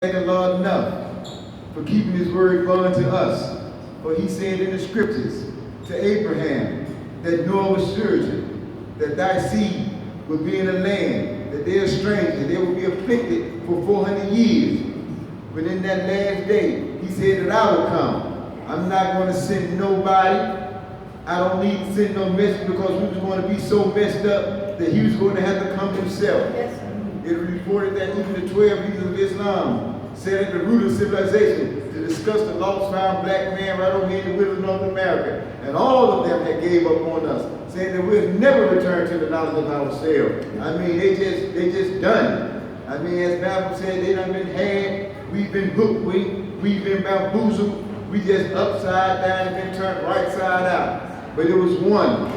Thank the Lord enough for keeping his word bond to us. For he said in the scriptures to Abraham that Noah was certain that thy seed would be in a land, that they are strangers, they will be afflicted for 400 years. But in that last day, he said that I will come. I'm not going to send nobody. I don't need to send no message because we was going to be so messed up that he was going to have to come himself. Yes, sir. It reported that even the 12 leaders of Islam said at the root of civilization to discuss the lost found black man right over here in the middle of North America. And all of them had gave up on us, saying that we'll never return to the knowledge of ourselves. I mean, they just done. I mean, as Bible said, they done been had, we've been hooked, we've been bamboozled, we just upside down and been turned right side out. But it was one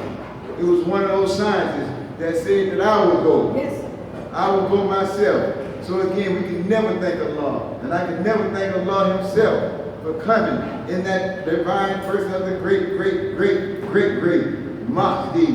of those scientists that said that I would go. Yes, sir. I will go myself. So again, we can never thank Allah. And I can never thank Allah himself for coming in that divine person of the great Mahdi,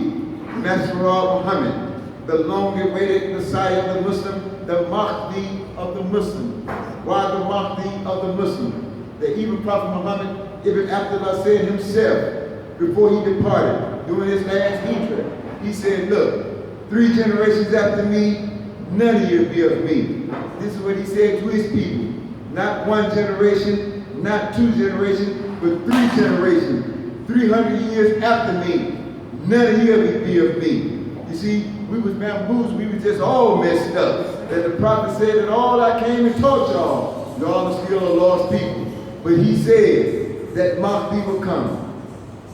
Nasrullah Muhammad, the long-awaited Messiah of the Muslim, the Mahdi of the Muslim. Why the Mahdi of the Muslim? The even Prophet Muhammad, Ibn Abdullah said himself, before he departed, during his last hijrah, he said, look, 3 generations after me, none of you will be of me. This is what he said to his people. Not 1 generation, not 2 generations, but 3 generations. 300 years after me, none of you will be of me. You see, we was bamboozled, we was just all messed up. That the prophet said that all I came and taught y'all are still a lost people. But he said that Mahdi will come.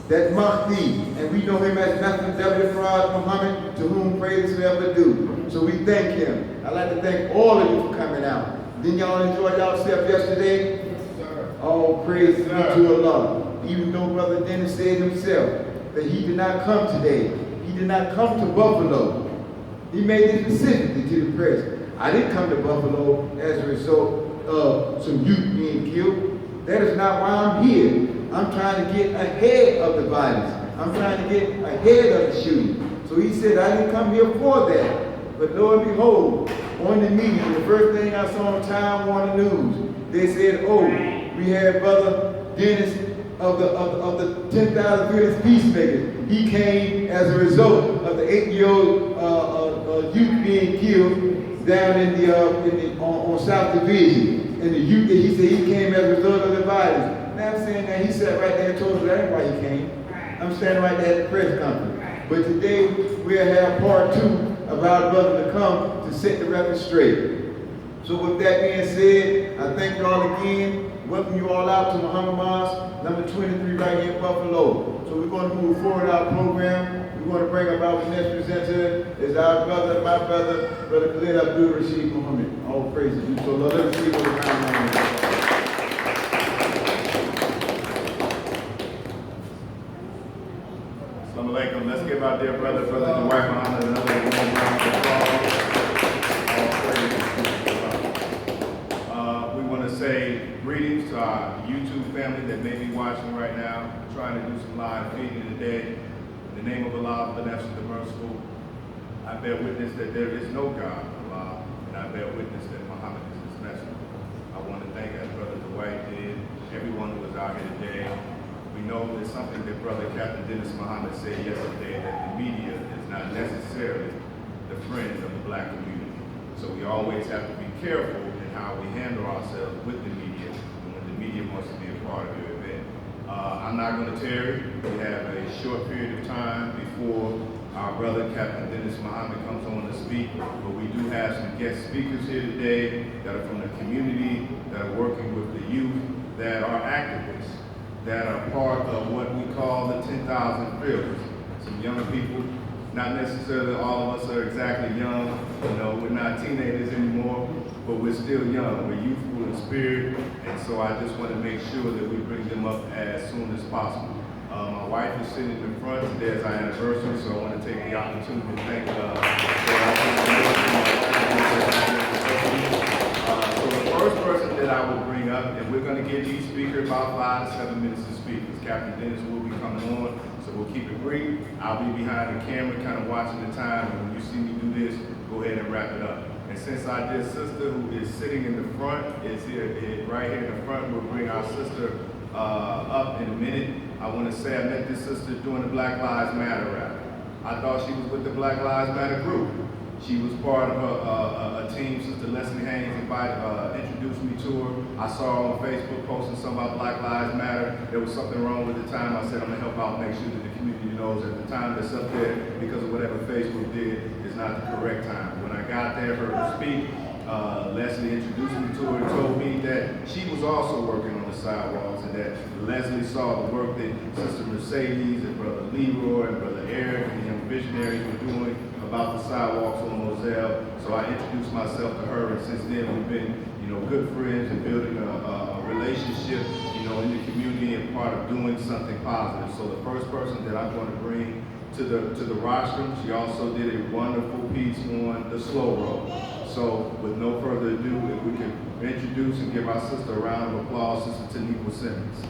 That Mahdi, and we know him as nothing but Muhammad, to whom praise is ever due. So we thank him. I'd like to thank all of you for coming out. Didn't y'all enjoy yourself yesterday? Yes, sir. Oh, praise be to Allah. Even though Brother Dennis said himself that he did not come today. He did not come to Buffalo. He made it specifically to the press. I didn't come to Buffalo as a result of some youth being killed. That is not why I'm here. I'm trying to get ahead of the violence. I'm trying to get ahead of the shooting. So he said, I didn't come here for that. But lo and behold, on the media, the first thing I saw on Time Warner News, they said, oh, we had Brother Dennis of the 10,000 Fearless Peacemakers. He came as a result of the 8-year-old youth being killed down on South Division. And the youth, he said he came as a result of the violence. Now I'm saying that he sat right there and told us that ain't why he came. I'm standing right there at the press conference. But today we'll have part 2 of our brother to come to set the record straight. So with that being said, I thank you all again. Welcome you all out to Muhammad Mosque, number 23 right here in Buffalo. So we're going to move forward our program. We're going to bring up our next presenter is our brother, my brother, Brother Khalid Abdul Rashid Muhammad. All praise to you. So Lord, let us see what we're Assalamu alaikum. Let's give our dear brother Dwight Muhammad another warm round of applause. We want to say greetings to our YouTube family that may be watching right now. We're trying to do some live feeding today. In the name of Allah, the Beneficent, the Merciful, I bear witness that there is no God, Allah, and I bear witness that Muhammad is his messenger. I want to thank, as Brother Dwight did, everyone who was out here today. We know there's something that Brother Captain Dennis Muhammad said yesterday, that the media is not necessarily the friend of the black community. So we always have to be careful in how we handle ourselves with the media when the media wants to be a part of your event. I'm not going to tarry. We have a short period of time before our brother Captain Dennis Muhammad comes on to speak, but we do have some guest speakers here today that are from the community, that are working with the youth, that are activists, that are part of what we call the 10,000 Fearless. Some young people, not necessarily all of us are exactly young, we're not teenagers anymore, but we're still young, we're youthful in spirit, and so I just want to make sure that we bring them up as soon as possible. My wife is sitting in the front, today is our anniversary, so I want to take the opportunity to thank So the first person that I will bring up, and we're going to give each speaker about 5 to 7 minutes to speak, because Captain Dennis will be coming on, so we'll keep it brief. I'll be behind the camera kind of watching the time, and when you see me do this, go ahead and wrap it up. And since our dear sister who is sitting in the front is right here in the front, we'll bring our sister up in a minute. I want to say I met this sister during the Black Lives Matter rally. I thought she was with the Black Lives Matter group. She was part of a team. Sister Leslie Haynes introduced me to her. I saw her on Facebook posting something about Black Lives Matter. There was something wrong with the time. I said, I'm gonna help out, make sure that the community knows at the time that's up there, because of whatever Facebook did, is not the correct time. When I got there for her to speak, Leslie introduced me to her and told me that she was also working on the sidewalks, and that Leslie saw the work that Sister Mercedes and Brother Leroy and Brother Eric and the young visionaries were doing about the sidewalks on Moselle. So I introduced myself to her, and since then we've been, good friends and building a relationship, in the community and part of doing something positive. So the first person that I'm going to bring to the rostrum, she also did a wonderful piece on the slow road. So with no further ado, if we can introduce and give our sister a round of applause, Sister Taniqua Simmons.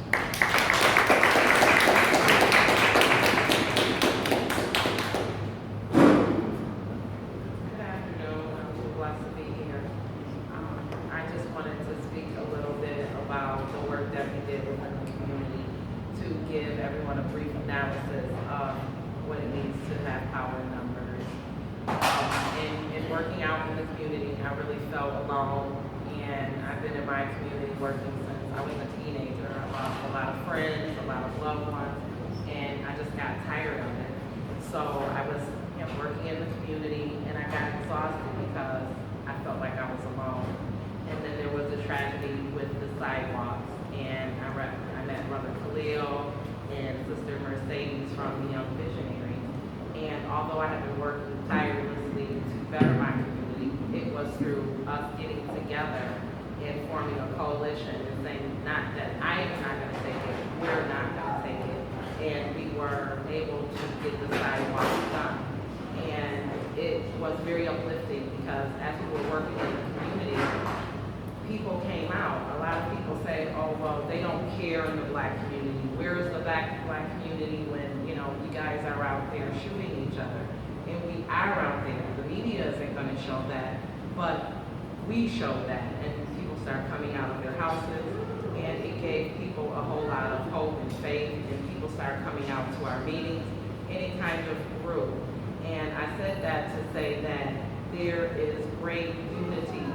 Working out in the community, I really felt alone, and I've been in my community working since I was a teenager. I lost a lot of friends, a lot of loved ones, and I just got tired of it. So I was working in the community, and I got exhausted because I felt like I was alone. And then there was a tragedy with the sidewalks, and I met Brother Khalil and Sister Mercedes from the Young Visionaries. And although I have been working tirelessly to better my community, it was through us getting together and forming a coalition and saying not that I am not going to take it, we're not going to take it. And we were able to get the sidewalks done. And it was very uplifting because as we were working in the community, people came out. A lot of people say, oh, well, they don't care in the Black community. Where is the Black community when, you guys are out there shooting each other? And we are out there. The media isn't going to show that, but we showed that. And people start coming out of their houses, and it gave people a whole lot of hope and faith, and people start coming out to our meetings, and it kind of grew. And I said that to say that there is great unity.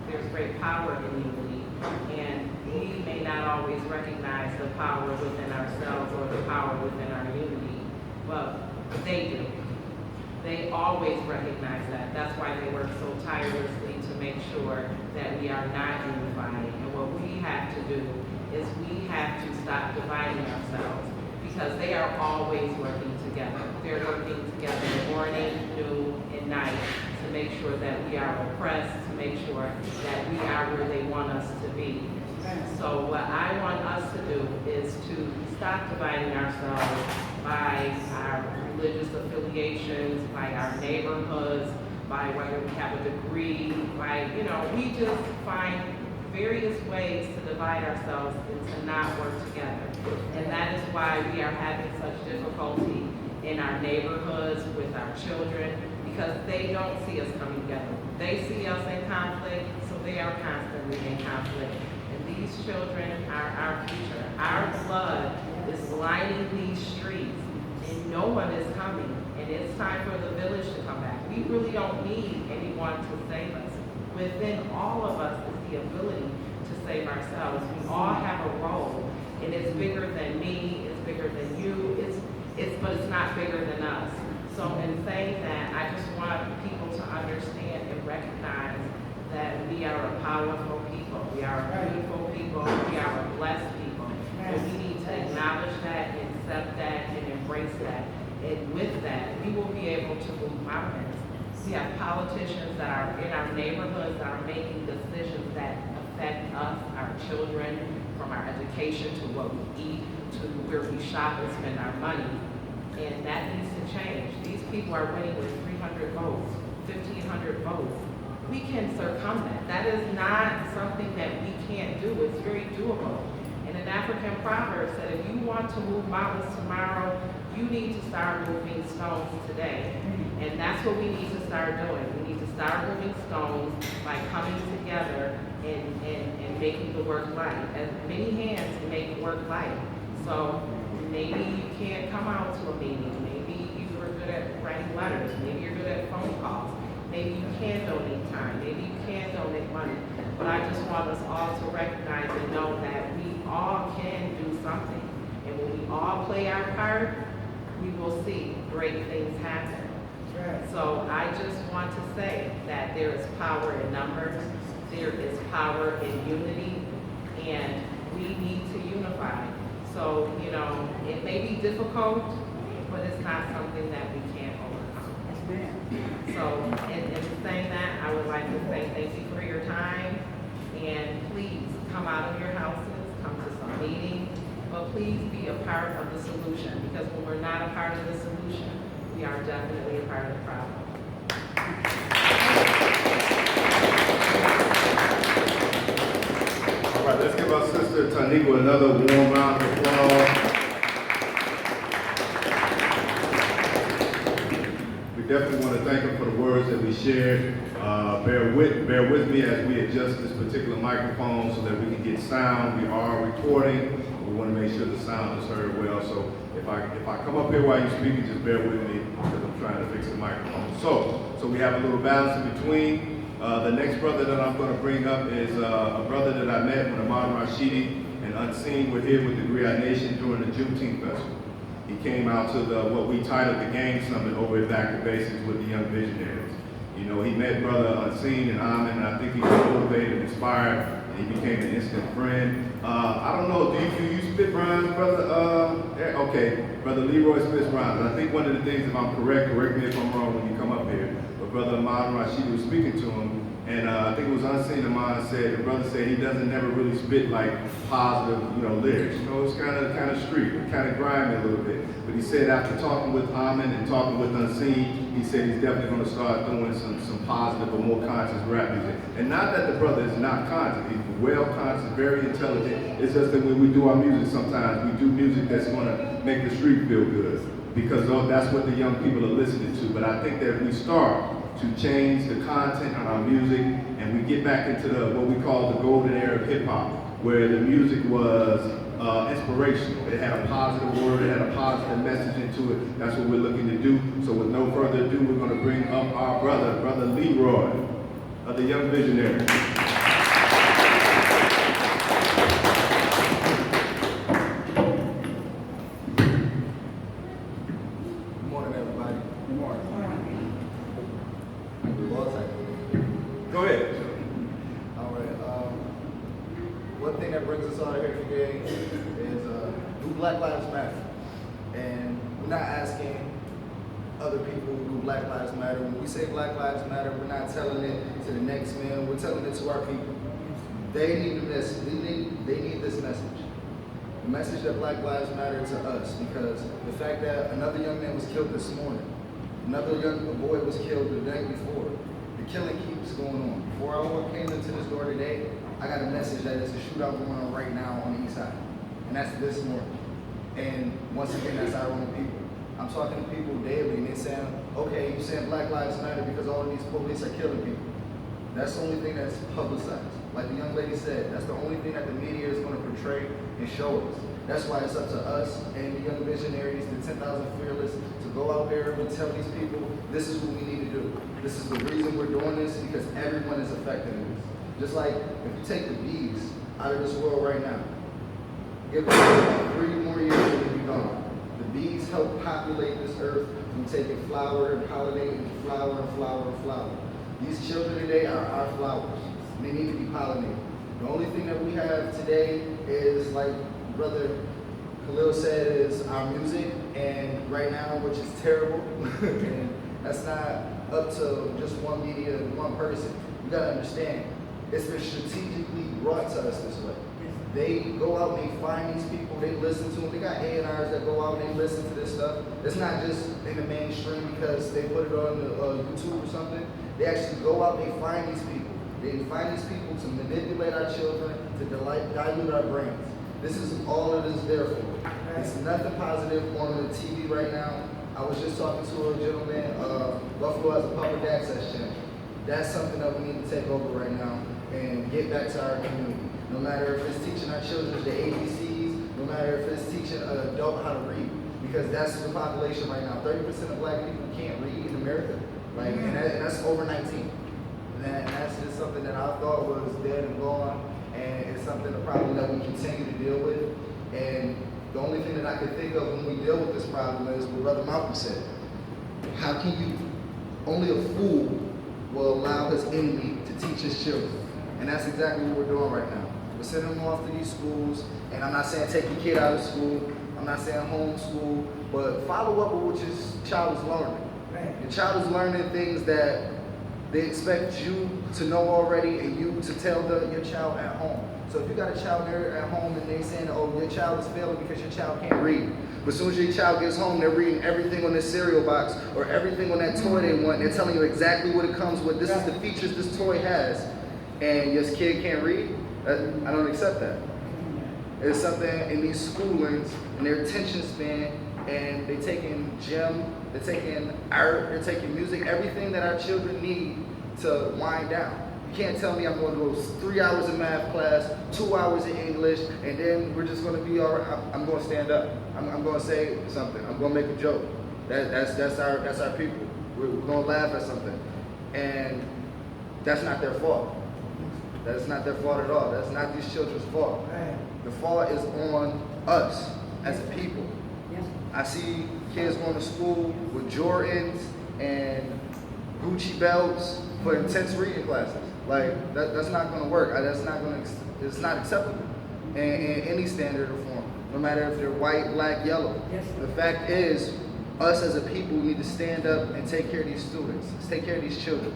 There's great power in unity, and we may not always recognize the power within ourselves or the power within our unity, but they do. They always recognize that. That's why they work so tirelessly to make sure that we are not unified. And what we have to do is we have to stop dividing ourselves, because they are always working together. They're working together morning, noon, and night to make sure that we are oppressed, to make sure that we are where they want us to be. So what I want us to do is to stop dividing ourselves by our religious affiliations, by our neighborhoods, by whether we have a degree, by, we just find various ways to divide ourselves and to not work together. And that is why we are having such difficulty in our neighborhoods with our children, because they don't see us coming together. They see us in conflict, so they are constantly in conflict. And these children are our future. Our blood is lining these streets, and no one is coming. And it's time for the village to come back. We really don't need anyone to save us. Within all of us is the ability to save ourselves. We all have a role, and it's bigger than me, it's bigger than you, but it's not bigger than us. So in saying that, I just want people to understand and recognize that we are a powerful people, we are a beautiful people, we are a blessed people. And we need to acknowledge that, accept that, and embrace that. And with that, we will be able to move mountains. We have politicians that are in our neighborhoods that are making decisions that affect us, our children, from our education to what we eat, to where we shop and spend our money. And that needs to change. These people are winning with 300 votes, 1,500 votes. We can circum that. That is not something that we can't do. It's very doable. And an African proverb said, if you want to move mountains tomorrow, you need to start moving stones today. And that's what we need to start doing. We need to start moving stones by coming together and making the work light. As many hands make work light. So maybe you can't come out to a meeting. Maybe you were good at writing letters. Maybe you're good at phone calls. Maybe you can donate time. Maybe you can donate money. But I just want us all to recognize and know that we all can do something. And when we all play our part, we will see great things happen. So I just want to say that there is power in numbers, there is power in unity, and we need to unify. So, you know, it may be difficult, but it's not something that we can't overcome. So, in saying that, I would like to say thank you for your time, and please come out of your houses, come to some meetings, but please be a part of the solution, because when we're not a part of the solution, we are definitely a part of the problem. All right, let's give our sister Tanika another warm round of applause. We definitely want to thank her for the words that we shared. Bear with me as we adjust this particular microphone so that we can get sound. We are recording. We want to make sure the sound is heard well. So if I come up here while you're speaking, just bear with me because I'm trying to fix the microphone. So we have a little balance in between. The next brother that I'm going to bring up is a brother that I met when Ahmad Rashidi and Unseen were here with the Qur'an Nation during the Juneteenth Festival. He came out to what we titled the Game Summit over at Back to Basics with the Young Visionaries. You know, he met brother Unseen and Amin, and I think he was motivated and inspired, and he became an instant friend. I don't know, do you spit rhymes, brother? Okay, brother Leroy spits rhymes. I think one of the things, if I'm correct me if I'm wrong when you come up here, but brother Ahmad Rashid was speaking to him, and I think it was Unseen Ahmad said, the brother said he doesn't never really spit like positive, lyrics. It's kind of street, kind of grimy a little bit. But he said after talking with Amin and talking with Unseen, he said he's definitely going to start doing some positive or more conscious rap music. And not that the brother is not conscious, he's well conscious, very intelligent. It's just that when we do our music sometimes, we do music that's going to make the street feel good. Because that's what the young people are listening to. But I think that if we start to change the content on our music and we get back into what we call the golden era of hip hop, where the music was inspirational. It had a positive word, it had a positive message into it. That's what we're looking to do. So with no further ado, we're going to bring up our brother Leroy of the Young Visionary. Good morning, everybody. Good morning. Go ahead. All right. One thing that brings us all here today is do Black Lives Matter? And we're not asking other people do Black Lives Matter. When we say Black Lives Matter, we're not telling it to the next man. We're telling it to our people. They need this. They need this message. The message that Black Lives Matter to us, because the fact that another young man was killed this morning, another young boy was killed the day before. The killing keeps going on. Before I came into this door today, I got a message that there's a shootout going on right now on the east side. And that's this morning. And once again, that's our own people. I'm talking to people daily and they're saying, okay, you're saying Black Lives Matter because all of these police are killing people. That's the only thing that's publicized. Like the young lady said, that's the only thing that the media is going to portray and show us. That's why it's up to us and the young visionaries, the 10,000 fearless, to go out there and tell these people, this is what we need to do. This is the reason we're doing this, because everyone is affected in this. Just like if you take the bees out of this world right now, give them 3 more years and they'll be gone. The bees help populate this earth from taking flower and pollinating flower and flower and flower. These children today are our flowers. They need to be pollinated. The only thing that we have today is, like Brother Khalil said, is our music, and right now, which is terrible, and that's not up to just one media, one person. You gotta understand, it's been strategically brought to us this way. They go out and they find these people, they listen to them. They got A&Rs that go out and they listen to this stuff. It's not just in the mainstream because they put it on YouTube or something. They actually go out, they find these people. They find these people to manipulate our children, to dilute our brains. This is all it is there for. It's nothing positive on the TV right now. I was just talking to a gentleman, Buffalo has a public access channel. that's something that we need to take over right now and get back to our community. No matter if it's teaching our children the ABCs, no matter if it's teaching an adult how to read, because that's the population right now. 30% of black people can't read in America, like, and that's over 19. And that's just something that I thought was dead and gone, and it's something, a problem that we continue to deal with. And the only thing that I can think of when we deal with this problem is what Brother Malcolm said. How can you, only a fool will allow his enemy to teach his children. And that's exactly what we're doing right now. We're sending them off to these schools, and I'm not saying take your kid out of school, I'm not saying homeschool, but follow up with what your child is learning. Your child is learning things that they expect you to know already and you to tell your child at home. So if you got a child there at home and they saying, oh, your child is failing because your child can't read. But as soon as your child gets home, they're reading everything on this cereal box or everything on that toy they want. They're telling you exactly what it comes with. This is the features this toy has. And your kid can't read? I don't accept that. It's something in these schoolings and their attention span, and they're taking gym, they're taking art, they're taking music, everything that our children need to wind down. You can't tell me I'm going to go 3 hours in math class, 2 hours in English, and then we're just going to be all right. I'm going to stand up. I'm going to say something. I'm going to make a joke. That's our people. We're going to laugh at something, and that's not their fault. That's not their fault at all. That's not these children's fault. The fault is on us as a people. I see kids going to school with Jordans and Gucci belts for intense reading classes. Like, that's not going to work. It's not acceptable in any standard or form, no matter if they're white, black, yellow. The fact is, us as a people need to stand up and take care of these students, take care of these children.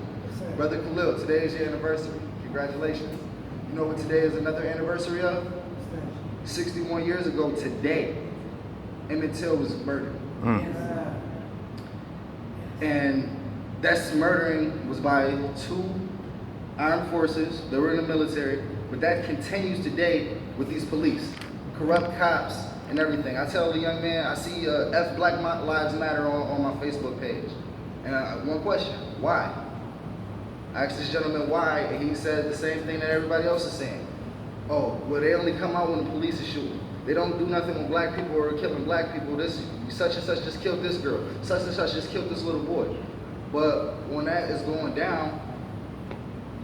Brother Khalil, today is your anniversary. Congratulations. You know what today is another anniversary of? 61 years ago today, Emmett Till was murdered. And that murdering was by 2 armed forces that were in the military, but that continues today with these police, corrupt cops and everything. I tell the young man, I see F Black Lives Matter on my Facebook page. And one question, why? I asked this gentleman why, and he said the same thing that everybody else is saying. Oh, well, they only come out when the police are shooting. They don't do nothing when black people are killing black people. This such and such just killed this girl. Such and such just killed this little boy. But when that is going down,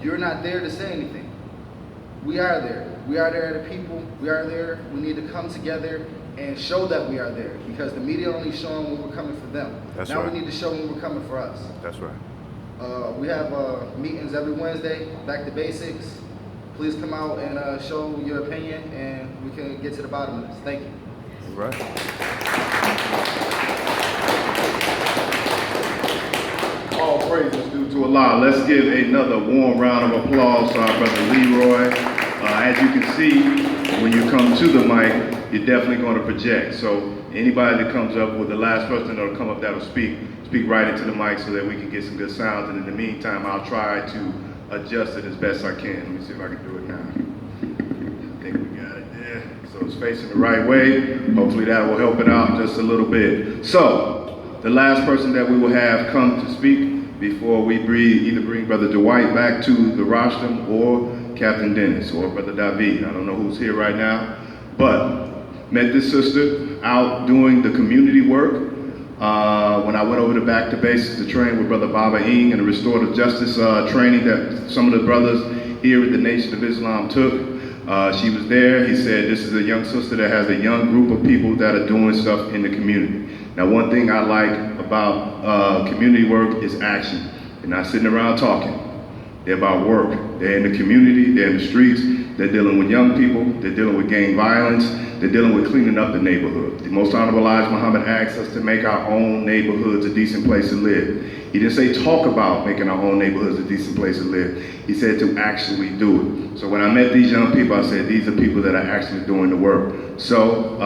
you're not there to say anything. We are there. We are there as a people. We are there. We need to come together and show that we are there, because the media only showing when we're coming for them. That's now right. We need to show when we're coming for us. That's right. We have meetings every Wednesday, Back to Basics. Please come out and show your opinion, and we can get to the bottom of this. Thank you. All right. All praises due to Allah. Let's give another warm round of applause to our brother Leroy. As you can see, when you come to the mic, you're definitely going to project. So anybody that comes up with the last person that'll come up that'll speak right into the mic so that we can get some good sounds. And in the meantime, I'll try to adjust it as best I can. Let me see if I can do it now. I think we got it there. So it's facing the right way. Hopefully that will help it out just a little bit. So the last person that we will have come to speak before we either bring Brother Dwight back to the rostrum or Captain Dennis or Brother David. I don't know who's here right now, but met this sister out doing the community work. When I went over to Back to Basics to train with Brother Baba Ing and the restorative justice training that some of the brothers here at the Nation of Islam took, she was there. He said, this is a young sister that has a young group of people that are doing stuff in the community. Now, one thing I like about community work is action. They're not sitting around talking. They're about work. They're in the community, they're in the streets, they're dealing with young people, they're dealing with gang violence, they're dealing with cleaning up the neighborhood. The Most Honorable Elijah Muhammad asked us to make our own neighborhoods a decent place to live. He didn't say talk about making our own neighborhoods a decent place to live. He said to actually do it. So when I met these young people, I said, these are people that are actually doing the work. So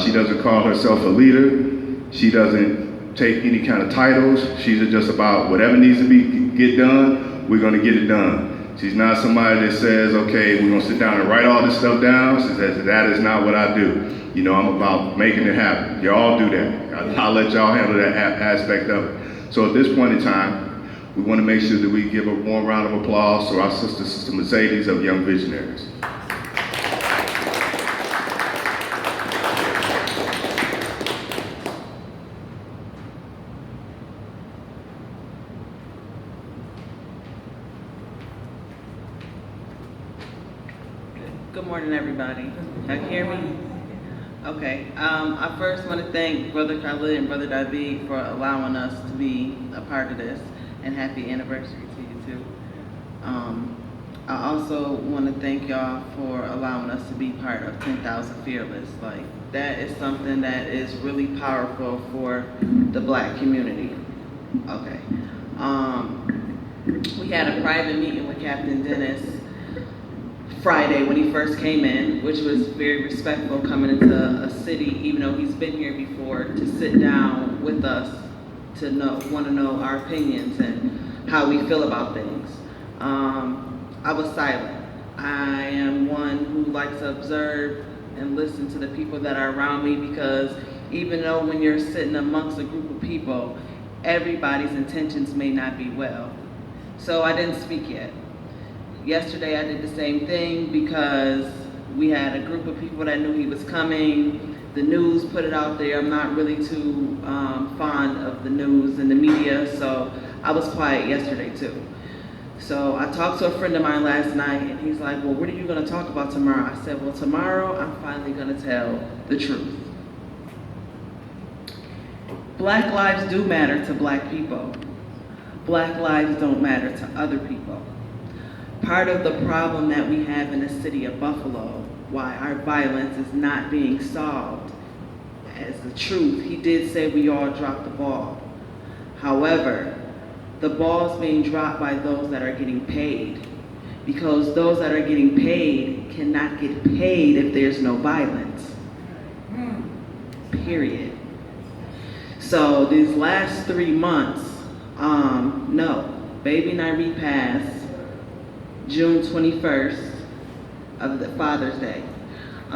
she doesn't call herself a leader. She doesn't take any kind of titles. She's just about whatever needs to get done, we're gonna get it done. She's not somebody that says, okay, we're gonna sit down and write all this stuff down. She says, that is not what I do. You know, I'm about making it happen. Y'all do that. I'll let y'all handle that aspect of it. So at this point in time, We want to make sure that we give a warm round of applause to our Sister Mercedes of Young Visionaries. Good morning, everybody. Can you hear me? Okay. I first want to thank Brother Khalid and Brother David for allowing us to be a part of this, and happy anniversary to you too. I also want to thank y'all for allowing us to be part of 10,000 Fearless. Like, that is something that is really powerful for the Black community. Okay. We had a private meeting with Captain Dennis Friday when he first came in, which was very respectful coming into a city, even though he's been here before, to sit down with us to want to know our opinions and how we feel about things. I was silent. I am one who likes to observe and listen to the people that are around me, because even though when you're sitting amongst a group of people, everybody's intentions may not be well. So I didn't speak yet. Yesterday I did the same thing because we had a group of people that knew he was coming. The news put it out there. I'm not really too fond of the news and the media, so I was quiet yesterday too. So I talked to a friend of mine last night, and he's like, well, what are you gonna talk about tomorrow? I said, well, tomorrow I'm finally gonna tell the truth. Black lives do matter to Black people. Black lives don't matter to other people. Part of the problem that we have in the city of Buffalo, why our violence is not being solved as the truth. He did say we all dropped the ball. However, the ball is being dropped by those that are getting paid, because those that are getting paid cannot get paid if there's no violence. Period. So these last 3 months, no, baby Nairi passed June 21st of the Father's Day.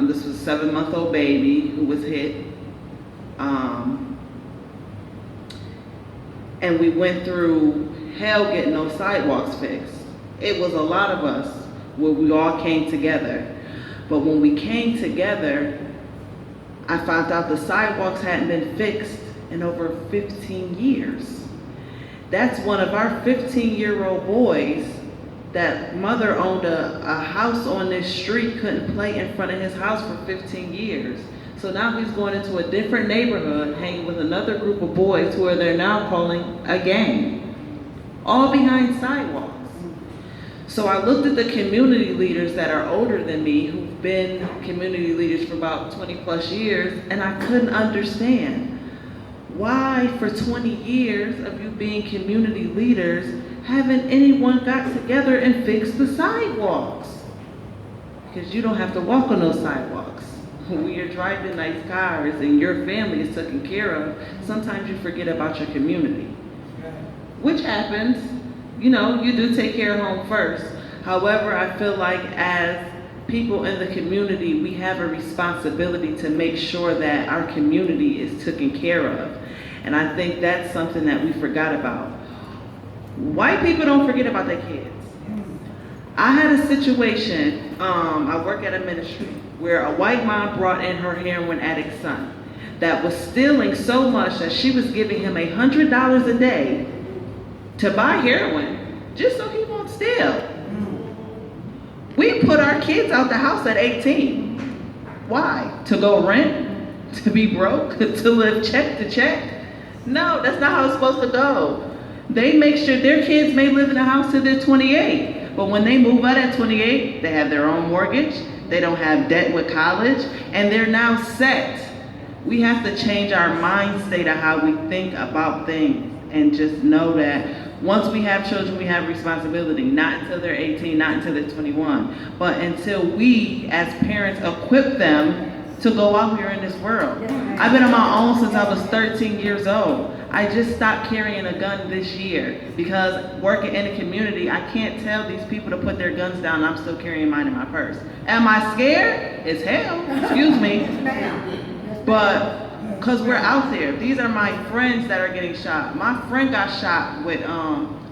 This was a 7-month-old baby who was hit. And we went through hell getting those sidewalks fixed. It was a lot of us where we all came together. But when we came together, I found out the sidewalks hadn't been fixed in over 15 years. That's one of our 15-year-old boys. That mother owned a house on this street, couldn't play in front of his house for 15 years. So now he's going into a different neighborhood, hanging with another group of boys who are they're now calling a gang, all behind sidewalks. So I looked at the community leaders that are older than me, who've been community leaders for about 20 plus years, and I couldn't understand why for 20 years of you being community leaders, haven't anyone got together and fixed the sidewalks? Because you don't have to walk on those sidewalks. When you're driving nice cars and your family is taken care of, sometimes you forget about your community. Which happens, you know, you do take care of home first. However, I feel like as people in the community, we have a responsibility to make sure that our community is taken care of. And I think that's something that we forgot about. White people don't forget about their kids. I had a situation, I work at a ministry, where a white mom brought in her heroin addict son that was stealing so much that she was giving him $100 a day to buy heroin just so he won't steal. We put our kids out the house at 18. Why? To go rent? To be broke? To live check to check? No, that's not how it's supposed to go. They make sure their kids may live in the house till they're 28, but when they move out at 28, they have their own mortgage, they don't have debt with college, and they're now set. We have to change our mind state of how we think about things and just know that once we have children, we have responsibility, not until they're 18, not until they're 21, but until we as parents equip them to go out here in this world. I've been on my own since I was 13 years old. I just stopped carrying a gun this year because working in the community, I can't tell these people to put their guns down and I'm still carrying mine in my purse. Am I scared? As hell, excuse me. But, because we're out there. These are my friends that are getting shot. My friend got shot with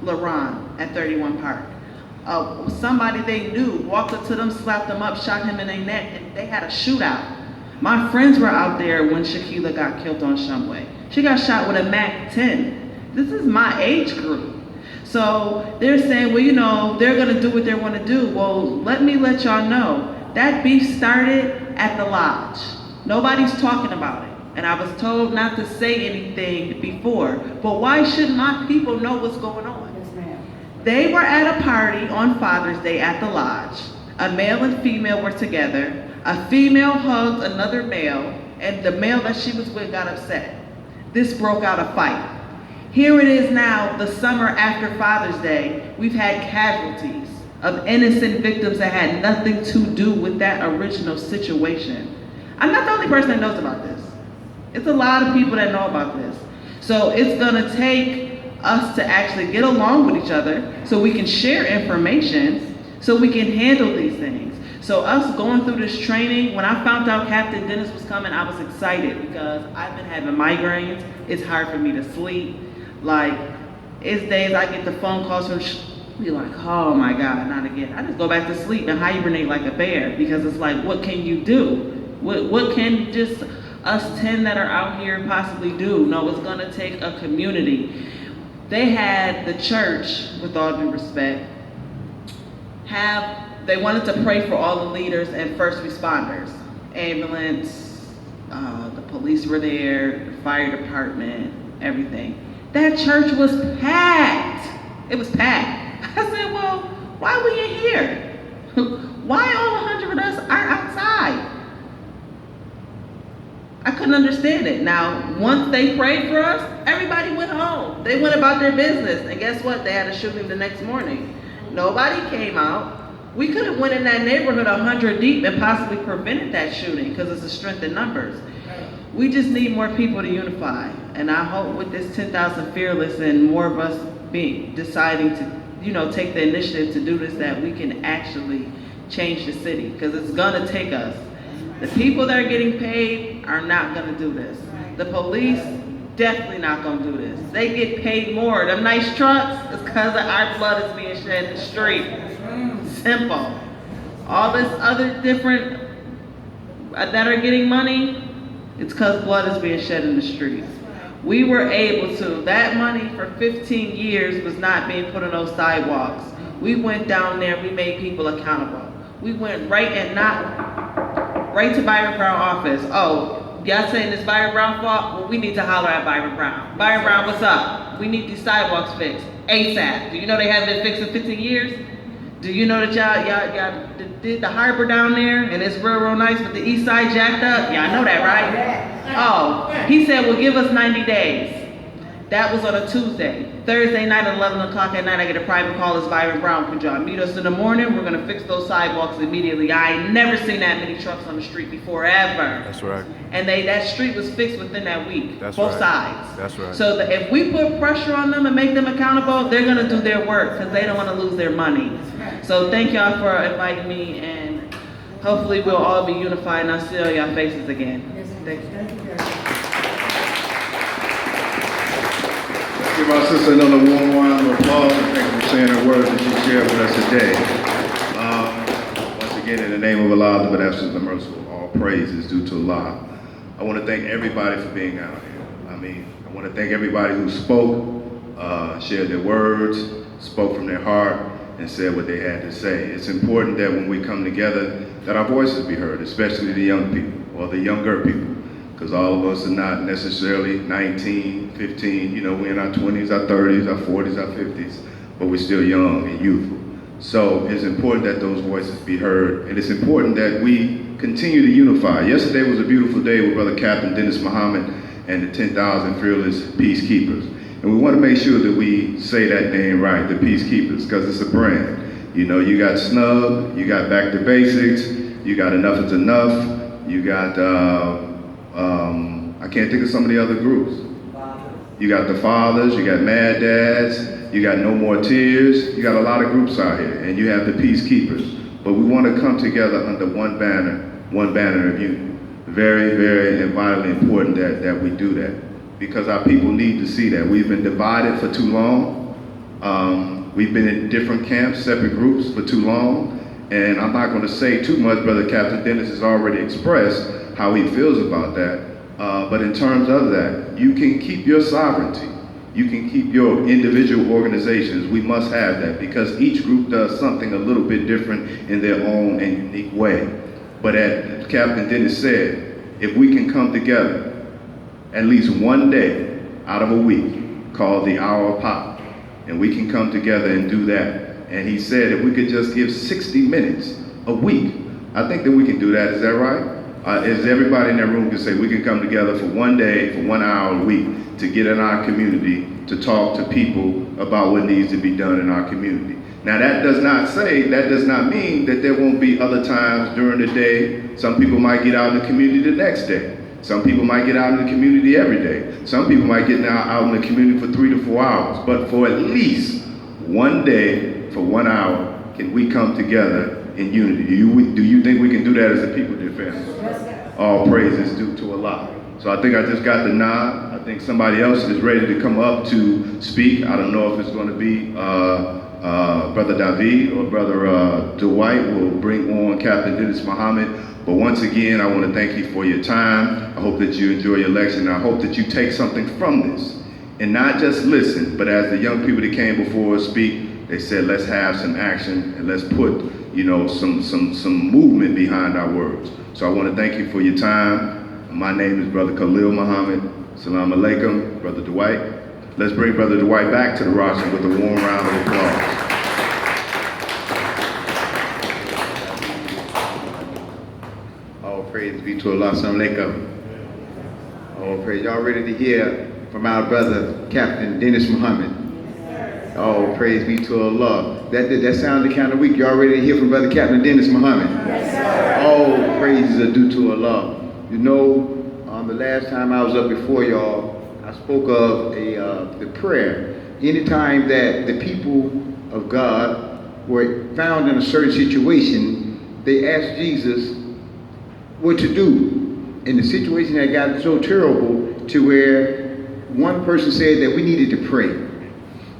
LaRon at 31 Park. Somebody they knew walked up to them, slapped them up, shot him in their neck, and they had a shootout. My friends were out there when Shaquilla got killed on Shumway. She got shot with a MAC-10. This is my age group. So they're saying, well, you know, they're gonna do what they wanna do. Well, let me let y'all know, that beef started at the lodge. Nobody's talking about it. And I was told not to say anything before. But why shouldn't my people know what's going on? Yes, ma'am. They were at a party on Father's Day at the lodge. A male and female were together. A female hugged another male, and the male that she was with got upset. This broke out a fight. Here it is now, the summer after Father's Day, we've had casualties of innocent victims that had nothing to do with that original situation. I'm not the only person that knows about this. It's a lot of people that know about this. So it's gonna take us to actually get along with each other so we can share information, so we can handle these things. So us going through this training, when I found out Captain Dennis was coming, I was excited because I've been having migraines. It's hard for me to sleep. Like, it's days I get the phone calls from, be like, oh my God, not again. I just go back to sleep and hibernate like a bear because it's like, what can you do? What can just us 10 that are out here possibly do? No, it's gonna take a community. They had the church, with all due respect, they wanted to pray for all the leaders and first responders. Ambulance, the police were there, the fire department, everything. That church was packed. It was packed. I said, well, why we in here? Why all 100 of us are outside? I couldn't understand it. Now, once they prayed for us, everybody went home. They went about their business. And guess what? They had a shooting the next morning. Nobody came out. We could have went in that neighborhood 100 deep and possibly prevented that shooting because it's a strength in numbers. We just need more people to unify. And I hope with this 10,000 Fearless and more of us deciding to, take the initiative to do this, that we can actually change the city, because it's gonna take us. The people that are getting paid are not gonna do this. The police, definitely not gonna do this. They get paid more. Them nice trucks is because our blood is being shed in the street. Simple. All this other different that are getting money, it's because blood is being shed in the streets. We were able to, that money for 15 years was not being put on those sidewalks. We went down there, we made people accountable. We went right to Byron Brown office. Oh, y'all saying this Byron Brown fault? Well, we need to holler at Byron Brown. Byron Brown, what's up? We need these sidewalks fixed ASAP. Do you know they haven't been fixed in 15 years? Do you know that y'all did the harbor down there and it's real nice with the east side jacked up? Y'all know that, right? Oh, he said, well, give us 90 days. That was on a Tuesday. Thursday night at 11 o'clock at night, I get a private call. It's Byron Brown. Could y'all meet us in the morning? We're gonna fix those sidewalks immediately. I ain't never seen that many trucks on the street before, ever. That's right. And that street was fixed within that week, That's both right. sides. That's right. So if we put pressure on them and make them accountable, they're gonna do their work because they don't wanna lose their money. So thank y'all for inviting me, and hopefully we'll all be unified and I'll see all y'all faces again. Thank you. Give our sister another warm round of applause and thank you for saying her words that she shared with us today. Once again, in the name of Allah, the Beneficent, the Merciful, all praise is due to Allah. I want to thank everybody for being out here. I want to thank everybody who spoke, shared their words, spoke from their heart, and said what they had to say. It's important that when we come together, that our voices be heard, especially the young people or the younger people. Because all of us are not necessarily 19, 15, we're in our 20s, our 30s, our 40s, our 50s, but we're still young and youthful. So it's important that those voices be heard, and it's important that we continue to unify. Yesterday was a beautiful day with Brother Captain Dennis Muhammad and the 10,000 Fearless Peacekeepers. And we want to make sure that we say that name right, the Peacekeepers, because it's a brand. You got Snub, you got Back to Basics, you got Enough is Enough, you got, I can't think of some of the other groups. You got the Fathers, you got Mad Dads, you got No More Tears, you got a lot of groups out here, and you have the Peacekeepers. But we want to come together under one banner of unity. Very, very and vitally important that we do that, because our people need to see that. We've been divided for too long. We've been in different camps, separate groups for too long, and I'm not going to say too much. Brother Captain Dennis has already expressed how he feels about that. But in terms of that, you can keep your sovereignty. You can keep your individual organizations. We must have that because each group does something a little bit different in their own and unique way. But as Captain Dennis said, if we can come together at least one day out of a week called the Hour of Pop, and we can come together and do that. And he said if we could just give 60 minutes a week, I think that we can do that. Is that right? Is everybody in that room can say we can come together for one day, for 1 hour a week to get in our community, to talk to people about what needs to be done in our community. Now that does not mean that there won't be other times during the day. Some people might get out in the community the next day. Some people might get out in the community every day. Some people might get out in the community for 3 to 4 hours. But for at least one day, for 1 hour, can we come together in unity? Do you think we can do that as a people, dear family? All praise is due to Allah. So I think I just got the nod. I think somebody else is ready to come up to speak. I don't know if it's going to be Brother David or Brother Dwight will bring on Captain Dennis Muhammad. But once again, I want to thank you for your time. I hope that you enjoy your lecture, and I hope that you take something from this. And not just listen, but as the young people that came before us speak, they said, let's have some action and let's put, some movement behind our words. So I want to thank you for your time. My name is Brother Khalil Muhammad. Salam alaikum, Brother Dwight. Let's bring Brother Dwight back to the roster with a warm round of applause. All praise be to Allah. Salam alaikum. All praise. Y'all ready to hear from our brother, Captain Dennis Muhammad? All praise be to Allah. That sounded kind of weak. Y'all ready to hear from Brother Captain Dennis Muhammad? Yes, sir. All praises are due to Allah. The last time I was up before y'all, I spoke of the prayer. Anytime that the people of God were found in a certain situation, they asked Jesus what to do. And the situation had gotten so terrible to where one person said that we needed to pray.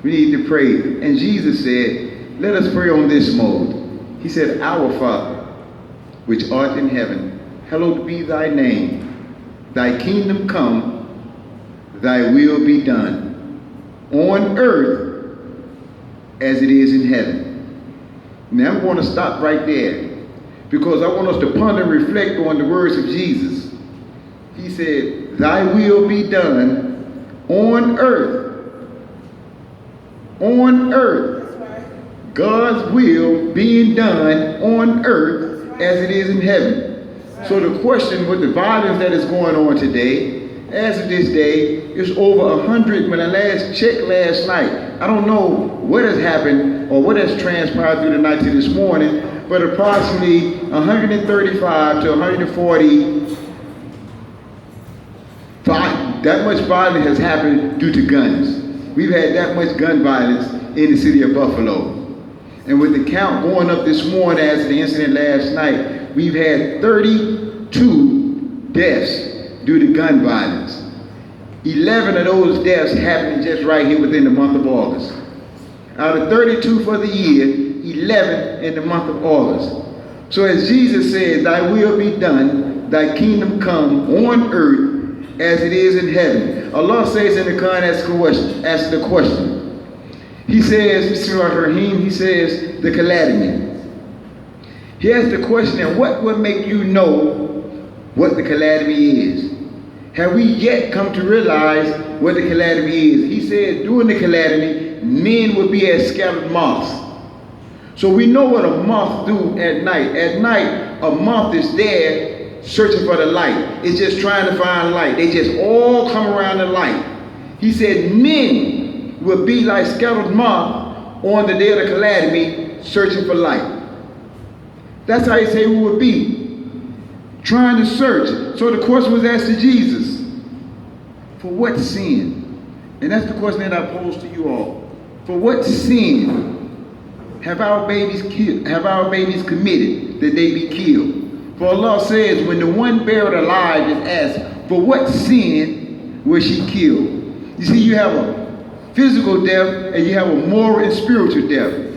We needed to pray. And Jesus said, let us pray on this mode. He said, Our Father, which art in heaven, hallowed be thy name. Thy kingdom come, thy will be done, on earth as it is in heaven. Now I'm going to stop right there because I want us to ponder and reflect on the words of Jesus. He said, thy will be done on earth. On earth. God's will being done on earth as it is in heaven. So the question with the violence that is going on today, as of this day, is over 100. When I last checked last night, I don't know what has happened or what has transpired through the night to this morning, but approximately 135 to 140, that much violence has happened due to guns. We've had that much gun violence in the city of Buffalo. And with the count going up this morning as of the incident last night, we've had 32 deaths due to gun violence. 11 of those deaths happened just right here within the month of August. Out of 32 for the year, 11 in the month of August. So as Jesus said, thy will be done, thy kingdom come on earth as it is in heaven. Allah says in the Qur'an, ask the question. He says, Bismillahirrahmanirrahim, he says, the calamity. He asked the question, and what will make you know what the calamity is? Have we yet come to realize what the calamity is? He said, during the calamity, men will be as scattered moths. So we know what a moth do at night. At night, a moth is there searching for the light. It's just trying to find light. They just all come around the light. He said, men will be like scattered moth on the day of the calamity, searching for light. That's how he said we would be, trying to search. So the question was asked to Jesus, for what sin? And that's the question that I pose to you all. For what sin have our babies committed that they be killed? For Allah says, when the one buried alive is asked, for what sin was she killed? You see, you have physical death, and you have a moral and spiritual death.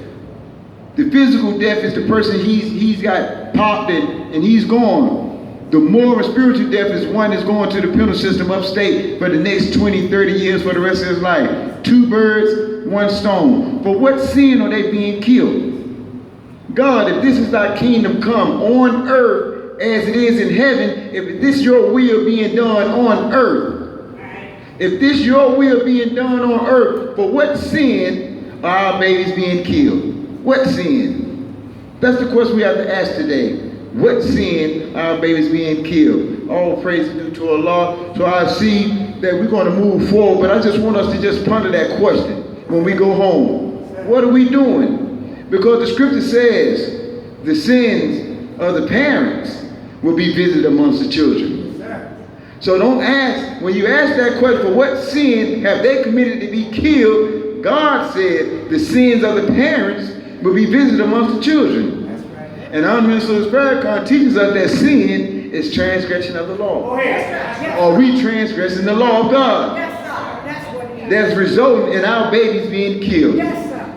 The physical death is the person he's got popped and he's gone. The moral and spiritual death is one that's going to the penal system upstate for the next 20, 30 years for the rest of his life. 2 birds, 1 stone. For what sin are they being killed? God, if this is thy kingdom come on earth as it is in heaven, if this your will being done on earth, if this your will being done on earth, for what sin are our babies being killed? What sin? That's the question we have to ask today. What sin are our babies being killed? All praise is due to Allah. So I see that we're going to move forward, but I just want us to just ponder that question when we go home. What are we doing? Because the scripture says the sins of the parents will be visited amongst the children. So don't ask, when you ask that question, for what sin have they committed to be killed? God said the sins of the parents will be visited amongst the children. And our minister Farrakhan teaches us that sin is transgression of the law. Or we transgressing the law of God. That's resulting in our babies being killed.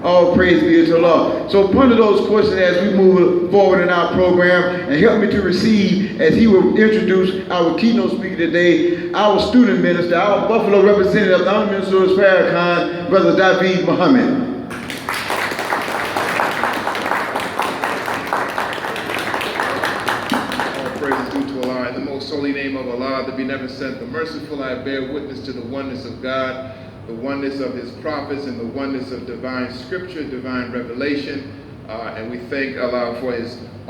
All praise be to Allah. So ponder those questions as we move forward in our program, and help me to receive, as he will introduce our keynote speaker today, our student minister, our Buffalo representative, our minister Farrakhan, Brother David Muhammad. Holy name of Allah, the beneficent, the merciful, I bear witness to the oneness of God, the oneness of his prophets, and the oneness of divine scripture, divine revelation. And we thank Allah for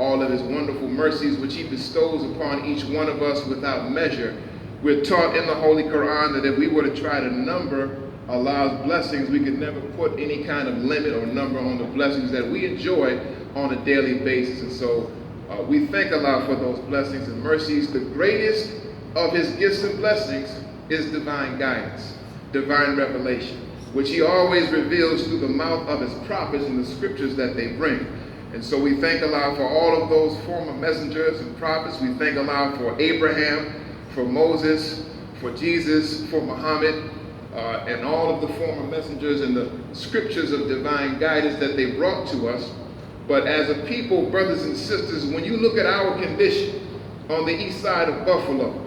all of his wonderful mercies which he bestows upon each one of us without measure. We're taught in the Holy Qur'an that if we were to try to number Allah's blessings, we could never put any kind of limit or number on the blessings that we enjoy on a daily basis. And so we thank Allah for those blessings and mercies. The greatest of his gifts and blessings is divine guidance, divine revelation, which he always reveals through the mouth of his prophets and the scriptures that they bring. And so we thank Allah for all of those former messengers and prophets. We thank Allah for Abraham, for Moses, for Jesus, for Muhammad, and all of the former messengers and the scriptures of divine guidance that they brought to us. But as a people, brothers and sisters, when you look at our condition on the east side of Buffalo,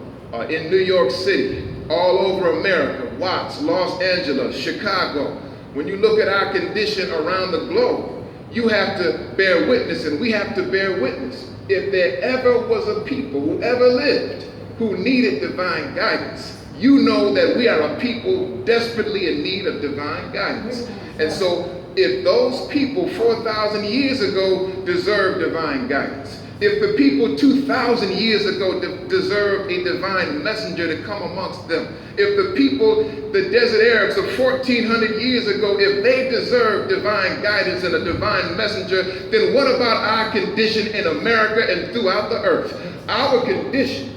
in New York City, all over America, Watts, Los Angeles, Chicago, when you look at our condition around the globe, you have to bear witness, and we have to bear witness. If there ever was a people who ever lived who needed divine guidance, you know that we are a people desperately in need of divine guidance. And so if those people 4,000 years ago deserved divine guidance, if the people 2,000 years ago deserved a divine messenger to come amongst them, if the people, the desert Arabs of 1,400 years ago, if they deserve divine guidance and a divine messenger, then what about our condition in America and throughout the earth? Our condition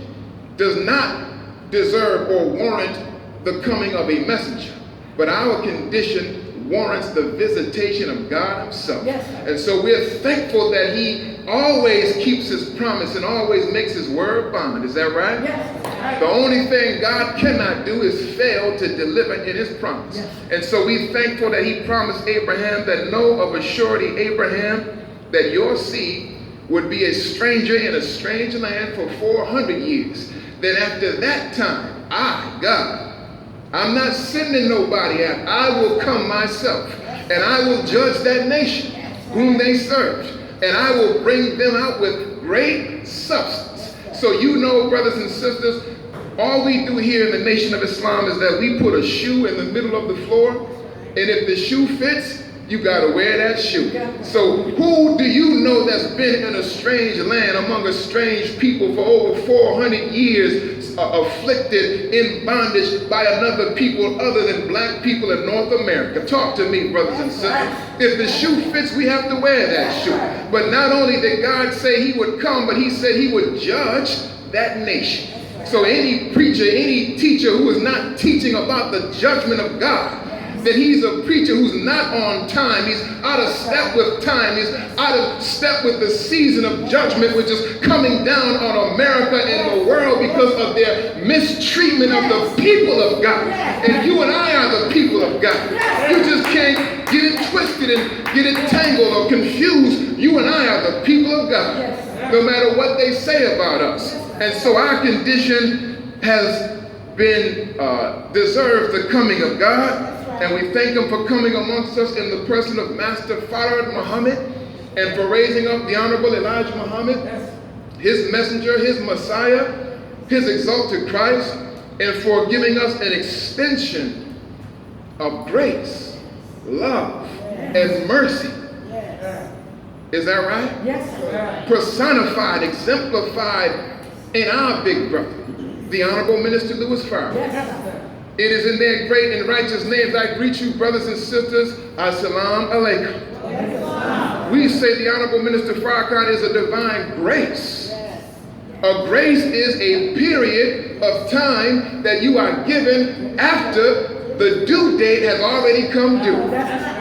does not deserve or warrant the coming of a messenger, but our condition warrants the visitation of God himself. Yes. And so we're thankful that he always keeps his promise and always makes his word bond. Is that right? Yes. The only thing God cannot do is fail to deliver in his promise. Yes. And so we're thankful that he promised Abraham that know of a surety, Abraham, that your seed would be a stranger in a strange land for 400 years. Then after that time, I, God, I'm not sending nobody out. I will come myself, and I will judge that nation whom they served, and I will bring them out with great substance. So you know, brothers and sisters, all we do here in the Nation of Islam is that we put a shoe in the middle of the floor, and if the shoe fits, you gotta wear that shoe. So who do you know that's been in a strange land among a strange people for over 400 years, afflicted in bondage by another people other than black people in North America? Talk to me, brothers and sisters. If the shoe fits, we have to wear that shoe. But not only did God say he would come, but he said he would judge that nation. So any preacher, any teacher who is not teaching about the judgment of God, then he's a preacher who's not on time. He's out of step with time. He's out of step with the season of judgment which is coming down on America and the world, because of their mistreatment of the people of God. And you and I are the people of God. You just can't get it twisted and get it tangled or confused. You and I are the people of God, no matter what they say about us. And so our condition has been deserves the coming of God. And we thank him for coming amongst us in the person of Master Farad Muhammad, and for raising up the Honorable Elijah Muhammad, his messenger, his Messiah, his exalted Christ, and for giving us an extension of grace, love, and mercy. Is that right? Yes. Personified, exemplified in our big brother, the Honorable Minister Louis Farrakhan. Yes. It is in their great and righteous names I greet you, brothers and sisters. Assalamu alaikum. We say the Honorable Minister Farrakhan is a divine grace. A grace is a period of time that you are given after the due date has already come due.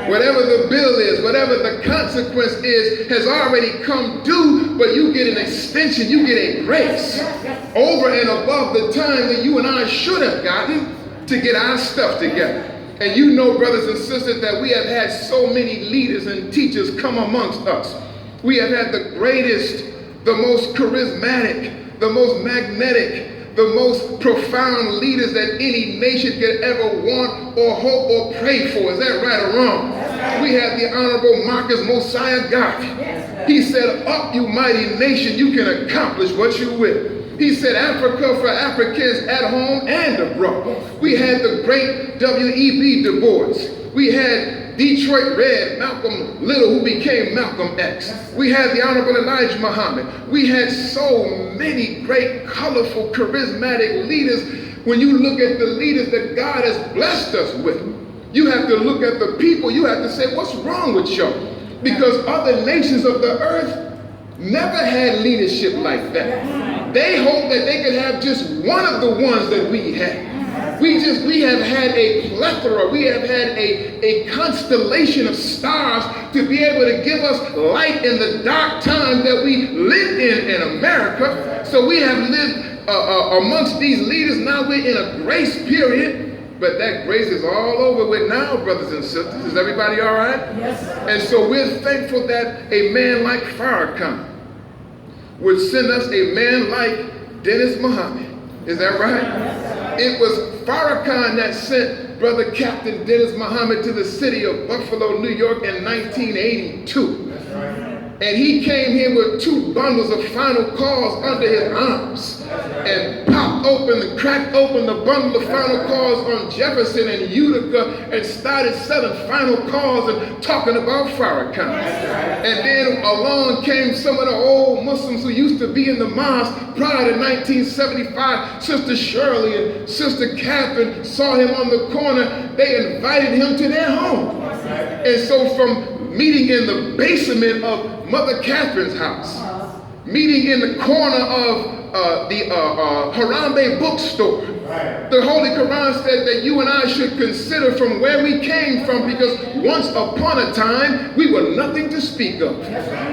Whatever the bill is, whatever the consequence is, has already come due, but you get an extension, you get a grace over and above the time that you and I should have gotten to get our stuff together. And you know, brothers and sisters, that we have had so many leaders and teachers come amongst us. We have had the greatest, the most charismatic, the most magnetic, the most profound leaders that any nation could ever want or hope or pray for. Is that right or wrong? We have the Honorable Marcus Mosiah Garvey. He said, up you mighty nation, you can accomplish what you will. He said, Africa for Africans at home and abroad. We had the great W.E.B. Du Bois. We had Detroit Red, Malcolm Little, who became Malcolm X. We had the Honorable Elijah Muhammad. We had so many great, colorful, charismatic leaders. When you look at the leaders that God has blessed us with, you have to look at the people. You have to say, what's wrong with y'all? Because other nations of the earth never had leadership like that. They hope that they could have just one of the ones that we had. We have had a plethora, we have had a constellation of stars to be able to give us light in the dark time that we lived in America. So we have lived amongst these leaders. Now we're in a grace period, but that grace is all over with now, brothers and sisters. Is everybody all right? Yes. And so we're thankful that a man like Farrakhan would send us a man like Dennis Muhammad. Is that right? It was Farrakhan that sent Brother Captain Dennis Muhammad to the city of Buffalo, New York in 1982. And he came here with 2 bundles of final calls under his arms and popped open and cracked open the bundle of final calls on Jefferson and Utica and started selling final calls and talking about Farrakhan. And then along came some of the old Muslims who used to be in the mosque prior to 1975. Sister Shirley and Sister Catherine saw him on the corner. They invited him to their home. And so from meeting in the basement of Mother Catherine's house, meeting in the corner of the Harambe bookstore. The Holy Quran said that you and I should consider from where we came from, because once upon a time we were nothing to speak of.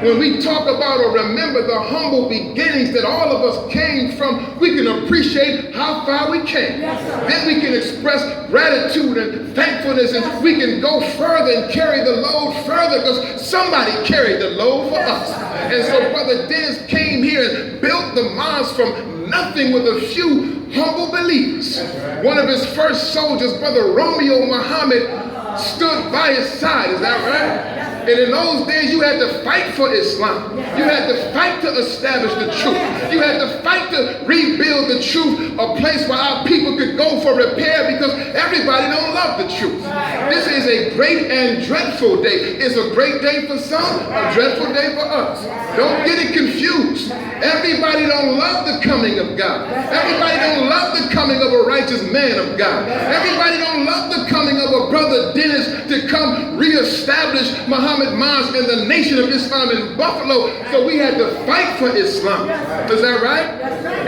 When we talk about or remember the humble beginnings that all of us came from, we can appreciate how far we came. Then we can express gratitude and thankfulness, and we can go further and carry the load further because somebody carried the load for us. And so Brother Dennis came here and built the mosque from nothing with a few humble believers. One of his first soldiers, Brother Romeo Muhammad, stood by his side. Is that right? And in those days, you had to fight for Islam. You had to fight to establish the truth. You had to fight to rebuild the truth, a place where our people could go for repair, because everybody don't love the truth. This is a great and dreadful day. It's a great day for some, a dreadful day for us. Don't get it confused. Everybody don't love the coming of God. Everybody don't love the coming of a righteous man of God. Everybody don't love the coming of a Brother Dennis to come reestablish Muhammad Mosque and the Nation of Islam in Buffalo. So we had to fight for Islam. Is that right?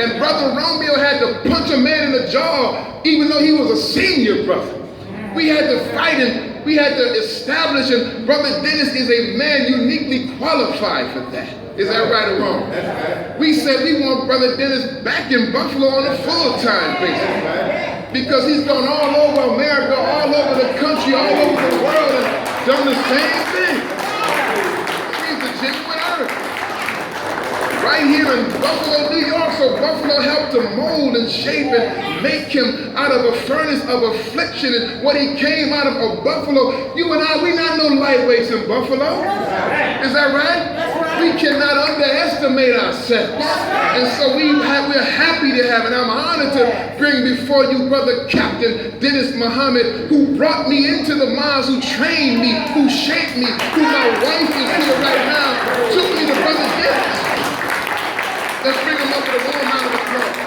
And Brother Romeo had to punch a man in the jaw, even though he was a senior brother. We had to fight and we had to establish, and Brother Dennis is a man uniquely qualified for that. Is that right or wrong? We said we want Brother Dennis back in Buffalo on a full-time basis. Because he's gone all over America, all over the country, all over the world, and done the same thing. He's a genuine artist. Right here in Buffalo, New York, so Buffalo helped to mold and shape and make him out of a furnace of affliction. And what he came out of Buffalo, you and I, we not no lightweights in Buffalo. Is that right? We cannot underestimate ourselves. And so we're happy to have, and I'm honored to bring before you Brother Captain Dennis Muhammad, who brought me into the mosque, who trained me, who shaped me, who my wife is here right now, took me to Brother Dennis. Let's bring him up with a warm round of applause.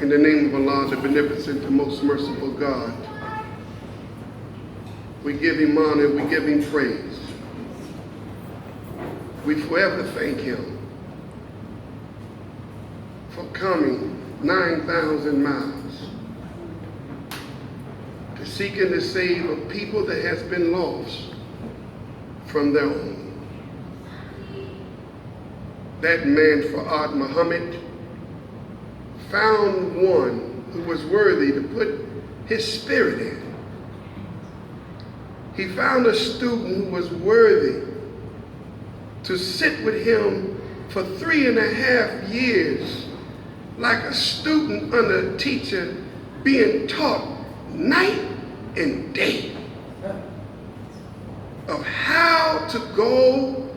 In the name of Allah, the beneficent and most merciful God, we give him honor, we give him praise. We forever thank him for coming 9,000 miles to seek and to save a people that has been lost from their own. That man, Fuad Muhammad, found one who was worthy to put his spirit in. He found a student who was worthy to sit with him for 3.5 years like a student under a teacher, being taught night and day of how to go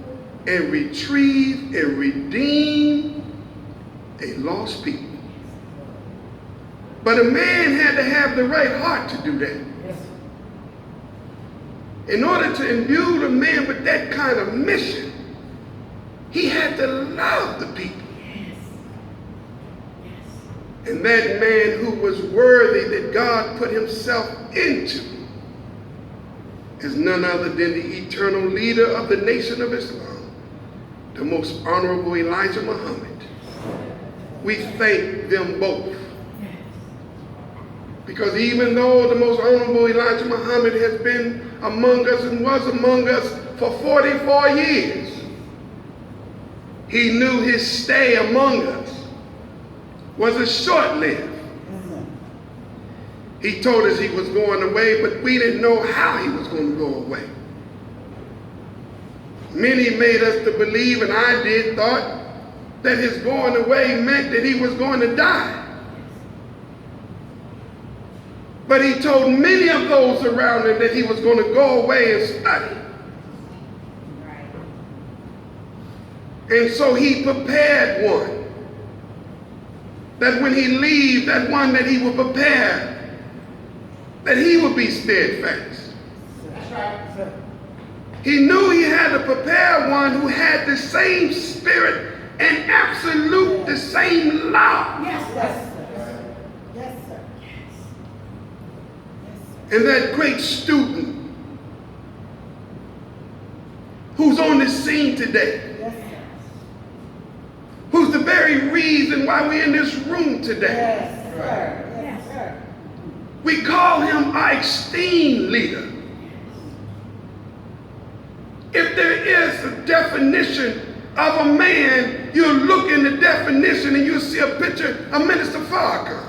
and retrieve and redeem a lost people. But a man had to have the right heart to do that. In order to imbue the man with that kind of mission, he had to love the people. And that man who was worthy that God put himself into is none other than the eternal leader of the nation of Islam, the most honorable Elijah Muhammad. We thank them both. Because even though the most honorable Elijah Muhammad has been among us and was among us for 44 years, he knew his stay among us was a short-lived. He told us he was going away, but we didn't know how he was going to go away. Many made us to believe, and I did, thought that his going away meant that he was going to die. But he told many of those around him that he was going to go away and study. And so he prepared one. That when he leaves, that one that he will prepare, that he would be steadfast. He knew he had to prepare one who had the same spirit and absolute the same love. And that great student who's on the scene today, who's the very reason why we're in this room today. We call him our esteemed leader. If there is a definition of a man, you'll look in the definition and you'll see a picture of Minister Farrakhan.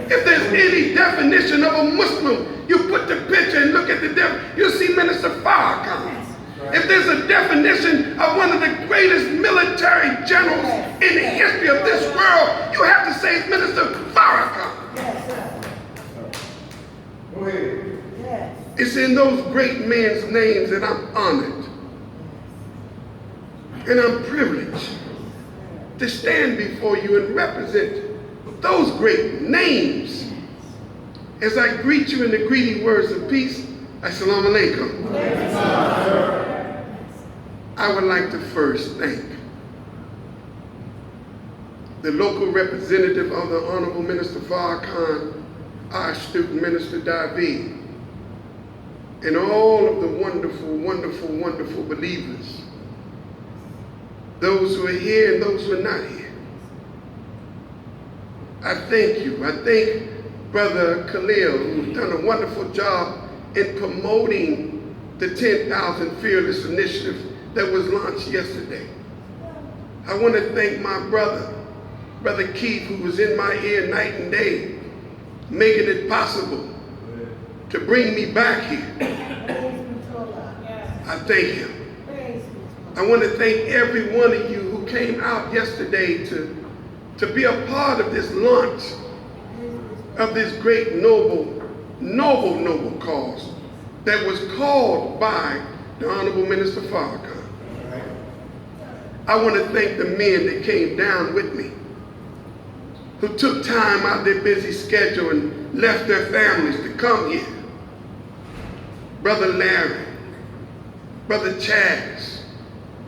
If there's any definition of a Muslim, you put the picture and look at the definition, you'll see Minister Farrakhan. If there's a definition of one of the greatest military generals in the history of this world, you have to say it's Minister Farrakhan. Go ahead. It's in those great men's names that I'm honored and I'm privileged to stand before you and represent those great names as I greet you in the greeting words of peace. Assalamu alaikum. I would like to first thank the local representative of the Honorable Minister Farrakhan, our student Minister David, and all of the wonderful, wonderful, wonderful believers, those who are here and those who are not here. I thank you. I thank Brother Khalil, who's done a wonderful job in promoting the 10,000 Fearless Initiative that was launched yesterday. I want to thank my Brother Keith, who was in my ear night and day, making it possible to bring me back here. I thank him. I want to thank every one of you who came out yesterday to be a part of this launch of this great noble cause that was called by the Honorable Minister Farrakhan. I want to thank the men that came down with me, who took time out of their busy schedule and left their families to come here. Brother Larry, Brother Chaz,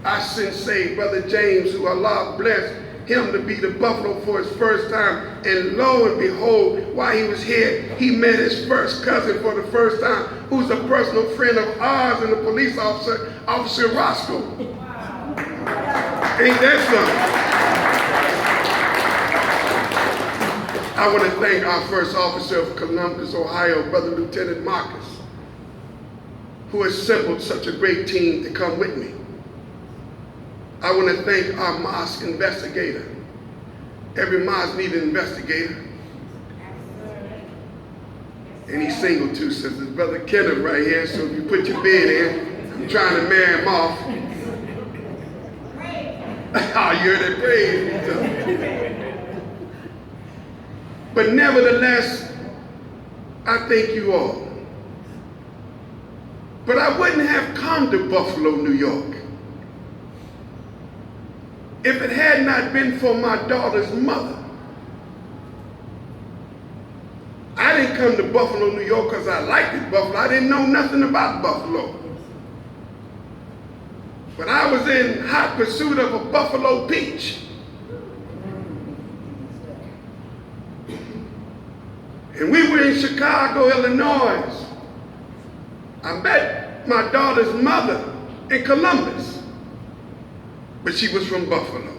our sensei, Brother James, who Allah blessed him to be the Buffalo for his first time. And lo and behold, while he was here, he met his first cousin for the first time, who's a personal friend of ours and a police officer, Officer Roscoe. Ain't that something? I want to thank our first officer of Columbus, Ohio, Brother Lieutenant Marcus, who assembled such a great team to come with me. I want to thank our mosque investigator. Every mosque needs an investigator. And he's single too, since his brother Kenneth right here, so if you put your bid in, I'm trying to marry him off. Oh, you heard that praise. But nevertheless, I thank you all. But I wouldn't have come to Buffalo, New York, if it had not been for my daughter's mother. I didn't come to Buffalo, New York because I liked it, Buffalo. I didn't know nothing about Buffalo. But I was in hot pursuit of a Buffalo peach. And we were in Chicago, Illinois. I met my daughter's mother in Columbus, but she was from Buffalo.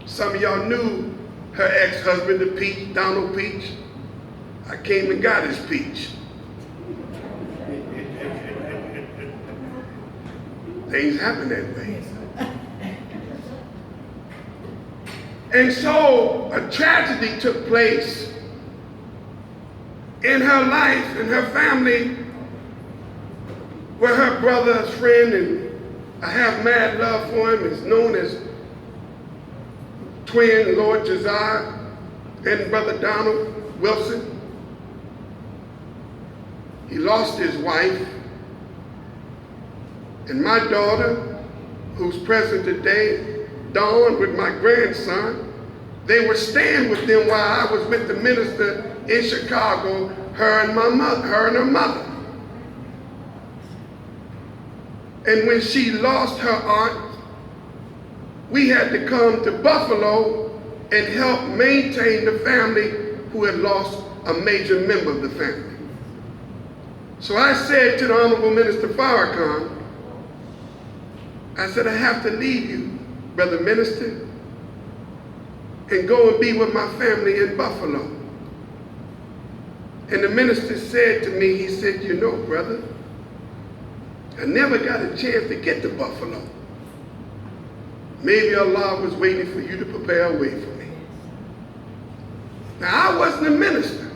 Some of y'all knew her ex-husband, the Peach, Donald Peach. I came and got his peach. Things happen that way. And so a tragedy took place in her life and her family, where her brother's friend, and I have mad love for him, is known as twin Lord Josiah and Brother Donald Wilson. He lost his wife, and my daughter, who's present today, Dawn, with my grandson, they were staying with them while I was with the minister in Chicago, her and her mother. And when she lost her aunt, we had to come to Buffalo and help maintain the family who had lost a major member of the family. So I said to the Honorable Minister Farrakhan, I said, I have to leave you, Brother Minister, and go and be with my family in Buffalo. And the minister said to me, he said, you know, brother, I never got a chance to get to Buffalo. Maybe Allah was waiting for you to prepare a way for me. Now, I wasn't a minister.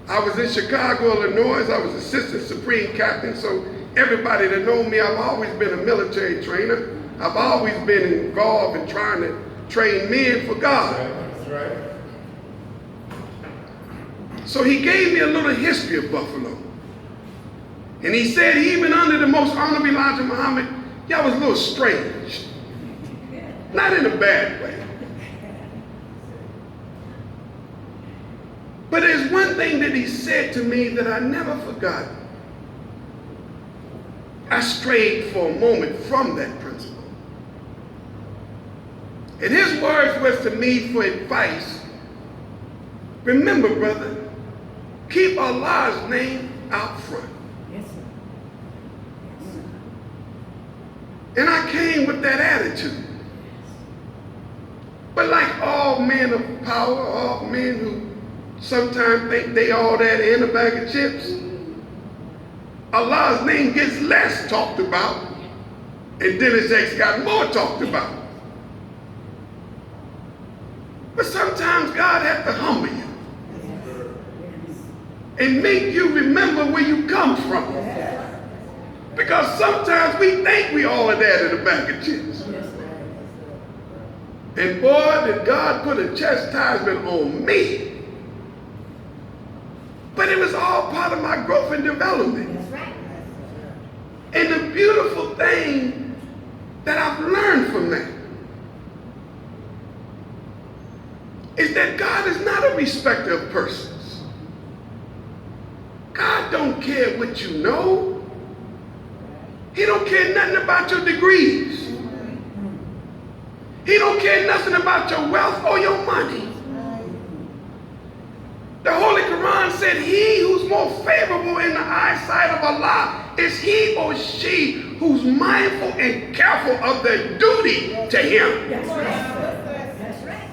I was in Chicago, Illinois. I was assistant supreme captain, so everybody that knows me, I've always been a military trainer. I've always been involved in trying to train men for God. That's right. So he gave me a little history of Buffalo. And he said, even under the most honorable Elijah Muhammad, y'all was a little strange. Not in a bad way. But there's one thing that he said to me that I never forgot. I strayed for a moment from that principle. And his words was to me for advice. Remember, brother, keep Allah's name out front. Yes, sir. Yes, sir. And I came with that attitude. But like all men of power, all men who sometimes think they all that in a bag of chips, Allah's name gets less talked about, and Dennis X got more talked about. But sometimes God has to humble you and make you remember where you come from. Because sometimes we think we all of that in a bag of chips. And boy, did God put a chastisement on me. But it was all part of my growth and development. That's right. And the beautiful thing that I've learned from that is that God is not a respecter of persons. God don't care what you know. He don't care nothing about your degrees. He don't care nothing about your wealth or your money. The Holy Qur'an said, he who's more favorable in the eyesight of Allah is he or she who's mindful and careful of their duty to him. That's right. That's right.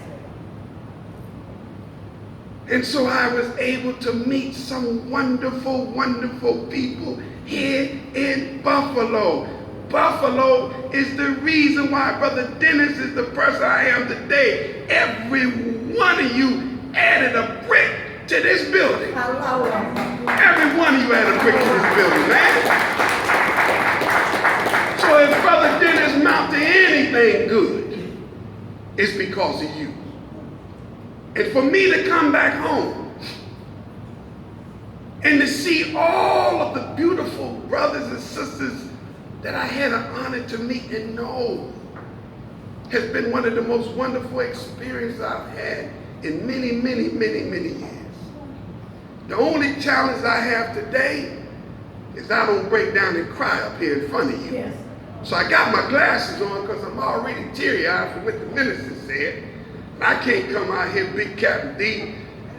And so I was able to meet some wonderful, wonderful people here in Buffalo. Buffalo is the reason why Brother Dennis is the person I am today. Every one of you added a brick to this building. Every one of you added a brick to this building, man. So if Brother Dennis mounted anything good, it's because of you. And for me to come back home and to see all of the beautiful brothers and sisters that I had an honor to meet and know has been one of the most wonderful experiences I've had in many, many, many, many years. The only challenge I have today is I don't break down and cry up here in front of you. Yes. So I got my glasses on because I'm already teary-eyed from what the minister said. And I can't come out here big Captain D,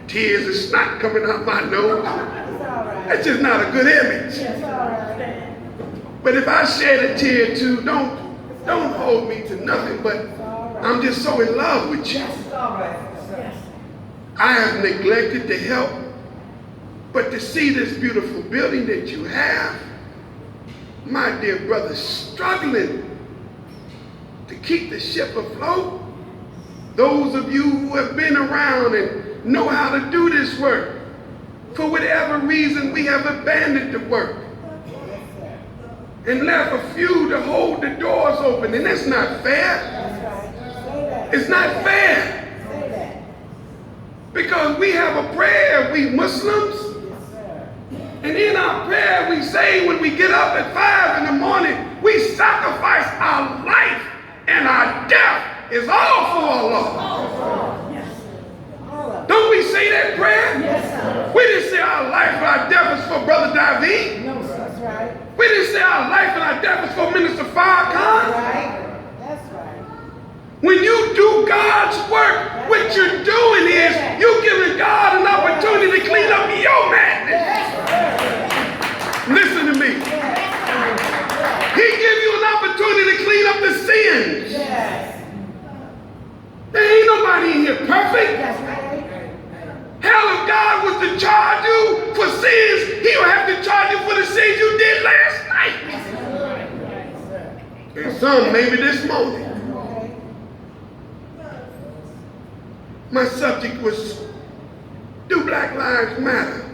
tears and snot coming out my nose. It's all right. That's just not a good image. It's all right. But if I shed a tear or two, don't hold me to nothing, but I'm just so in love with you. It's all right. Yes. I have neglected to help, but to see this beautiful building that you have, my dear brother, struggling to keep the ship afloat. Those of you who have been around and know how to do this work, for whatever reason we have abandoned the work and left a few to hold the doors open, and that's not fair. That's right. Say that. It's not fair. Say that. Because we have a prayer, we Muslims, Yes, sir. and in our prayer we say when we get up at 5 in the morning, we sacrifice our life and our death is all for Allah. Yes. All of it. Don't we say that prayer? Yes, sir. We didn't say our life and our death is for Brother David. No, sir. That's right. We didn't say our life and our death is for Minister That's Farrakhan. right. That's right. When you do God's work, what you're doing is you're giving God an opportunity to clean up your madness. Listen to me. He gives you an opportunity to clean up the sins. Yes. There ain't nobody in here perfect. That's right. Hell, if God was to charge you for sins, he would have to charge you for the sins you did last night. And some maybe this morning. My subject was, do Black Lives Matter?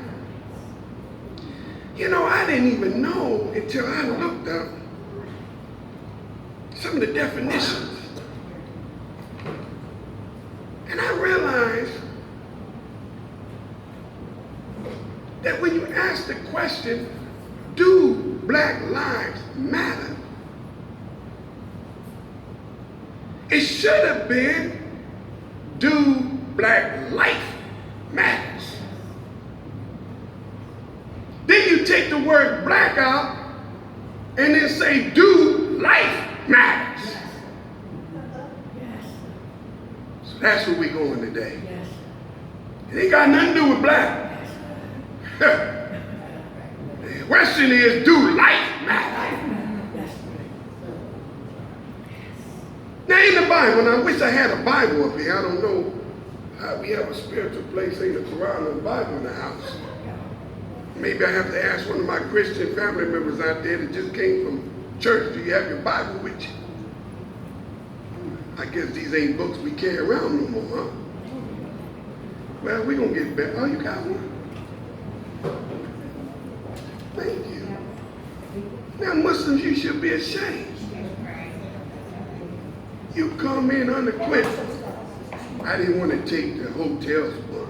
You know, I didn't even know until I looked up some of the definitions. And I realized that when you ask the question, do Black Lives Matter? It should have been, do Black life matters? Then you take the word black out and then say, do life matters? So that's where we're going today. It ain't got nothing to do with black. The question is, do life matter? Now in the Bible, and I wish I had a Bible up here. I don't know how we have a spiritual place, ain't a Qur'an and a Bible in the house. Maybe I have to ask one of my Christian family members out there that just came from church, do you have your Bible with you? I guess these ain't books we carry around no more, huh? Well, we're going to get better. Oh, you got one? Thank you. Now, Muslims, you should be ashamed. You come in unequipped. I didn't want to take the hotel's book.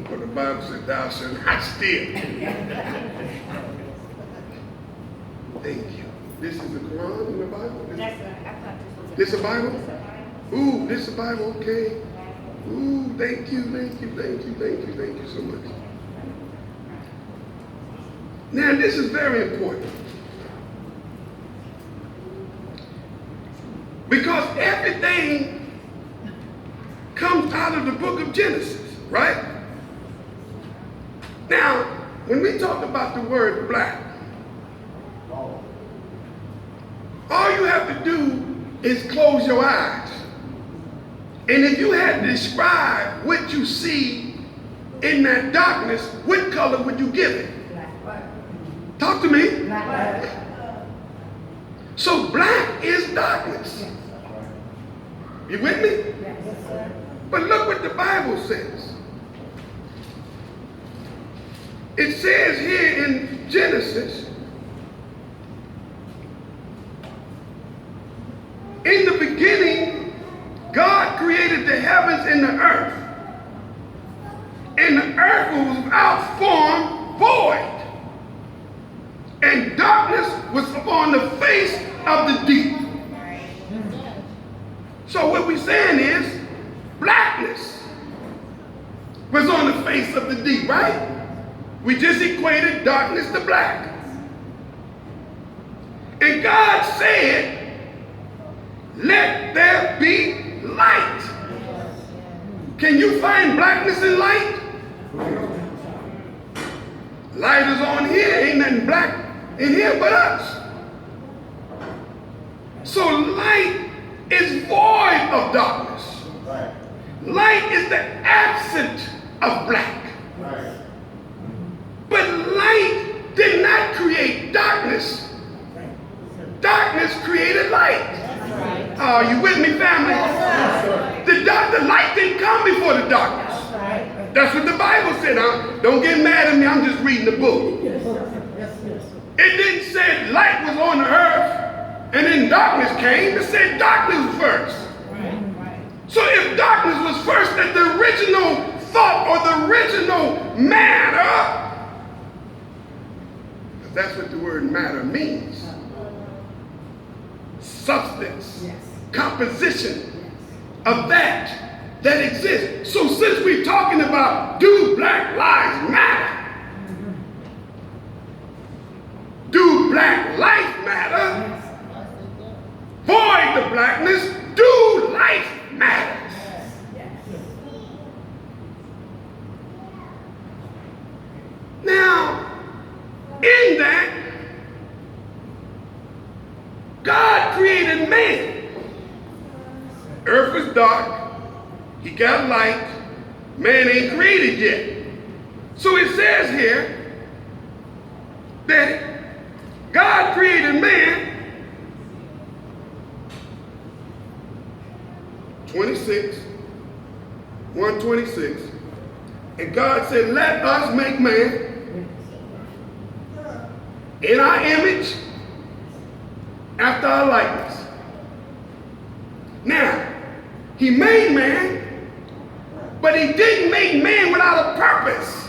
But the Bible said, thou shalt not steal. Thank you. This is the Quran in the Bible? This a Bible? Ooh, this is a Bible, okay. Ooh, thank you so much. Now, this is very important. Because everything comes out of the book of Genesis, right? Now, when we talk about the word black, all you have to do is close your eyes. And if you had to describe what you see in that darkness, what color would you give it? Talk to me. So black is darkness. You with me? But look what the Bible says. It says here in Genesis, in the beginning, God created the heavens and the earth. And the earth was without form, void. And darkness was upon the face of the deep. So what we're saying is, blackness was on the face of the deep, right? We just equated darkness to black. And God said, let there be light. Can you find blackness in light? Light is on here, ain't nothing black in here but us. So light is void of darkness. Light is the absence of black. But light did not create darkness. Darkness created light. Are you with me, family? The light didn't come before the darkness. That's what the Bible said. Don't get mad at me, I'm just reading the book. It didn't say light was on the earth and then darkness came. It said darkness was first. So if darkness was first, that the original thought or the original matter, because that's what the word matter means. Substance, composition of that exists. So since we're talking about do black lives matter, do black life matter, void the blackness, do life matter. Now, in that, God created man. Earth was dark. He got light. Man ain't created yet. So it says here that God created man, 126, and God said, let us make man in our image, after our likeness. Now, he made man, but he didn't make man without a purpose.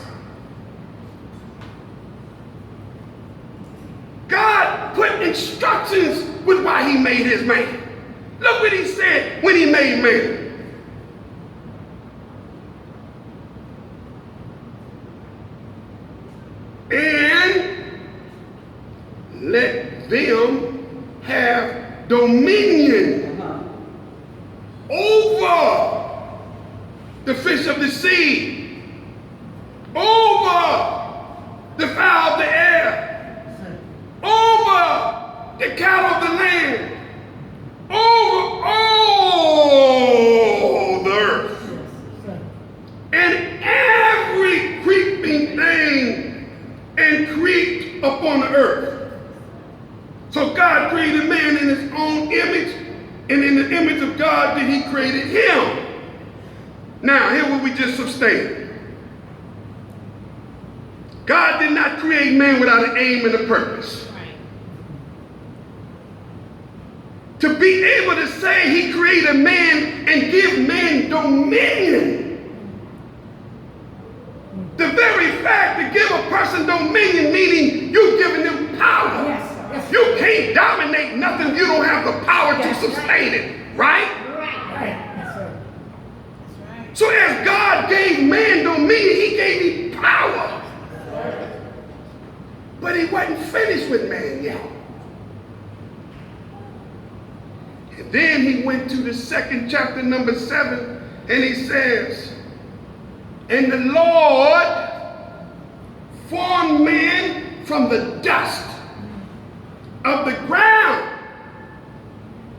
God put instructions with why he made his man. Look what he said when he made man. And let them have dominion over the fish of the sea, over the fowl the cattle of the land, over all the earth, and every creeping thing and creeped upon the earth. So God created man in his own image, and in the image of God did he created him. Now, here what we just sustained. God did not create man without an aim and a purpose. To be able to say he created man and give man dominion. The very fact to give a person dominion, meaning you've given them power. Yes. You can't dominate nothing if you don't have the power to sustain it, right? Right. Yes, sir. That's right. So as God gave man dominion, he gave him power. But he wasn't finished with man yet. And then he went to the second chapter, number 7, and he says, and the Lord formed man from the dust of the ground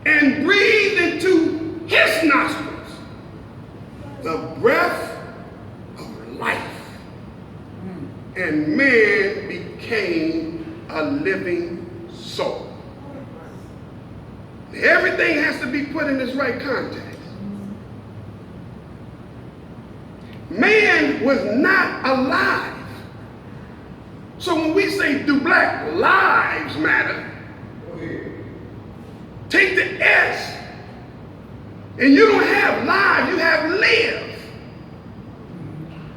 and breathed into his nostrils the breath of life. And man became a living soul. Everything has to be put in its right context. Man was not alive. So when we say, do black lives matter? Take the S, and you don't have live, you have live.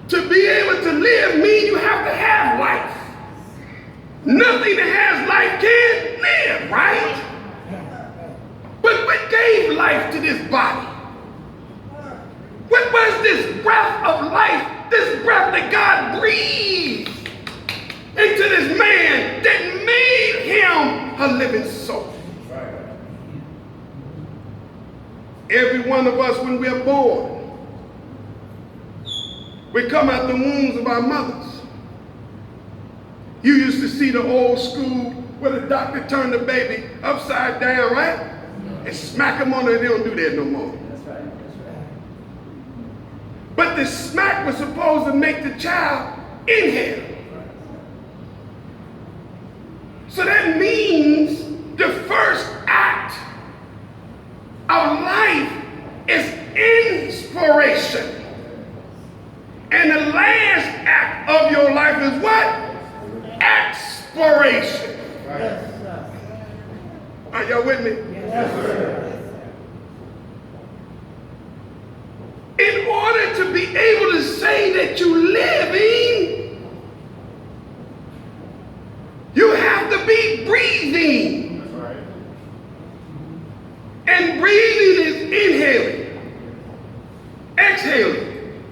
To be able to live means you have to have life. Nothing that has life can live, right? But what gave life to this body? What was this breath of life, this breath that God breathed into this man that made him a living soul? Every one of us, when we're born, we come out the wombs of our mothers. You used to see the old school where the doctor turned the baby upside down, right? And smack him on it. They don't do that no more. That's right. But the smack was supposed to make the child inhale. So that means the first act of life is inspiration. And the last act of your life is what? Expiration. Yes, sir. Are y'all with me? Yes, sir. In order to be able to say that you're living, you have to be breathing. That's right. And breathing is inhaling, exhaling,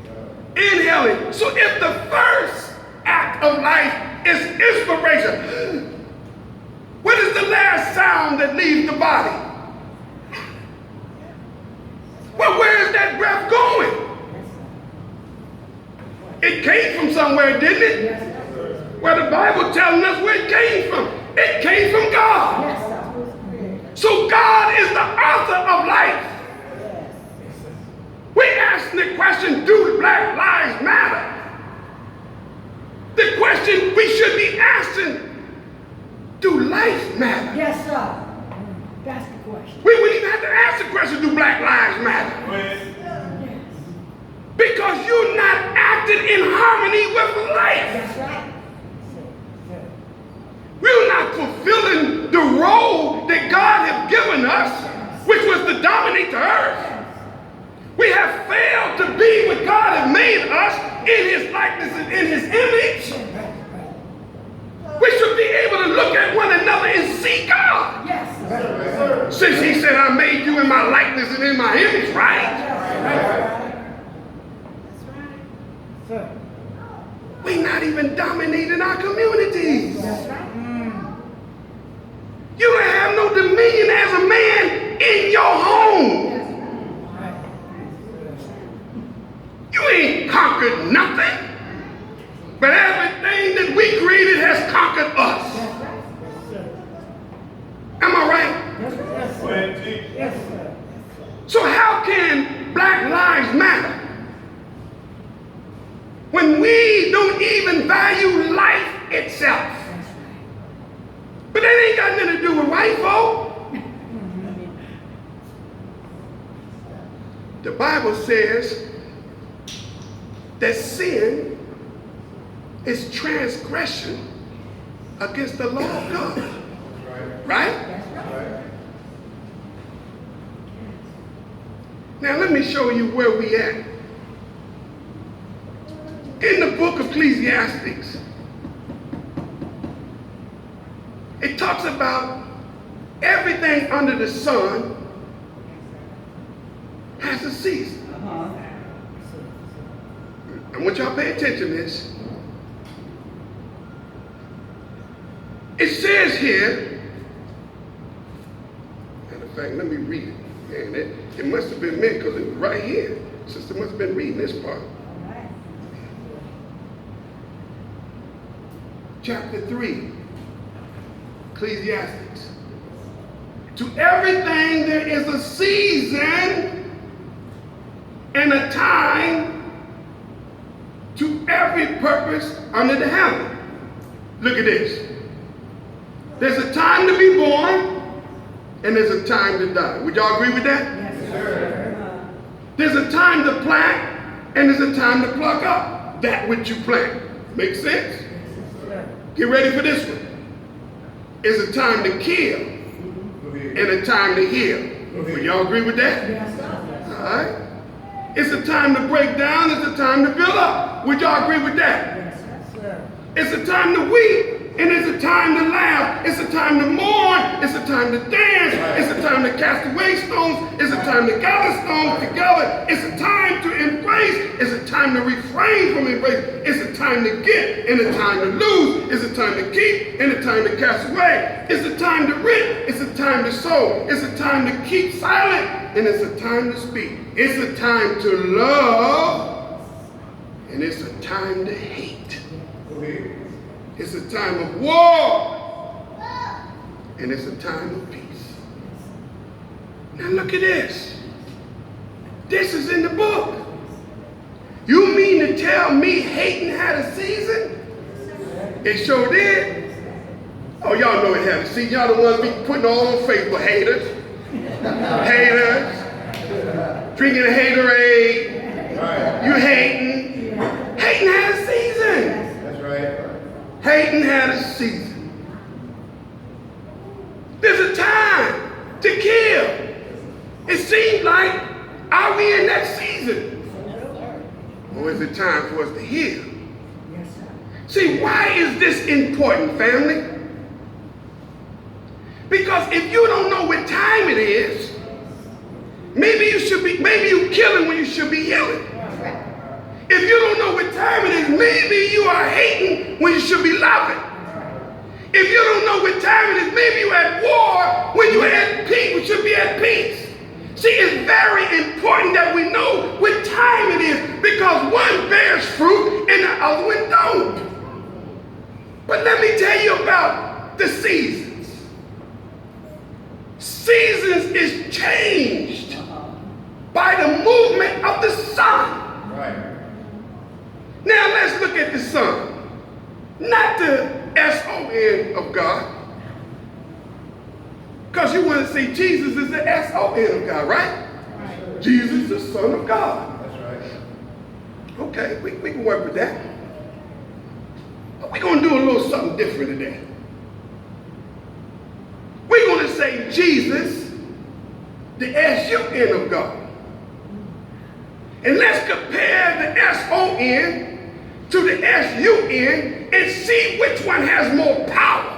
inhaling. So if the first act of life is inspiration, what is the last sound that leaves the body? Well, where is that breath going? It came from somewhere, didn't it? Where the Bible telling us where it came from. It came from God. Yes, sir. So God is the author of life. We're asking the question, do Black Lives Matter? The question we should be asking, do life matter? Yes, sir. That's the question. We wouldn't even have to ask the question, do Black Lives Matter? Yes. Because you're not acting in harmony with life. That's right. We're not fulfilling the role that God has given us, which was to dominate the earth. We have failed to be what God has made us in his likeness and in his image. We should be able to look at one another and see God. Yes, sir. Since he said, I made you in my likeness and in my image, right? That's right. Sir. We're not even dominating our communities. That's right. You don't have no dominion as a man in your home. You ain't conquered nothing. But everything that we created has conquered us. Am man. Teach. Yes, sir. So how can Black Lives Matter when we don't even value life itself? But that ain't got nothing to do with white folk. The Bible says that sin is transgression against the law of God. Right? Now let me show you where we at. In the book of Ecclesiastes, it talks about everything under the sun has a season. I want y'all to pay attention to this. It says here, matter of fact, let me read it. Man, it must have been meant because it was right here. Sister must have been reading this part. Chapter 3, Ecclesiastes. To everything there is a season and a time to every purpose under the heaven. Look at this. There's a time to be born and there's a time to die. Would y'all agree with that? Yes, sir. There's a time to plant and there's a time to pluck up that which you plant. Make sense? Get ready for this one. It's a time to kill and a time to heal. Would y'all agree with that? Yes, sir. All right. It's a time to break down. It's a time to build up. Would y'all agree with that? Yes, sir. It's a time to weep and it's a time to laugh. It's a time to mourn. It's a time to dance. It's a time to cast away stones. It's a time to gather stones together. It's a time to embrace. It's a time to refrain from embrace. It's a time to get and a time to lose. It's a time to keep and a time to cast away. It's a time to rent. It's a time to sow. It's a time to keep silent and it's a time to speak. It's a time to love and it's a time to hate. It's a time of war and it's a time of peace. Now look at this. This is in the book. You mean to tell me hating had a season? It sure did. Oh, y'all know it had a season. Y'all the ones be putting all on Facebook. Haters. Haters. Drinking a haterade. Right. You hating. Hating had a season. That's right. Hating had a season. There's a time to kill. It seems like, are we in that season? Or is it time for us to heal? Yes, sir. See, why is this important, family? Because if you don't know what time it is, maybe you killing when you should be healing. If you don't know what time it is, maybe you are hating when you should be loving. If you don't know what time it is, maybe you're at war when you're at peace, we should be at peace. See, it's very important that we know what time it is because one bears fruit and the other one don't. But let me tell you about the seasons. Seasons is changed by the movement of the sun. Right. Now let's look at the sun. Not the S-O-N of God. Because you want to say Jesus is the S-O-N of God, right? Jesus, the Son of God. That's right. Okay, we can work with that. But we're going to do a little something different today. We're going to say Jesus, the S-U-N of God. And let's compare the S-O-N to the S-U-N and see which one has more power.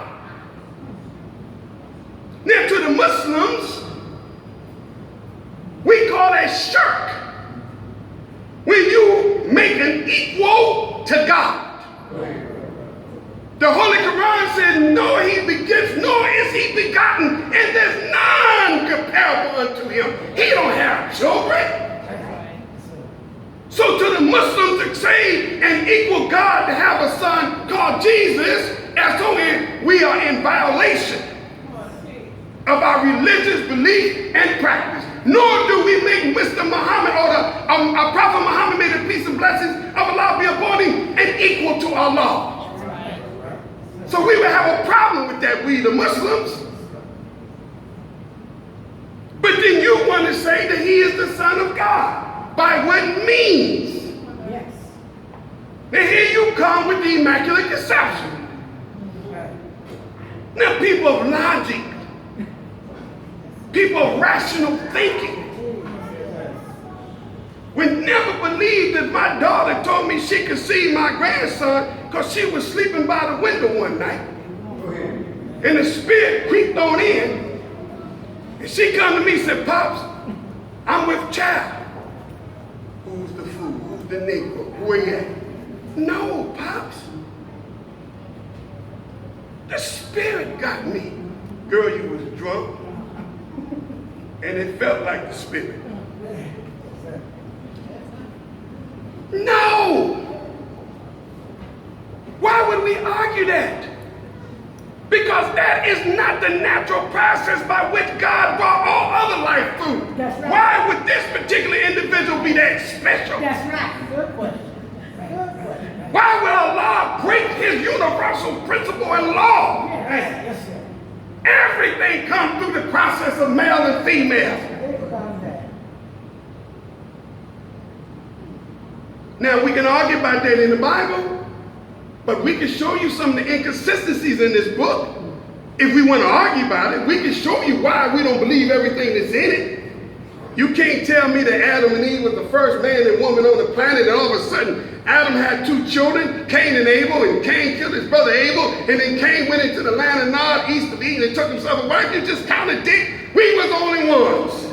Now to the Muslims, we call that shirk. When you make an equal to God. The Holy Quran says, nor he begets, nor is he begotten, and there's none comparable unto him. He don't have children. So to the Muslims to say and equal God to have a son called Jesus, S-O-N, we are in violation of our religious belief and practice. Nor do we make Mr. Muhammad or our Prophet Muhammad, may the peace and blessings of Allah be upon him, and equal to Allah. So we would have a problem with that, we the Muslims. But then you want to say that he is the Son of God. By what means? Yes. Now here you come with the Immaculate Conception. Now people of logic, people of rational thinking, would never believe that my daughter told me she could see my grandson because she was sleeping by the window one night. And the spirit creeped on in. And she come to me and said, Pops, I'm with child. Who's the fool? Who's the Negro? Where you at? No, Pops. The spirit got me. Girl, you was drunk. And it felt like the spirit. No! Why would we argue that? Because that is not the natural process by which God brought all other life through. That's right. Why would this particular individual be that special? That's right. Good question. Good question. Why would Allah break his universal principle and law? Yes, sir. Everything comes through the process of male and female. Think about that. Now we can argue about that in the Bible, but we can show you some of the inconsistencies in this book. If we want to argue about it, we can show you why we don't believe everything that's in it. You can't tell me that Adam and Eve was the first man and woman on the planet, and all of a sudden Adam had 2 children, Cain and Abel, and Cain killed his brother Abel, and then Cain went into the land of Nod, east of Eden, and took himself a wife. You just contradict. We was the only ones.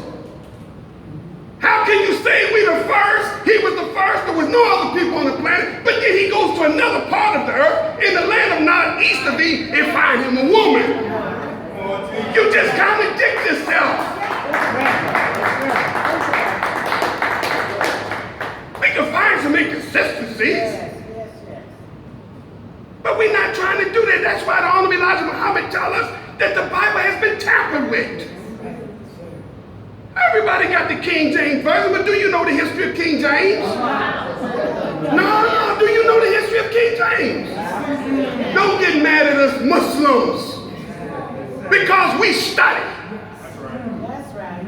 How can you say we the first? He was the first. There was no other people on the planet. But then he goes to another part of the earth, in the land of Nod, east of Eden, and find him a woman. You just contradict yourself. We can find some inconsistencies. But we're not trying to do that. That's why the Honorable Elijah Muhammad tells us that the Bible has been tampered with. Everybody got the King James Version, but do you know the history of King James? No, do you know the history of King James? Don't get mad at us Muslims, because we study. That's right.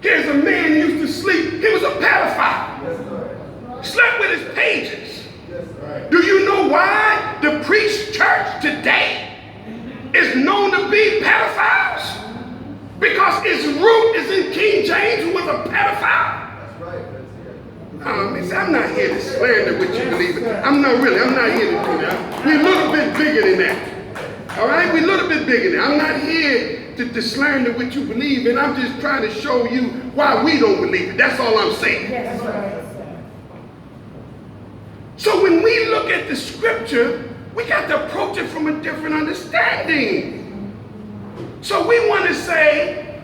Here's a man who used to sleep. He was a pedophile. Slept with his pages. Do you know why the priest church today is known to be pedophiles? Because its root is in King James, who was a pedophile. I'm not here to slander what you believe in. I'm not here to do that. We're a little bit bigger than that. All right? We're a little bit bigger than that. I'm not here to slander what you believe in. I'm just trying to show you why we don't believe it. That's all I'm saying. Yes, right. So when we look at the scripture, we got to approach it from a different understanding. So we want to say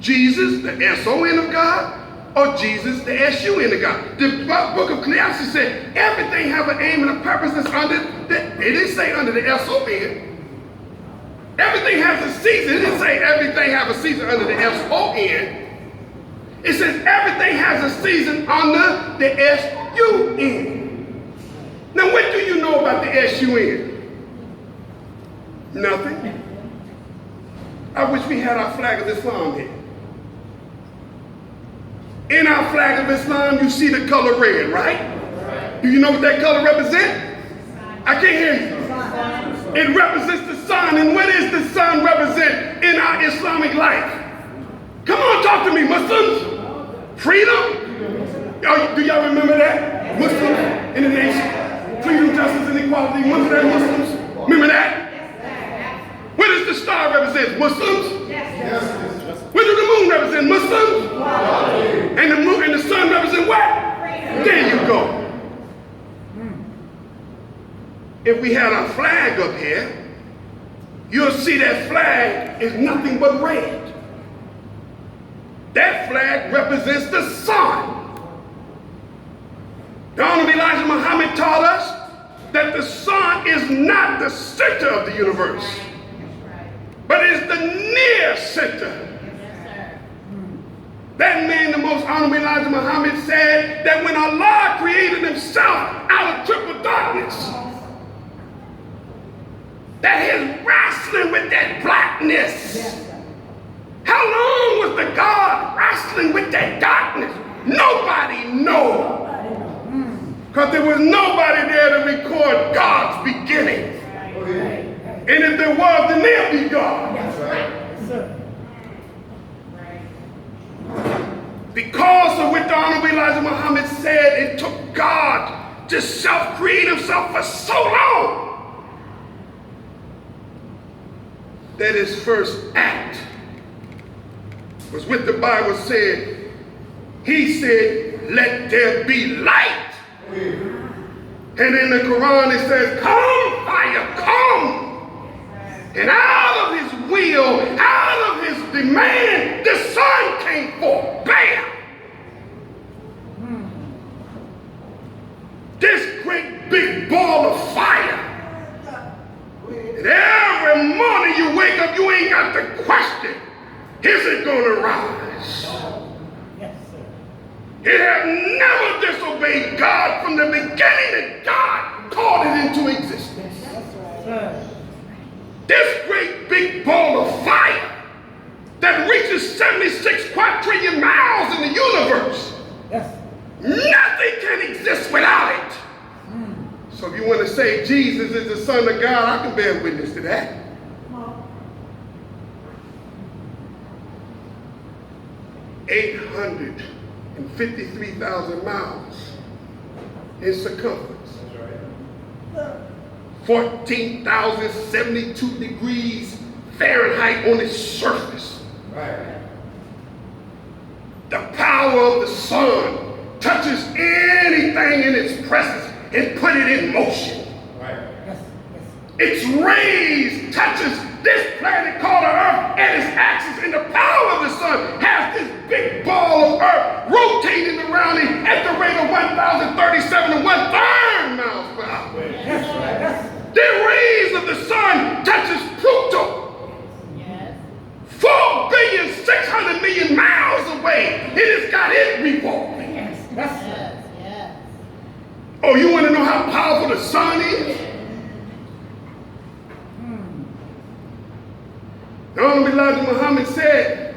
Jesus, the S-O-N of God, or Jesus, the S-U-N of God. The book of Ecclesiastes said everything have an aim and a purpose that's under it didn't say under the S-O-N. Everything has a season. It didn't say everything have a season under the S-O-N. It says everything has a season under the S-U-N. Now what do you know about the S-U-N? Nothing. I wish we had our flag of Islam here. In our flag of Islam, you see the color red, right? Do you know what that color represents? I can't hear you. It represents the sun. And what does the sun represent in our Islamic life? Come on, talk to me, Muslims. Freedom? Do y'all remember that? Muslims in the nation. Freedom, justice, and equality. Remember that, Muslims? Remember that? What does the star represent? Muslims? Yes. What does the moon represent? Muslims? And the moon and the sun represent what? There you go. If we had our flag up here, you'll see that flag is nothing but red. That flag represents the sun. The Honorable Elijah Muhammad taught us that the sun is not the center of the universe, but is the near center. That man, the most honorable Elijah Muhammad, said that when Allah created himself out of triple darkness, that his wrestling with that blackness. How long was the God wrestling with that darkness? Nobody knows. Because there was nobody there to record God's beginning. And if there was, then there'll be God. Because of what the Honorable Elijah Muhammad said, it took God to self-create himself for so long that his first act was what the Bible said. He said, let there be light. And in the Qur'an it says, come fire, come. And out of his will, out of his demand, the sun came forth. Bam! This great big ball of fire. And every morning you wake up, you ain't got to question, is it going to rise? It has never disobeyed God from the beginning that God called it into existence. This great big ball of fire that reaches 76 quadrillion miles in the universe, nothing can exist without it. So if you want to say Jesus is the Son of God, I can bear witness to that. and 53,000 miles in circumference. 14,072 degrees Fahrenheit on its surface. Right. The power of the sun touches anything in its presence and put it in motion. Right. Its rays touches this planet called the Earth and its axis, and the power of the sun has this big ball of Earth rotating around it at the rate of 1,037 1/3 miles per hour. The rays of the sun touches Pluto. 4,600,000,000 miles away. It has got it revolving. Oh, you want to know how powerful the sun is? The Honorable Elijah Muhammad said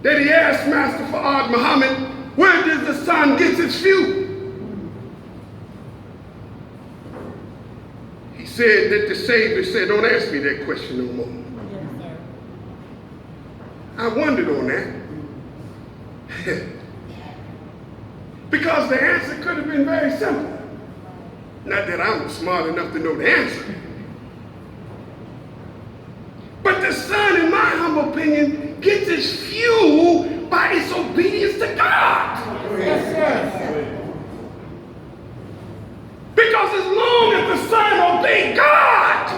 that he asked Master Fard Muhammad, where does the sun get its fuel? He said that the Savior said, don't ask me that question no more. I wondered on that. Because the answer could have been very simple. Not that I'm smart enough to know the answer. But the sun, in my humble opinion, gets its fuel by its obedience to God. Because as long as the sun obeys God,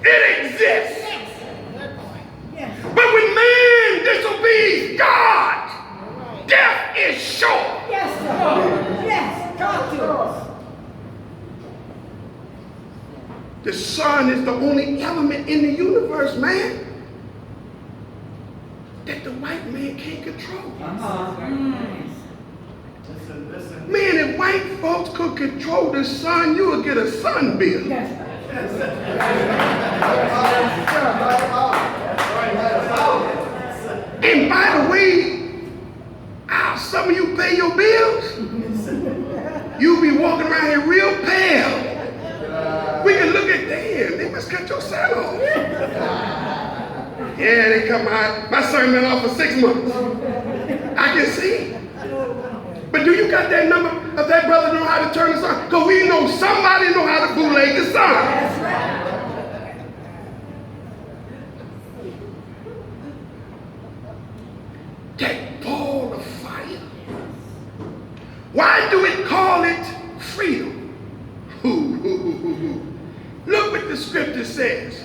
it exists. But when man disobeys God, death is sure. Yes, sir. Yes, talk to us. The sun is the only element in the universe, man, that the white man can't control. Man, if white folks could control the sun, you would get a sun bill. And by the way, how some of you pay your bills, you'll be walking around here real pale. We can look at them. They must cut your sun off. Yeah, they come out. My son been off for 6 months. I can see. But do you got that number of that brother know how to turn the sun? Because we know somebody know how to bootleg the sun. That ball of fire. Why do we call it freedom? Look what the scripture says.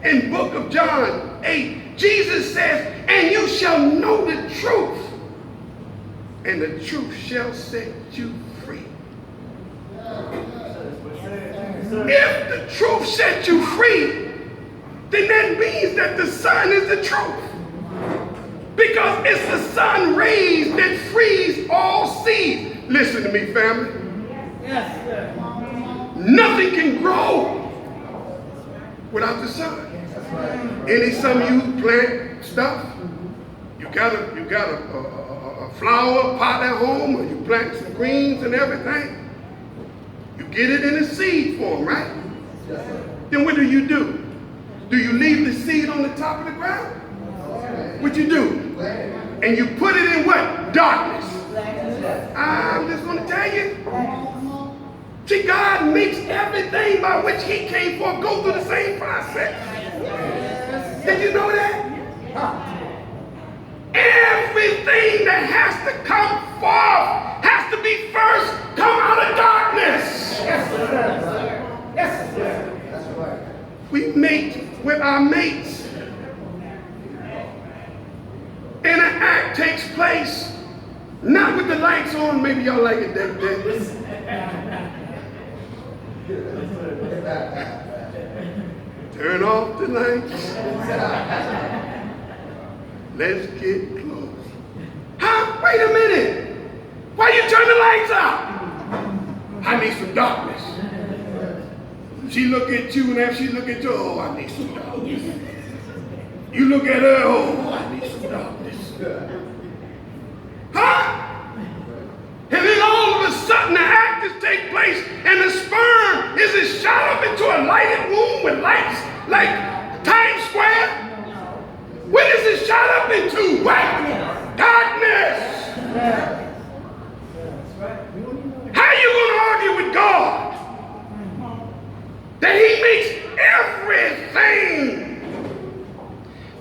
In book of John 8, Jesus says, and you shall know the truth, and the truth shall set you free. If the truth sets you free, then that means that the sun is the truth. Because it's the sun rays that frees all seeds. Listen to me, family. Yes, sir. Nothing can grow without the sun. Some of you plant stuff. You got a flower pot at home, or you plant some greens and everything. You get it in a seed form, right? Then what do? Do you leave the seed on the top of the ground? What you do? And you put it in what? Darkness. I'm just going to tell you. See, God makes everything by which he came for go through the same process. Did you know that? Everything that has to come forth has to be first come out of darkness. Yes, sir. Yes, sir. That's right. We mate with our mates. And an act takes place, not with the lights on. Maybe y'all like it that day. Turn off the lights. Let's get close. Huh? Wait a minute. Why you turn the lights out? I need some darkness. She look at you, and after she look at you, oh, I need some darkness. You look at her, oh, I need some darkness. Huh? And then all of a sudden the act is take place, and the sperm is shot up into a lighted room with lights like Times Square. What is it shot up into? What? Darkness. How are you going to argue with God that he makes everything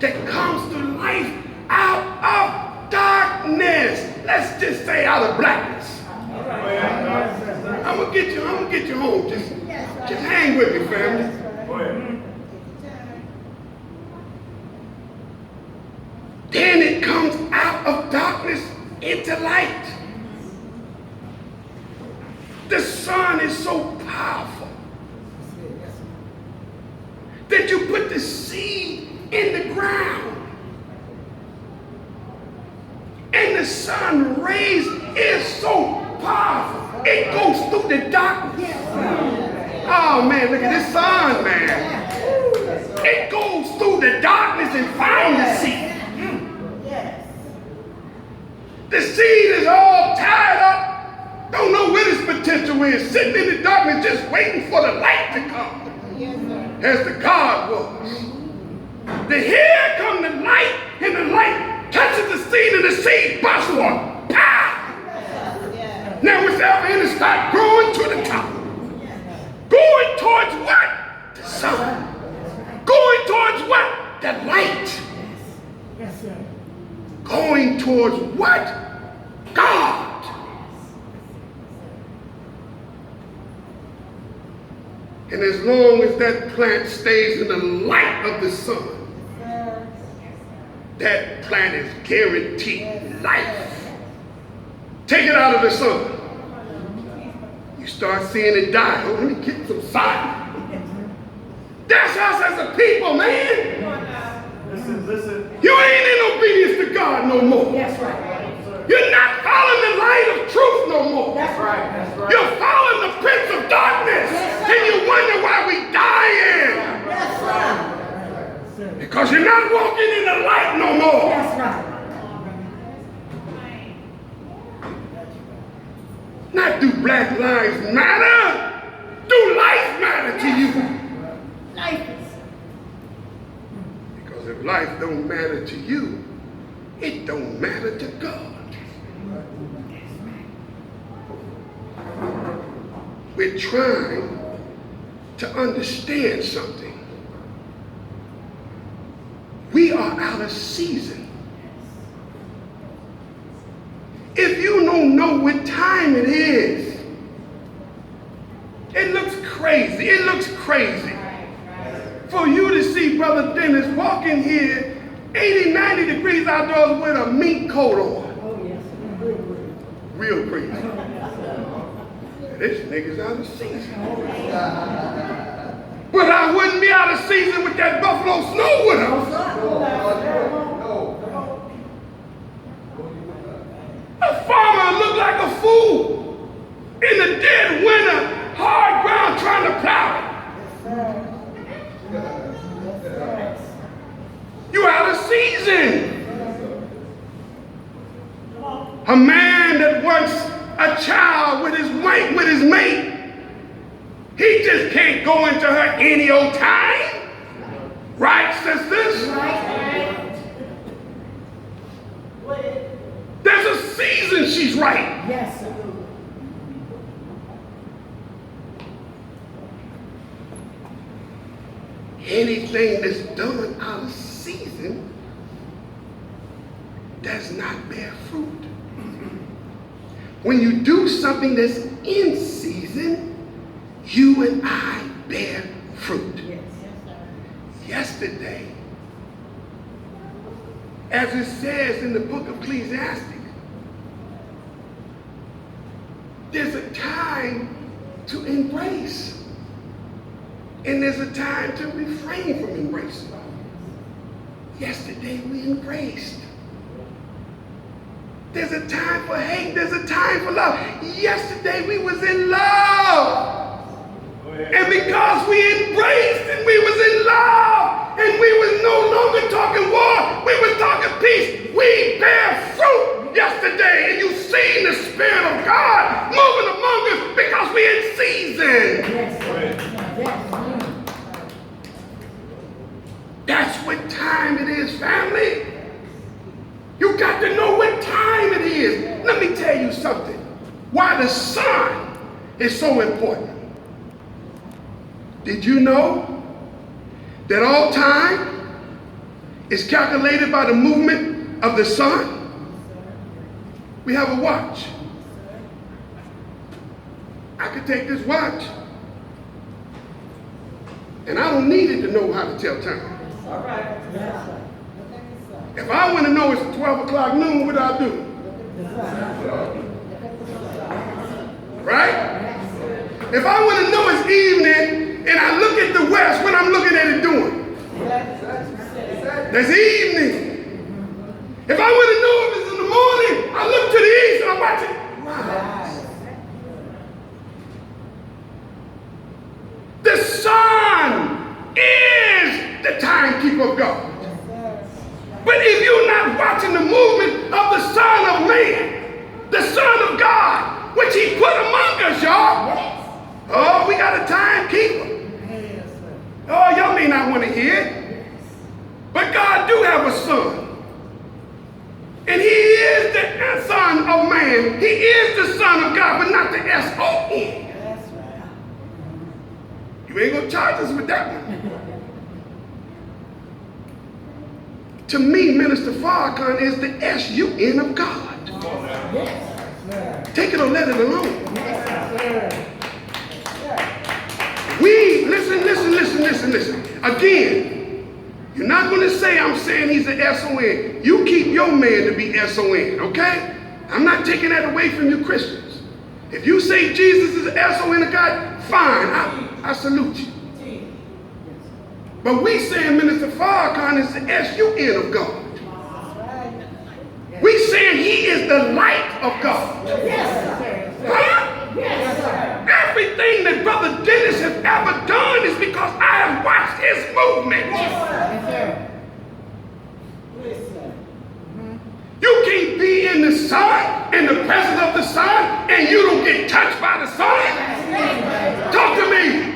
that comes to life out of darkness? Let's just say out of blackness. I'm gonna get you home. Just hang with me, family. Then it comes out of darkness into light. The sun is so powerful that you put the seed in the ground, and the sun rays is so powerful, it goes through the darkness. Oh man, look at this sun, man. It goes through the darkness and finds the seed. The seed is all tied up, don't know where its potential is, sitting in the darkness just waiting for the light to come, as the God was. Then here comes the light, and the light touches the seed, and the seed busts one. Pow! Now it's ever in it start growing to the top. Going towards what? The sun. Going towards what? The light. Yes, sir. Going towards what? God. And as long as that plant stays in the light of the sun, that plant is guaranteed life. Take it out of the sun. You start seeing it die. Oh, let me get some sun. That's us as a people, man. Listen. You ain't in obedience to God no more. That's right. You're not following the light of truth no more. That's right. You're following the prince of darkness. And you wonder why we dying. That's right. Because you're not walking in the light no more. That's right. Not do Black Lives Matter. Do life matter to you? Life is. Because if life don't matter to you, it don't matter to God. We're trying to understand something. We are out of season. If you don't know what time it is, it looks crazy. It looks crazy. For you to see Brother Dennis walking here 80, 90 degrees outdoors with a mink coat on. Oh, yes. Real crazy. This nigga's out of season. But I wouldn't be out of season with took that buffalo snow with her. A farmer looked like a fool in the dead winter, hard ground trying to plow it. You out of season. A man that wants a child with his mate, he just can't go into her any old time. Right, sisters? There's a season she's right. Yes, sir. Anything that's done out of season does not bear fruit. When you do something that's in season, you and I bear fruit. Yes. Yesterday, as it says in the book of Ecclesiastes, there's a time to embrace, and there's a time to refrain from embracing. Yesterday we embraced. There's a time for hate, there's a time for love. Yesterday we was in love. And because we embraced and we was in love and we was no longer talking war, we was talking peace, we bear fruit yesterday. And you seen the Spirit of God moving among us because we in season. Yes. That's what time it is, family. You got to know what time it is. Let me tell you something. Why the sun is so important. Did you know that all time is calculated by the movement of the sun? We have a watch. I could take this watch, and I don't need it to know how to tell time. All right. Yes, sir. If I want to know it's 12 o'clock noon, what do I do? Right? If I want to know it's evening and I look at the west, what I'm looking at it doing? That's evening. If I want to know if it's in the morning, I look to the east and I watch it rise. The sun is the timekeeper of God. But if you're not watching the movement of the Son of Man, the Son of God, which He put among us, y'all. Oh, we got a timekeeper. Oh, y'all may not want to hear it. But God do have a son. And He is the Son of Man. He is the Son of God, but not the S-O-N. You ain't going to charge us with that one. To me, Minister Farrakhan is the S-U-N of God. Take it or let it alone. We, listen. Again, you're not going to say I'm saying he's the S-O-N. You keep your man to be S-O-N, okay? I'm not taking that away from you Christians. If you say Jesus is the S-O-N of God, fine, I salute you. But we saying Minister Farrakhan is the S-U-N of God. We saying he is the light of God. Huh? Everything that Brother Dennis has ever done is because I have watched his movement. You can't be in the sun, in the presence of the sun, and you don't get touched by the sun. Talk to me.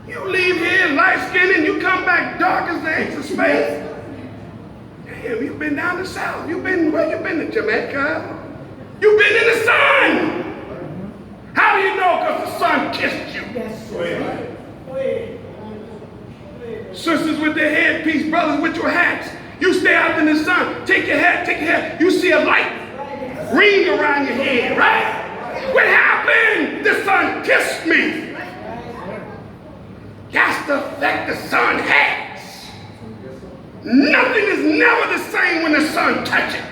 You leave here light-skinned and you come back dark as the ace of space. Damn, you've been down the south. You've been, where you been to Jamaica? You've been in the sun. How do you know? Because the sun kissed you. Sisters with their headpiece, brothers with your hats. You stay out in the sun. Take your hat. You see a light ring around your head, right? What happened? The sun kissed me. That's the effect the sun has. Nothing is never the same when the sun touches it.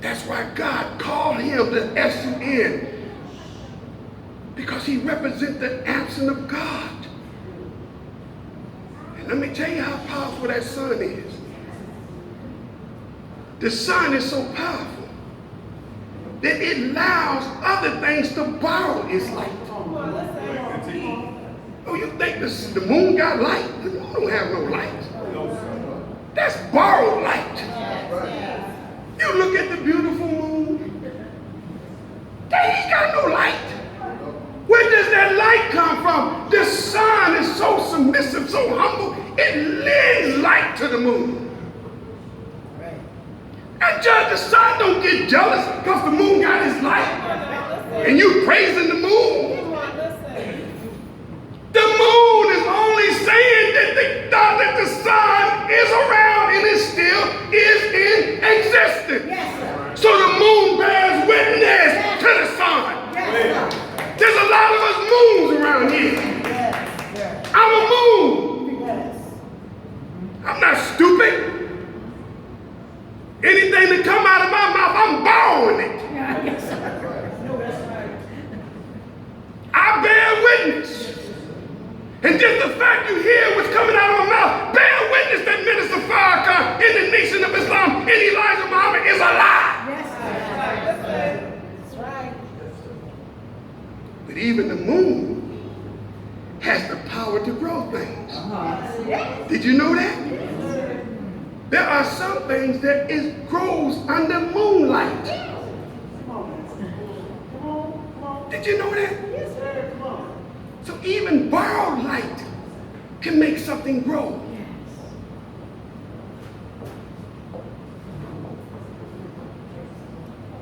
That's why God called him the S-U-N. because he represents the absence of God. And let me tell you how powerful that sun is. The sun is so powerful that it allows other things to borrow its light. Oh, you think the moon got light? The moon don't have no light. That's borrowed light. You look at the beautiful moon, they ain't got no light. Where does that light come from? The sun is so submissive, so humble, it lends light to the moon. And Judge, the sun don't get jealous because the moon got his light. And you praising the moon. The moon is only saying that the sun is around and it still is in existence. So the moon bears witness to the sun. There's a lot of us moons around here. I'm a moon. I'm not stupid. Anything that come out of my mouth, I'm borrowing it. I bear witness. And just the fact you hear what's coming out of my mouth, bear witness that Minister Farrakhan in the Nation of Islam and Elijah Muhammad is a lie. That's right. But even the moon has the power to grow things. Did you know that? There are some things that grows under moonlight. Did you know that? Yes, sir. Come on. So even borrowed light can make something grow.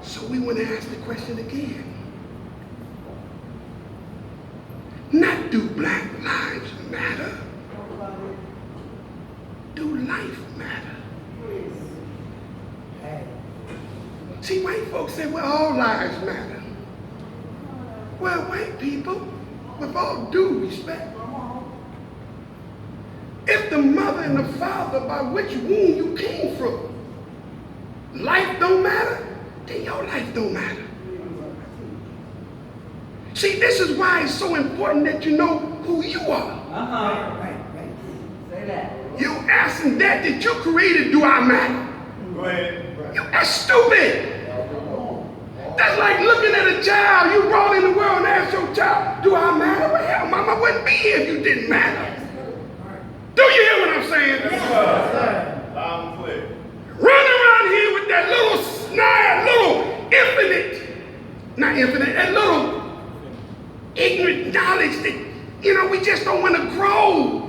So we want to ask the question again. Not do black lives matter? Do life matter? See, white folks say, well, all lives matter. Well, white people, with all due respect, if the mother and the father by which womb you came from, life don't matter, then your life don't matter. See, this is why it's so important that you know who you are. Right. Say that. You asking that you created, do I matter? Go ahead. That's stupid. That's like looking at a child you brought in the world and ask your child, do I matter? Well, hell, mama wouldn't be here if you didn't matter. Do you hear what I'm saying? Loud and clear. Run around here with that little that little ignorant knowledge that, we just don't want to grow.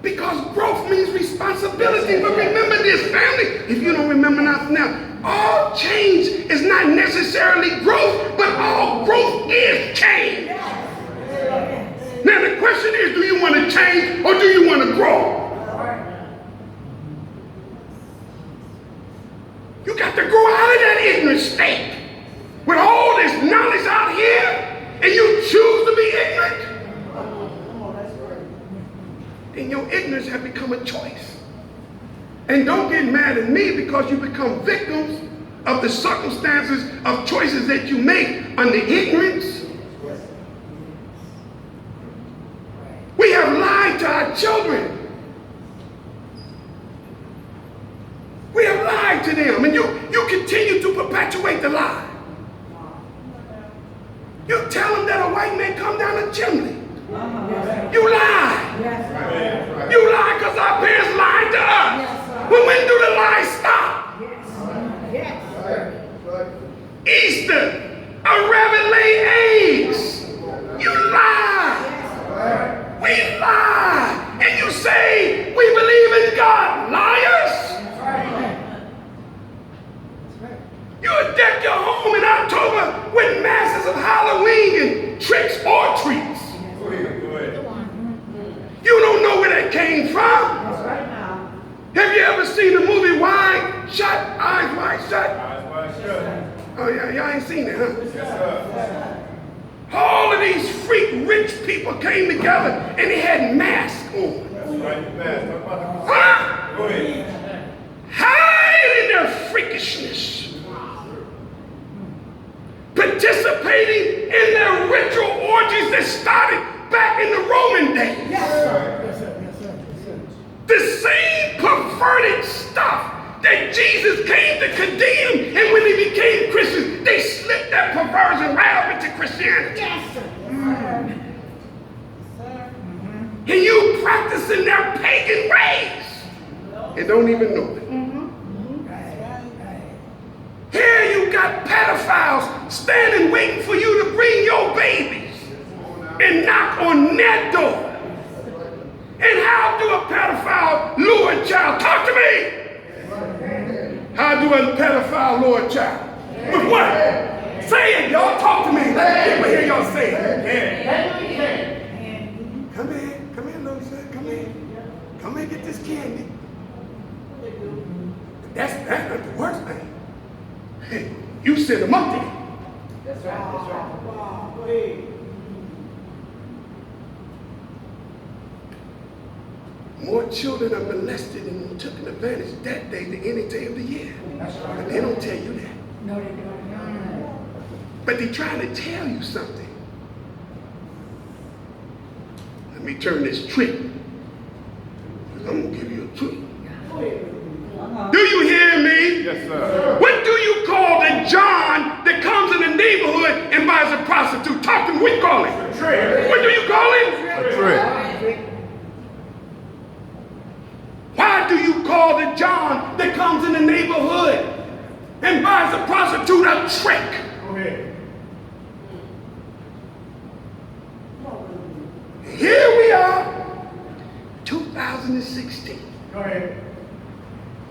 Because growth means responsibility. But remember this, family. If you don't remember nothing else, all change is not necessarily growth, but all growth is change. Now the question is, do you want to change or do you want to grow? You got to grow out of that ignorant state. With all this knowledge out here, and you choose to be ignorant, then your ignorance has become a choice. And don't get mad at me because you become victims of the circumstances of choices that you make under ignorance. We have lied to our children. We have lied to them, and you continue to perpetuate the lie. You tell them that a white man come down a chimney. You lie. You lie because our parents lied to us. But when do the lies stop? Easter, a rabbit lay eggs. You lie. We lie. And you say we believe in God. Liars. You would deck your home in October with masses of Halloween and tricks or treats. Go ahead. You don't know where that came from. Have you ever seen the movie Wide Shut, Eyes Wide Shut? Eyes wide shut. Oh yeah, y'all ain't seen it, huh? Yes, sir. All of these freak rich people came together and they had masks on. That's right, you passed. Talk about the Huh? Go ahead. Hiding their freakishness. Participating in their practicing their pagan ways and don't even know it. Here you got pedophiles standing waiting for you to bring your babies and knock on their door. And how do a pedophile lure a child? Talk to me! How do a pedophile lure a child? With what? Say it, y'all. Talk to me. Let the people hear y'all say it. Come here, little son. Come here. Come here, get this candy. That's not the worst thing. Hey, you send them up there. That's right. Wow, go ahead. More children are molested and taken advantage that day than any day of the year. But they don't tell you that. No, they don't. But they're trying to tell you something. Let me turn this trick. I'm going to give you a trick. Do you hear me? Yes, sir. What do you call the John that comes in the neighborhood and buys a prostitute? Talk to me. What do you call him? A trick. What do you call him? A trick. Why do you call the John that comes in the neighborhood and buys a prostitute a trick? Go ahead. Here we are, 2016. Go ahead.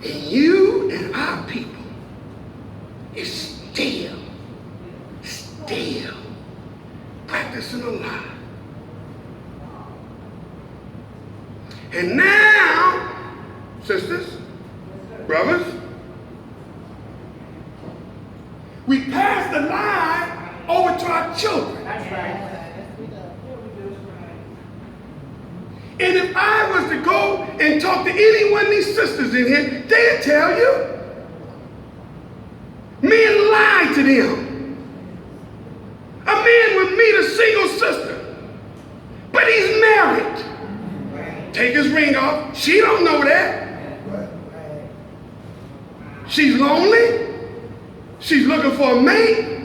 And you and our people is still practicing a lie. And now, sisters, brothers, we pass the lie over to our children. That's right. And if I was to go and talk to any one of these sisters in here, they'd tell you, men lie to them. A man would meet a single sister, but he's married. Take his ring off. She don't know that. She's lonely. She's looking for a mate.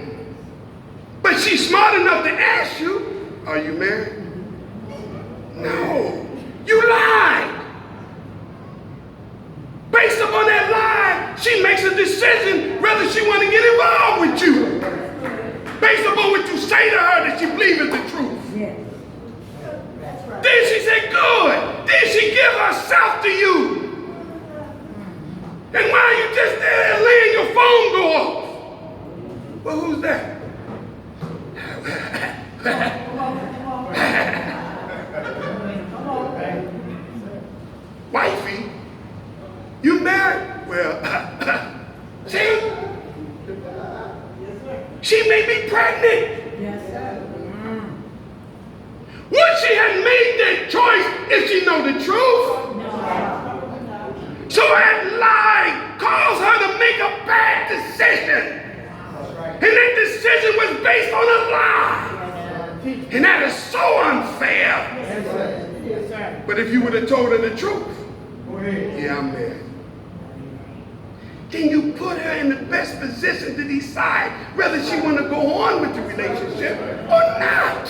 But she's smart enough to ask you, are you married? No. You lied. Based upon that lie, she makes a decision whether she want to get involved with you. Based upon what you say to her that she believes is the truth. Yes. That's right. Then she said, good. Then she give herself to you. And while you just there laying, your phone go off. Well, who's that? Wifey, you married? Well, see? She may be pregnant. Yes, sir. Would she have made that choice if she know the truth? So that lie caused her to make a bad decision. And that decision was based on a lie. And that is so unfair. But if you would have told her the truth, yeah, I'm married, then you put her in the best position to decide whether she want to go on with the relationship or not.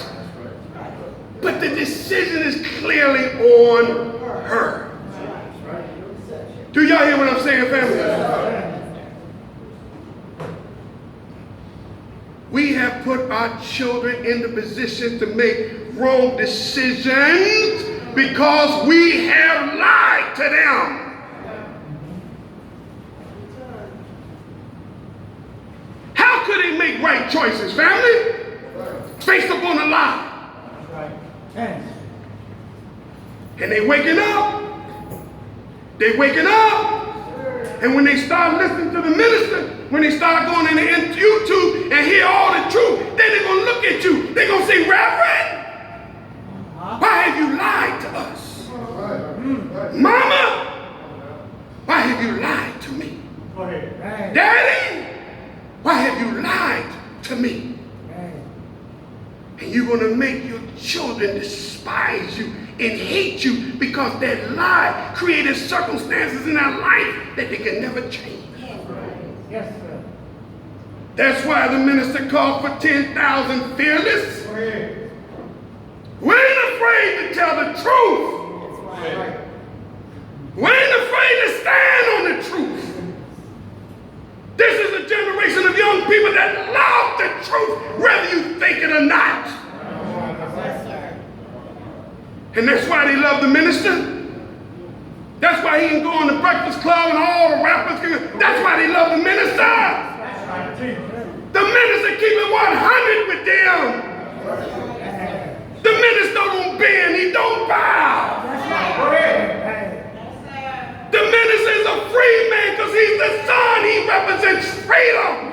But the decision is clearly on her. Do y'all hear what I'm saying, family? We have put our children in the position to make wrong decisions because we have lied to them. How could they make right choices, family? Based upon a lie. And they waking up. And when they start listening to the minister, when they start going into YouTube and hear all the truth, then they're going to look at you. They're going to say, Reverend, why have you lied to us? Mama, why have you lied to me? Daddy, why have you lied to me? And you're going to make your children despise you and hate you because that lie created circumstances in their life that they can never change. Yes, sir. That's why the minister called for 10,000 fearless. We ain't afraid to tell the truth. We ain't afraid to stand on the truth. This is a generation of young people that love the truth, whether you think it or not. And that's why they love the minister. That's why he can go on the Breakfast Club and all the rappers can. That's why they love the minister. The minister keep it 100 with them. The minister don't bend, he don't bow. The minister is a free man because he's the son. He represents freedom.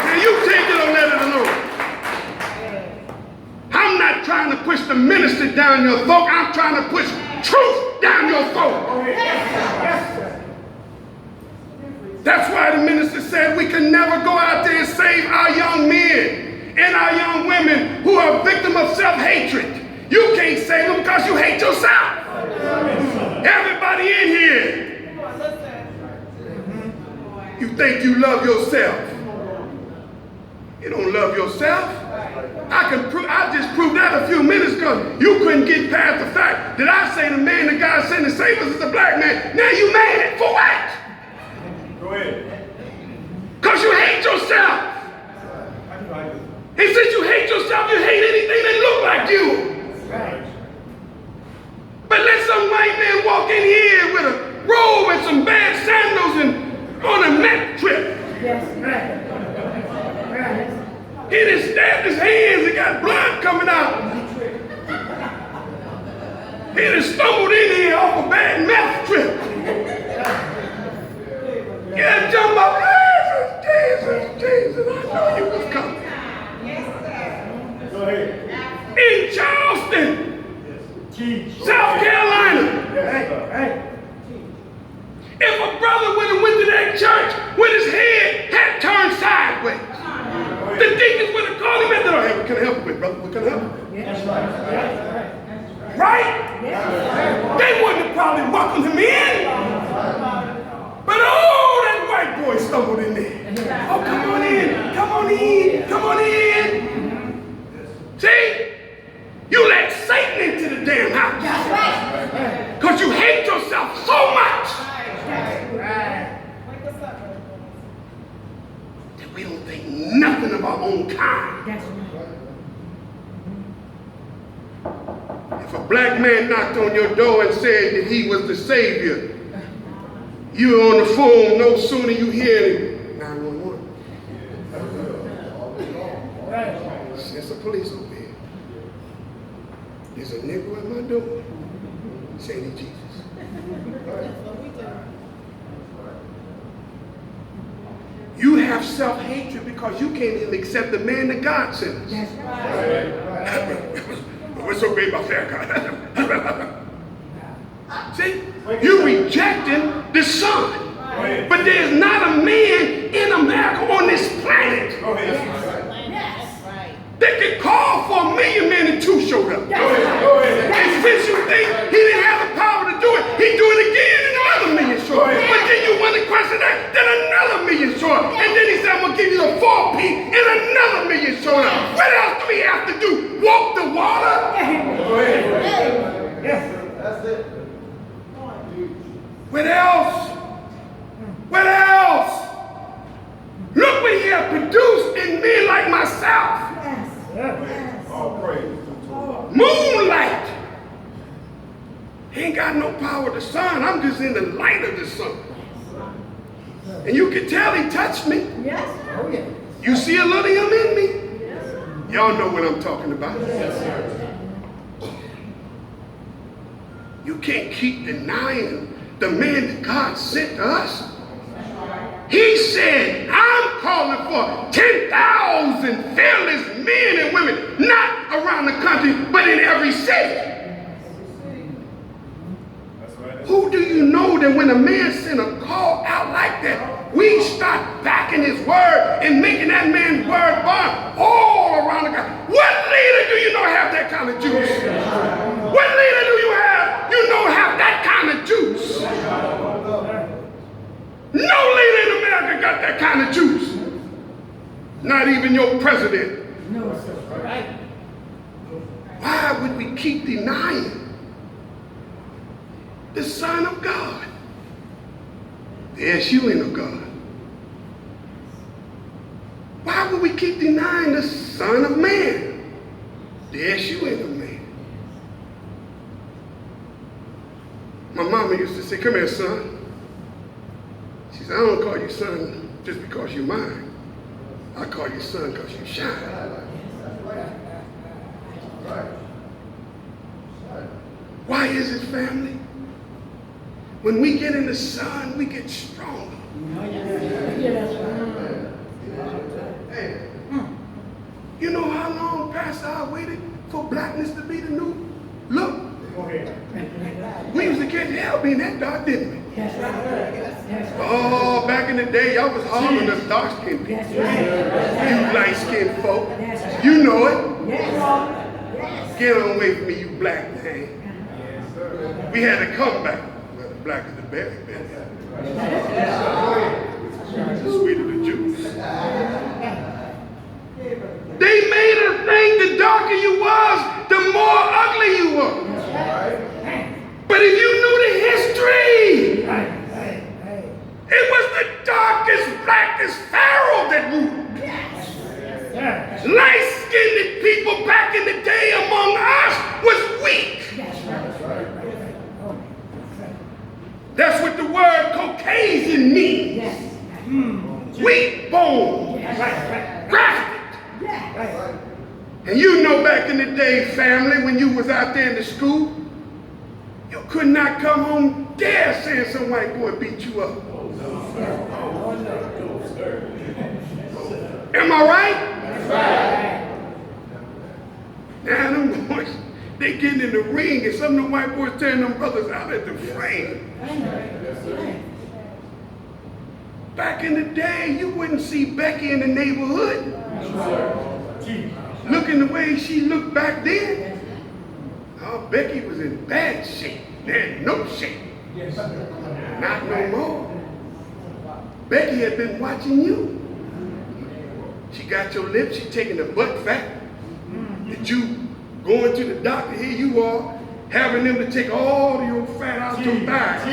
Now you take it or let it alone. I'm not trying to push the minister down your throat. I'm trying to push truth down your throat. That's why the minister said we can never go out there and save our young men and our young women who are victims of self-hatred. You can't save them because you hate yourself. Everybody in here, you think you love yourself. You don't love yourself. I just proved that a few minutes ago. You couldn't get past the fact that I say the man that God sent to save us is a black man. Now you mad for what? Go ahead. Because you hate yourself. And since you hate yourself, you hate anything that look like you. But let some white man walk in here with a robe and some bad sandals and on a meth trip. He just stabbed his hands and got blood coming out. He just stumbled in here off a bad meth trip. Yeah, jump up. Jesus, Jesus, I know you was coming. Go ahead. In Charleston, South Carolina. If a brother would have went to that church with his head had turned sideways, the deacons would have called him and said, "Oh, hey, what can I help you with, brother? What can I help you with?" Right? They wouldn't have probably welcomed him in. But oh, that white boy stumbled in there. Oh, come on in, come on in, come on in. See? You let Satan into the damn house. Because you hate yourself so much that we don't think nothing of our own kind. If a black man knocked on your door and said that he was the savior, you were on the phone, no sooner you hear him, 911. There's a police over here. There's a nigga at my door saying he's Jesus. You have self-hatred because you can't even accept the man that God sent us. What's so great about that God? See, you rejecting the Son. But there's not a man in America on this planet that could call for 1 million men and 2 showed up. And since you think he didn't have the power to do it, he do it again and another 1 million showed up. But then you want to question that, then another 1 million showed up. And then he said, I'm going to give you the 4P and another 1 million showed up. What else do we have to do? Walk the water? That's it. What else? What else? Look what he has produced in men like myself. All praise. Moonlight. He ain't got no power of the sun. I'm just in the light of the sun. And you can tell he touched me. You see a little of him in me? Y'all know what I'm talking about. You can't keep denying the man that God sent to us. He said, I'm calling for 10,000 fearless men and women, not around the country, but in every city. Who do you know that when a man sent a call out like that, we start backing his word and making that man's word burn all around the country? What leader do you know have that kind of juice? What leader do you know have that kind of juice? No leader in America got that kind of juice. Not even your president. No, sir. Right. Why would we keep denying the Son of God, the S-U-N of God? Why would we keep denying the Son of Man, the S-U-N of man? My mama used to say, come here, son. She said, I don't call you son just because you're mine. I call you son because you shine. Why is it, family? When we get in the sun, we get stronger. You know how long, Pastor, I waited for blackness to be the new look? We used to catch hell being that dark, didn't we? Oh, back in the day, y'all was hollering us dark-skinned people. You light-skinned folk. You know it. Get on away from me, you black man. We had to come back. Well, the black is the berry, baby. The sweeter the juice. They made us think the darker you was, the more ugly you were. But if you knew the history, it was the darkest, blackest Pharaoh that ruled. Light-skinned people back in the day among us was weak. That's what the word Caucasian means. Weak bone. Grafted. And you know back in the day, family, when you was out there in the school, you could not come home dare saying some white boy beat you up. Am I right? Now them boys, they getting in the ring and some of the white boys tearing them brothers out at the frame. Back in the day, you wouldn't see Becky in the neighborhood looking the way she looked back then. Oh, Becky was in bad shape. Man, no shape. Not no more. Becky had been watching you. She got your lips, she taking the butt fat. That you going to the doctor, here you are, having them to take all of your fat out your thighs.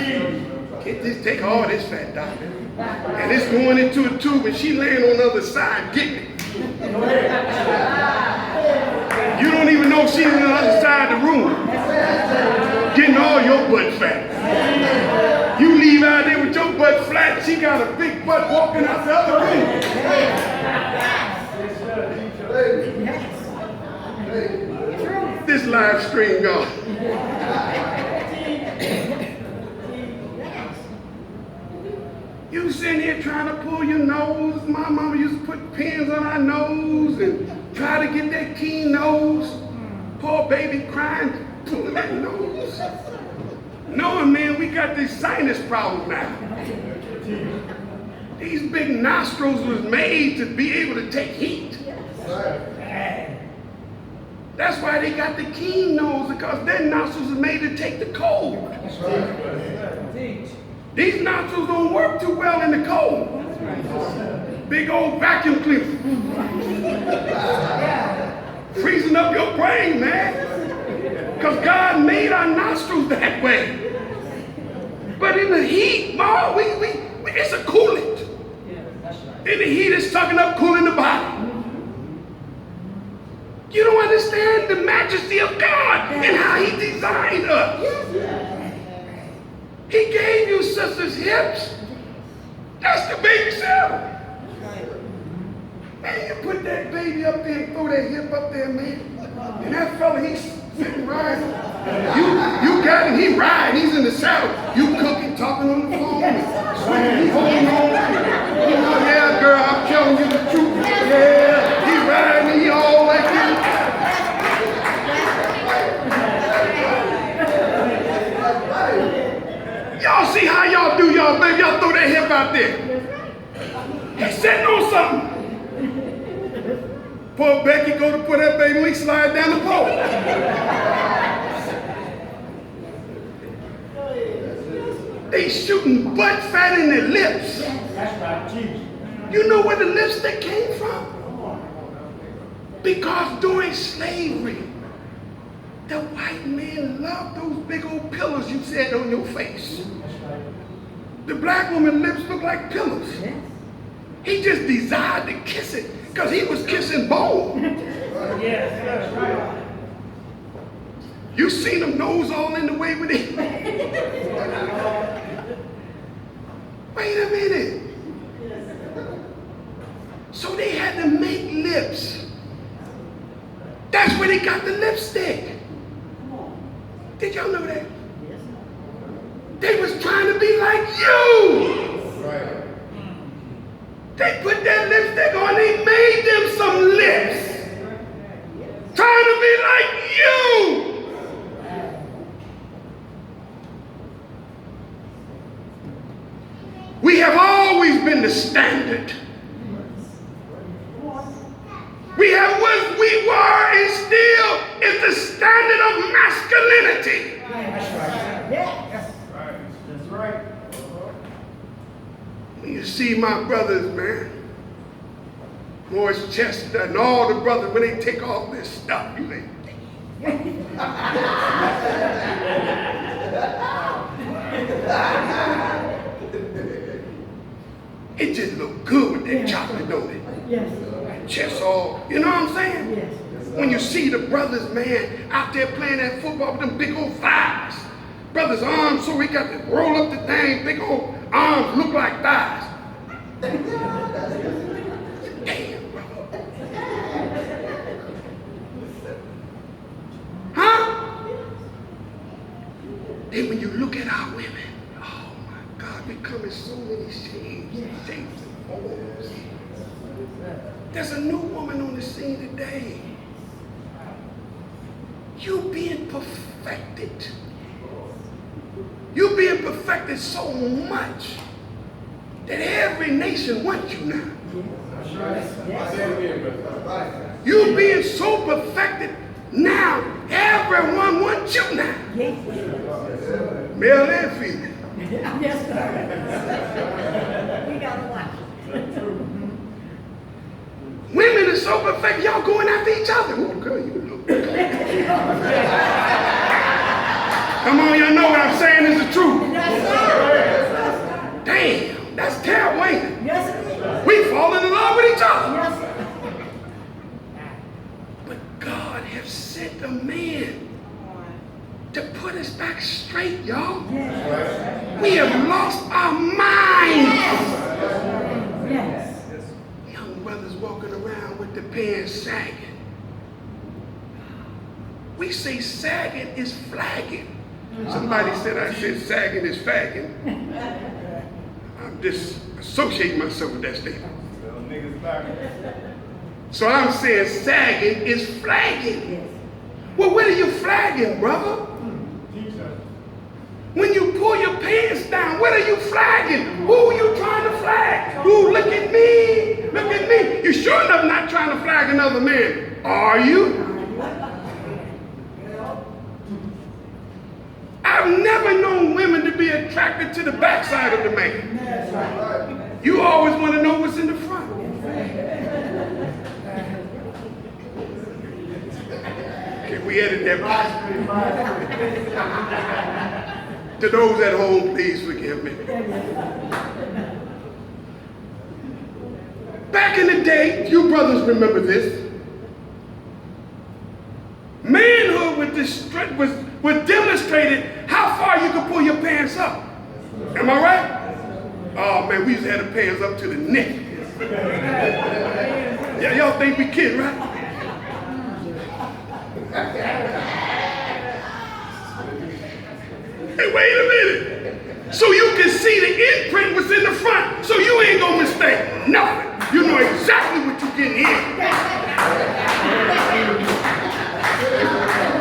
Get this, take all this fat, doctor. And it's going into a tube and she laying on the other side getting it. You don't even know she's on the other side of the room. Getting all your butt fat. You leave out there with your butt flat, she got a big butt walking out the other room. This live stream gone. You sitting here trying to pull your nose. My mama used to put pins on our nose and try to get that keen nose. Poor baby crying, pulling that nose. Knowing, man, we got this sinus problem now. These big nostrils was made to be able to take heat. That's why they got the keen nose, because their nostrils are made to take the cold. These nostrils don't work too well in the cold. Big old vacuum cleaner. Freezing up your brain, man. Because God made our nostrils that way. But in the heat, Ma, it's a coolant. In the heat, it's sucking up, cooling the body. You don't understand the majesty of God and how He designed us. He gave you sisters' hips. That's the baby cell. Man, you put that baby up there and throw that hip up there, man. And that fella, he's sitting riding. You got him, he riding, he's in the saddle. You cooking, talking on the phone. He holding on. You know, yeah, girl, I'm telling you the truth. Yeah, he riding, he all like this. Y'all see how y'all do y'all, baby? Y'all throw that hip out there. He's sitting on something. Poor Becky go to put that baby, we slide down the pole. They shooting butt fat in their lips. You know where the lipstick came from? Because during slavery, the white man loved those big old pillows you said on your face. The black woman's lips look like pillows. He just desired to kiss it because he was kissing bone. Yes, right. You seen them nose all in the way with it. Wait a minute. So they had to make lips. That's where they got the lipstick. Did y'all know that? They was trying to be like you. Right. They put that lipstick on, they made them some lips. Trying to be like you. We have always been the standard. We have what we were and still is the standard of masculinity. That's right. When you see my brothers, man, Morris Chester and all the brothers, when they take off this stuff, you like, it just look good with that chocolate, don't it? Yes. Chest all, you know what I'm saying? Yes. When you see the brothers, man, out there playing that football with them big old thighs. Brothers' arms, so we got to roll up the thing, big old arms look like thighs. Damn, bro. Huh? Then when you look at our women, oh my God, we come in so many shapes and forms. There's a new woman on the scene today. You being perfected. You being perfected so much that every nation wants you now. You being so perfected now, everyone wants you now. Male and female. Yes, sir. We got to watch. Women are so perfect, y'all going after each other. Oh, girl, you look good. Come on, y'all know what I'm saying is the truth. Yes, sir. Damn, that's terrible, ain't it? Yes, it is. We falling in love with each other. Yes, sir. But God has sent a man to put us back straight, y'all. Yes. We have lost our minds. Yes. Young brothers walking around with the pants sagging. We say sagging is flagging. Somebody said I said sagging is fagging. I'm just associating myself with that statement. Little niggas back. So I'm saying sagging is flagging. Yes. Well, what are you flagging, brother? When you pull your pants down, what are you flagging? Who are you trying to flag? Who, look at me, look at me. You sure enough not trying to flag another man, are you? I've never known women to be attracted to the backside of the man. That's right. You always want to know what's in the front. Can we edit that? To those at home, please forgive me. Back in the day, you brothers remember this. Manhood was demonstrated how far you could pull your pants up. Am I right? Oh man, we used to have the pants up to the neck. Yeah, y'all think we kidding, right? Hey, wait a minute. So you can see the imprint was in the front, so you ain't gonna mistake nothing. You know exactly what you're getting in.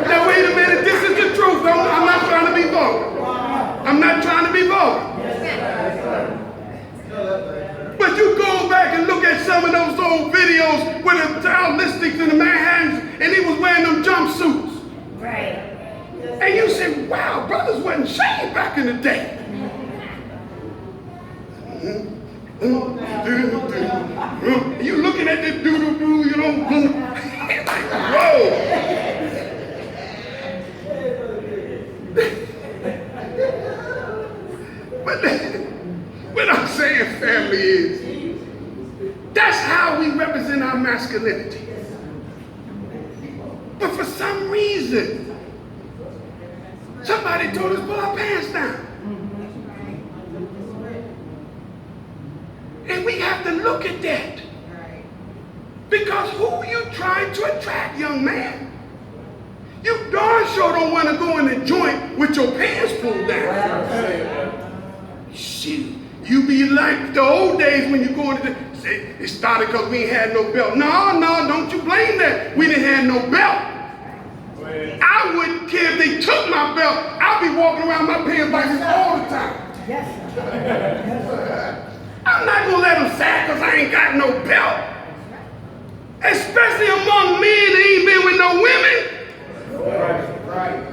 Now wait a minute, this is the truth. I'm not trying to be vulgar. I'm not trying to be vulgar. But you go back and look at some of those old videos with the stylistics and the Manhattans, and he was wearing them jumpsuits. Right. And you say, wow, brothers wasn't shaved back in the day. You looking at this doo-doo-doo, you know, understand family is. That's how we represent our masculinity. But for some reason, somebody told us to pull our pants down. And we have to look at that. Because who are you trying to attract, young man? You darn sure don't want to go in the joint with your pants pulled down. Shoot, you be like the old days when you go into the, say, it started because we ain't had no belt. No, don't you blame that. We didn't have no belt. I wouldn't care if they took my belt. I'll be walking around my pants like this all the time. I'm not going to let them say because I ain't got no belt. Especially among men that ain't been with no women.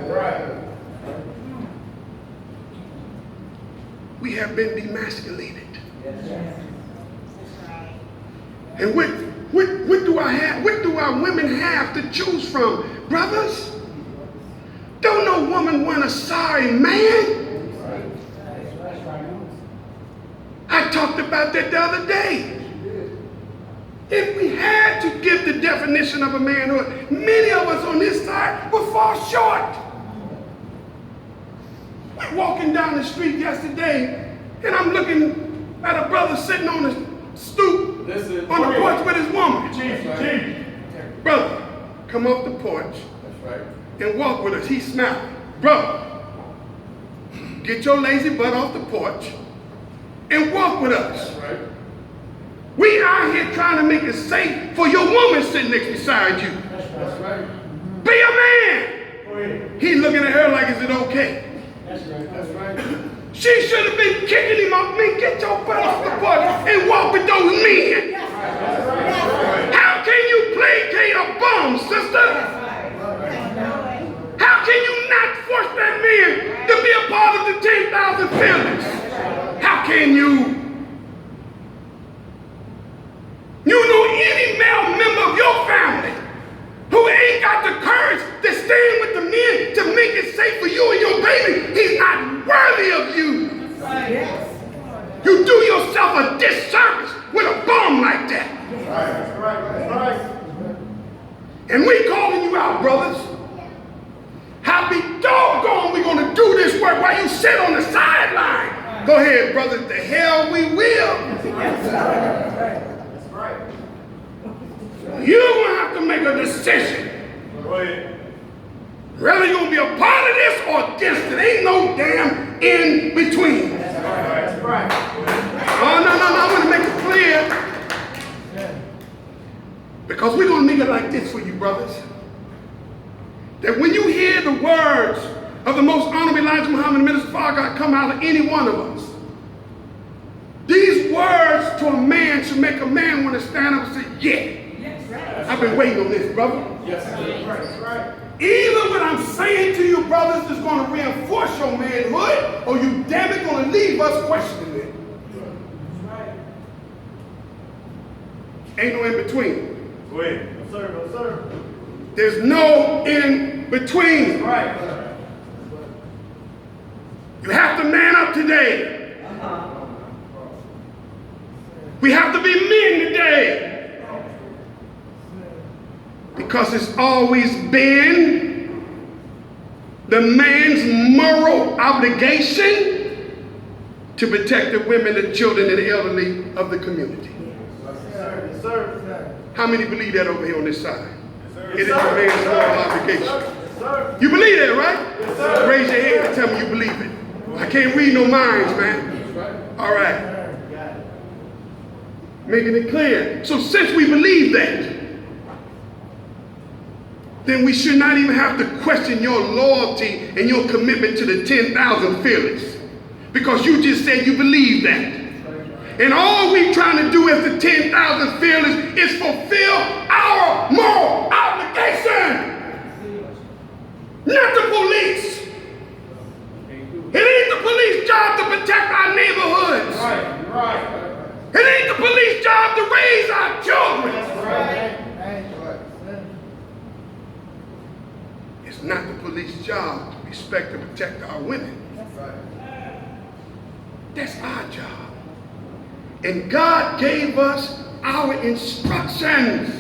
Right. We have been demasculated. And what do I have? What do our women have to choose from? Brothers, don't no woman want a sorry man. I talked about that the other day. If we had to give the definition of a manhood, many of us on this side would fall short. We're walking down the street yesterday, and I'm looking at a brother sitting on the stoop on the porch with his woman. Brother, come off the porch and walk with us. He's smiling. Brother, get your lazy butt off the porch and walk with us. We out here trying to make it safe for your woman sitting next beside you. That's right. Be a man. He's looking at her like, is it okay? That's right. She should have been kicking him off. Man, get your butt off the porch and walk with those men. How can you placate a bum, sister? How can you not force that man to be a part of the 10,000 feelings? How can you? You know any male member of your family who ain't got the courage to stand with the men to make it safe for you and your baby, he's not worthy of you. You do yourself a disservice with a bum like that. That's right. And we calling you out, brothers. How be doggone we gonna do this work while you sit on the sideline? Go ahead, brothers, the hell we will. You're going to have to make a decision. Whether you're going to be a part of this or against it. Ain't no damn in between. That's right. Oh, no. I want to make it clear. Because we're going to make it like this for you, brothers. That when you hear the words of the most honorable Elijah Muhammad, Minister Farrakhan, come out of any one of us, these words to a man should make a man want to stand up and say, yeah. I've been waiting on this, brother. Yes, that's right. Either what I'm saying to you, brothers, is going to reinforce your manhood, or you damn it going to leave us questioning it. Ain't no in between. Go ahead. No, sir. There's no in between. Right. You have to man up today. We have to be men today. Because it's always been the man's moral obligation to protect the women, the children, and the elderly of the community. Yes, sir. How many believe that over here on this side? Yes, It is the man's moral obligation. Yes, sir. You believe that, right? Yes, sir. Raise your hand and tell me you believe it. I can't read no minds, man. All right. Making it clear. So since we believe that, then we should not even have to question your loyalty and your commitment to the 10,000 feelings. Because you just said you believe that. And all we trying to do as the 10,000 feelings is fulfill our moral obligation. Not the police. It ain't the police job to protect our neighborhoods. Right. It ain't the police job to raise our children. Right. It's not the police's job to respect and protect our women. That's our job. And God gave us our instructions.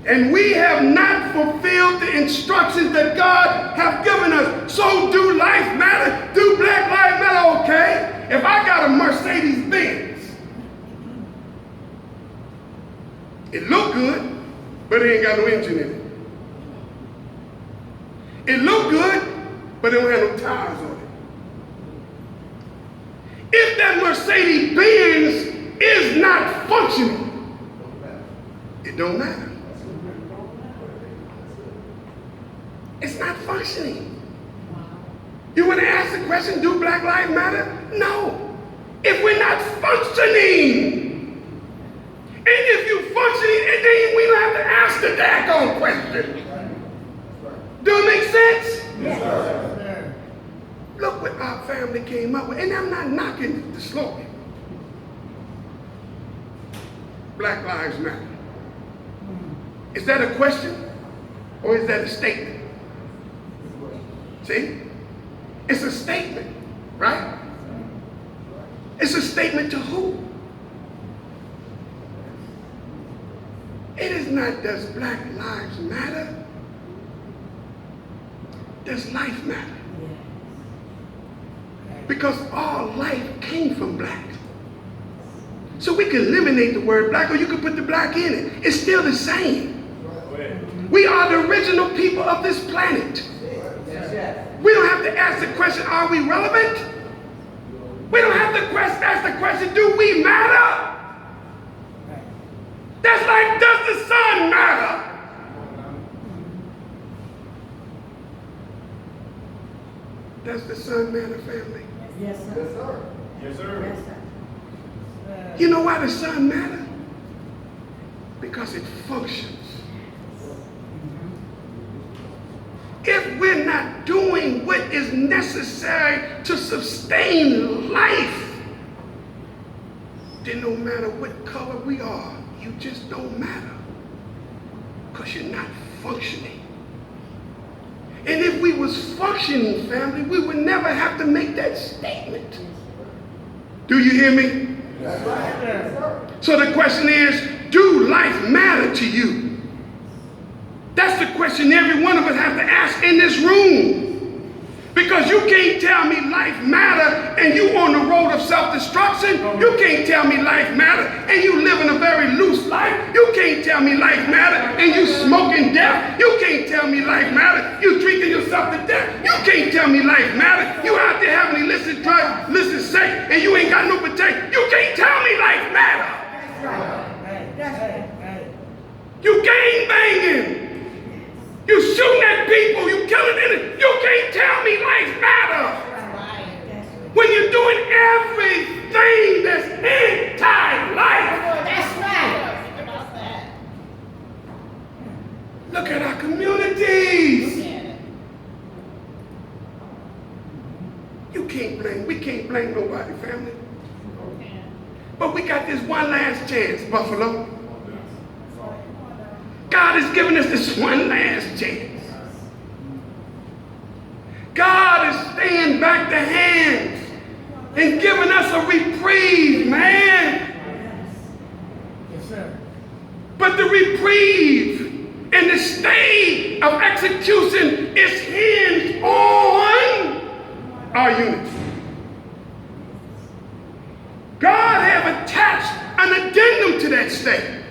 And we have not fulfilled the instructions that God have given us. So do life matter? Do Black Lives Matter? Okay. If I got a Mercedes Benz, it look good, but it ain't got no engine in it. It look good, but it don't have no tires on it. If that Mercedes Benz is not functioning, it don't matter. It's not functioning. You want to ask the question, do Black Lives Matter? No. If we're not functioning, and if you're functioning, and then we don't have to ask the daggone question. Do it make sense? Yes, sir. Look what our family came up with, and I'm not knocking the slogan. Black Lives Matter. Is that a question, or is that a statement? See? It's a statement, right? It's a statement to who? It is not, does Black Lives Matter? Does life matter? Because all life came from black. So we can eliminate the word black, or you can put the black in it. It's still the same. We are the original people of this planet. We don't have to ask the question, are we relevant? We don't have to ask the question, do we matter? That's like, does the sun matter? Does the sun matter, family? Yes, sir. Yes, sir. Yes, sir. Yes, sir. You know why the sun matters? Because it functions. If we're not doing what is necessary to sustain life, then no matter what color we are, you just don't matter. Because you're not functioning. And if we was functioning, family, we would never have to make that statement. Do you hear me? Yes, sir. So the question is, do life matter to you? That's the question every one of us have to ask in this room. Because you can't tell me life matter and you on the road of self-destruction. You can't tell me life matter and you living a very loose life. You can't tell me life matter and you smoking death. You can't tell me life matter. You drinking yourself to death. You can't tell me life matter. You out there having illicit drugs, illicit sex, and you ain't got no protection. You can't tell me life matter. That's right. That's right. You gang banging. You shooting at people, you killing it. You can't tell me life matter when you're doing everything that's anti-life. That's right. Look at our communities. We can't blame nobody, family. But we got this one last chance, Buffalo. God has given us this one last chance. God is staying back the hands and giving us a reprieve, man. Yes, sir. But the reprieve and the stay of execution is hinged on our unity. God have attached an addendum to that stay.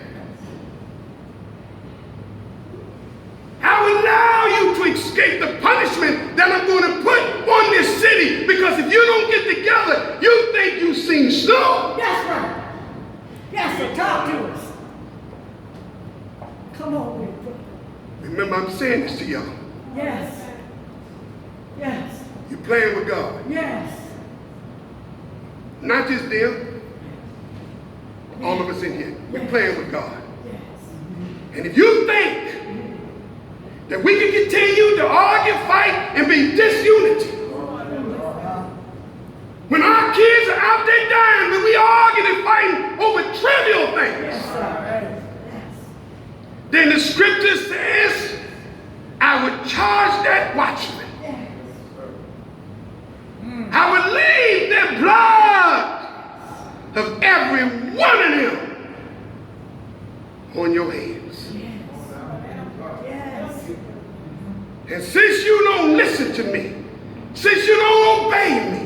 I will allow you to escape the punishment that I'm going to put on this city, because if you don't get together, you think you've seen snow. That's right. Yes, sir. Talk to us. Come on, Rick. Remember, I'm saying this to y'all. Yes. Yes. You're playing with God. Yes. Not just them. All of us in here. We're playing with God. Yes. And if you think that we can continue to argue, fight, and be disunity, when our kids are out there dying, when we arguing and fighting over trivial things, Yes, sir. Yes. then the scripture says, I would charge that watchman. Yes. I would leave their blood of on your hands. Yes. And since you don't listen to me, since you don't obey me,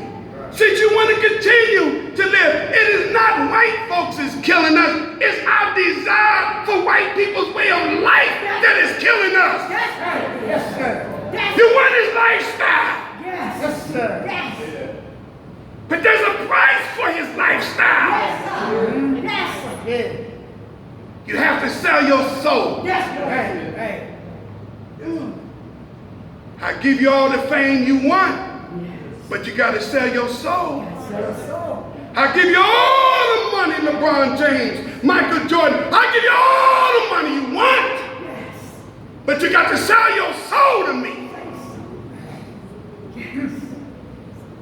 since you want to continue to live, it is not white folks is killing us. It's our desire for white people's way of life that is killing us. That's right. Yes, sir. Yes. You want his lifestyle. Yes. Yes, sir. Yes. But there's a price for his lifestyle. Yes, sir. Yes, sir. You have to sell your soul. Yes, sir. Right. I give you all the fame you want, but you got to sell your soul. I give you all the money, LeBron James, Michael Jordan. I give you all the money you want, but you got to sell your soul to me.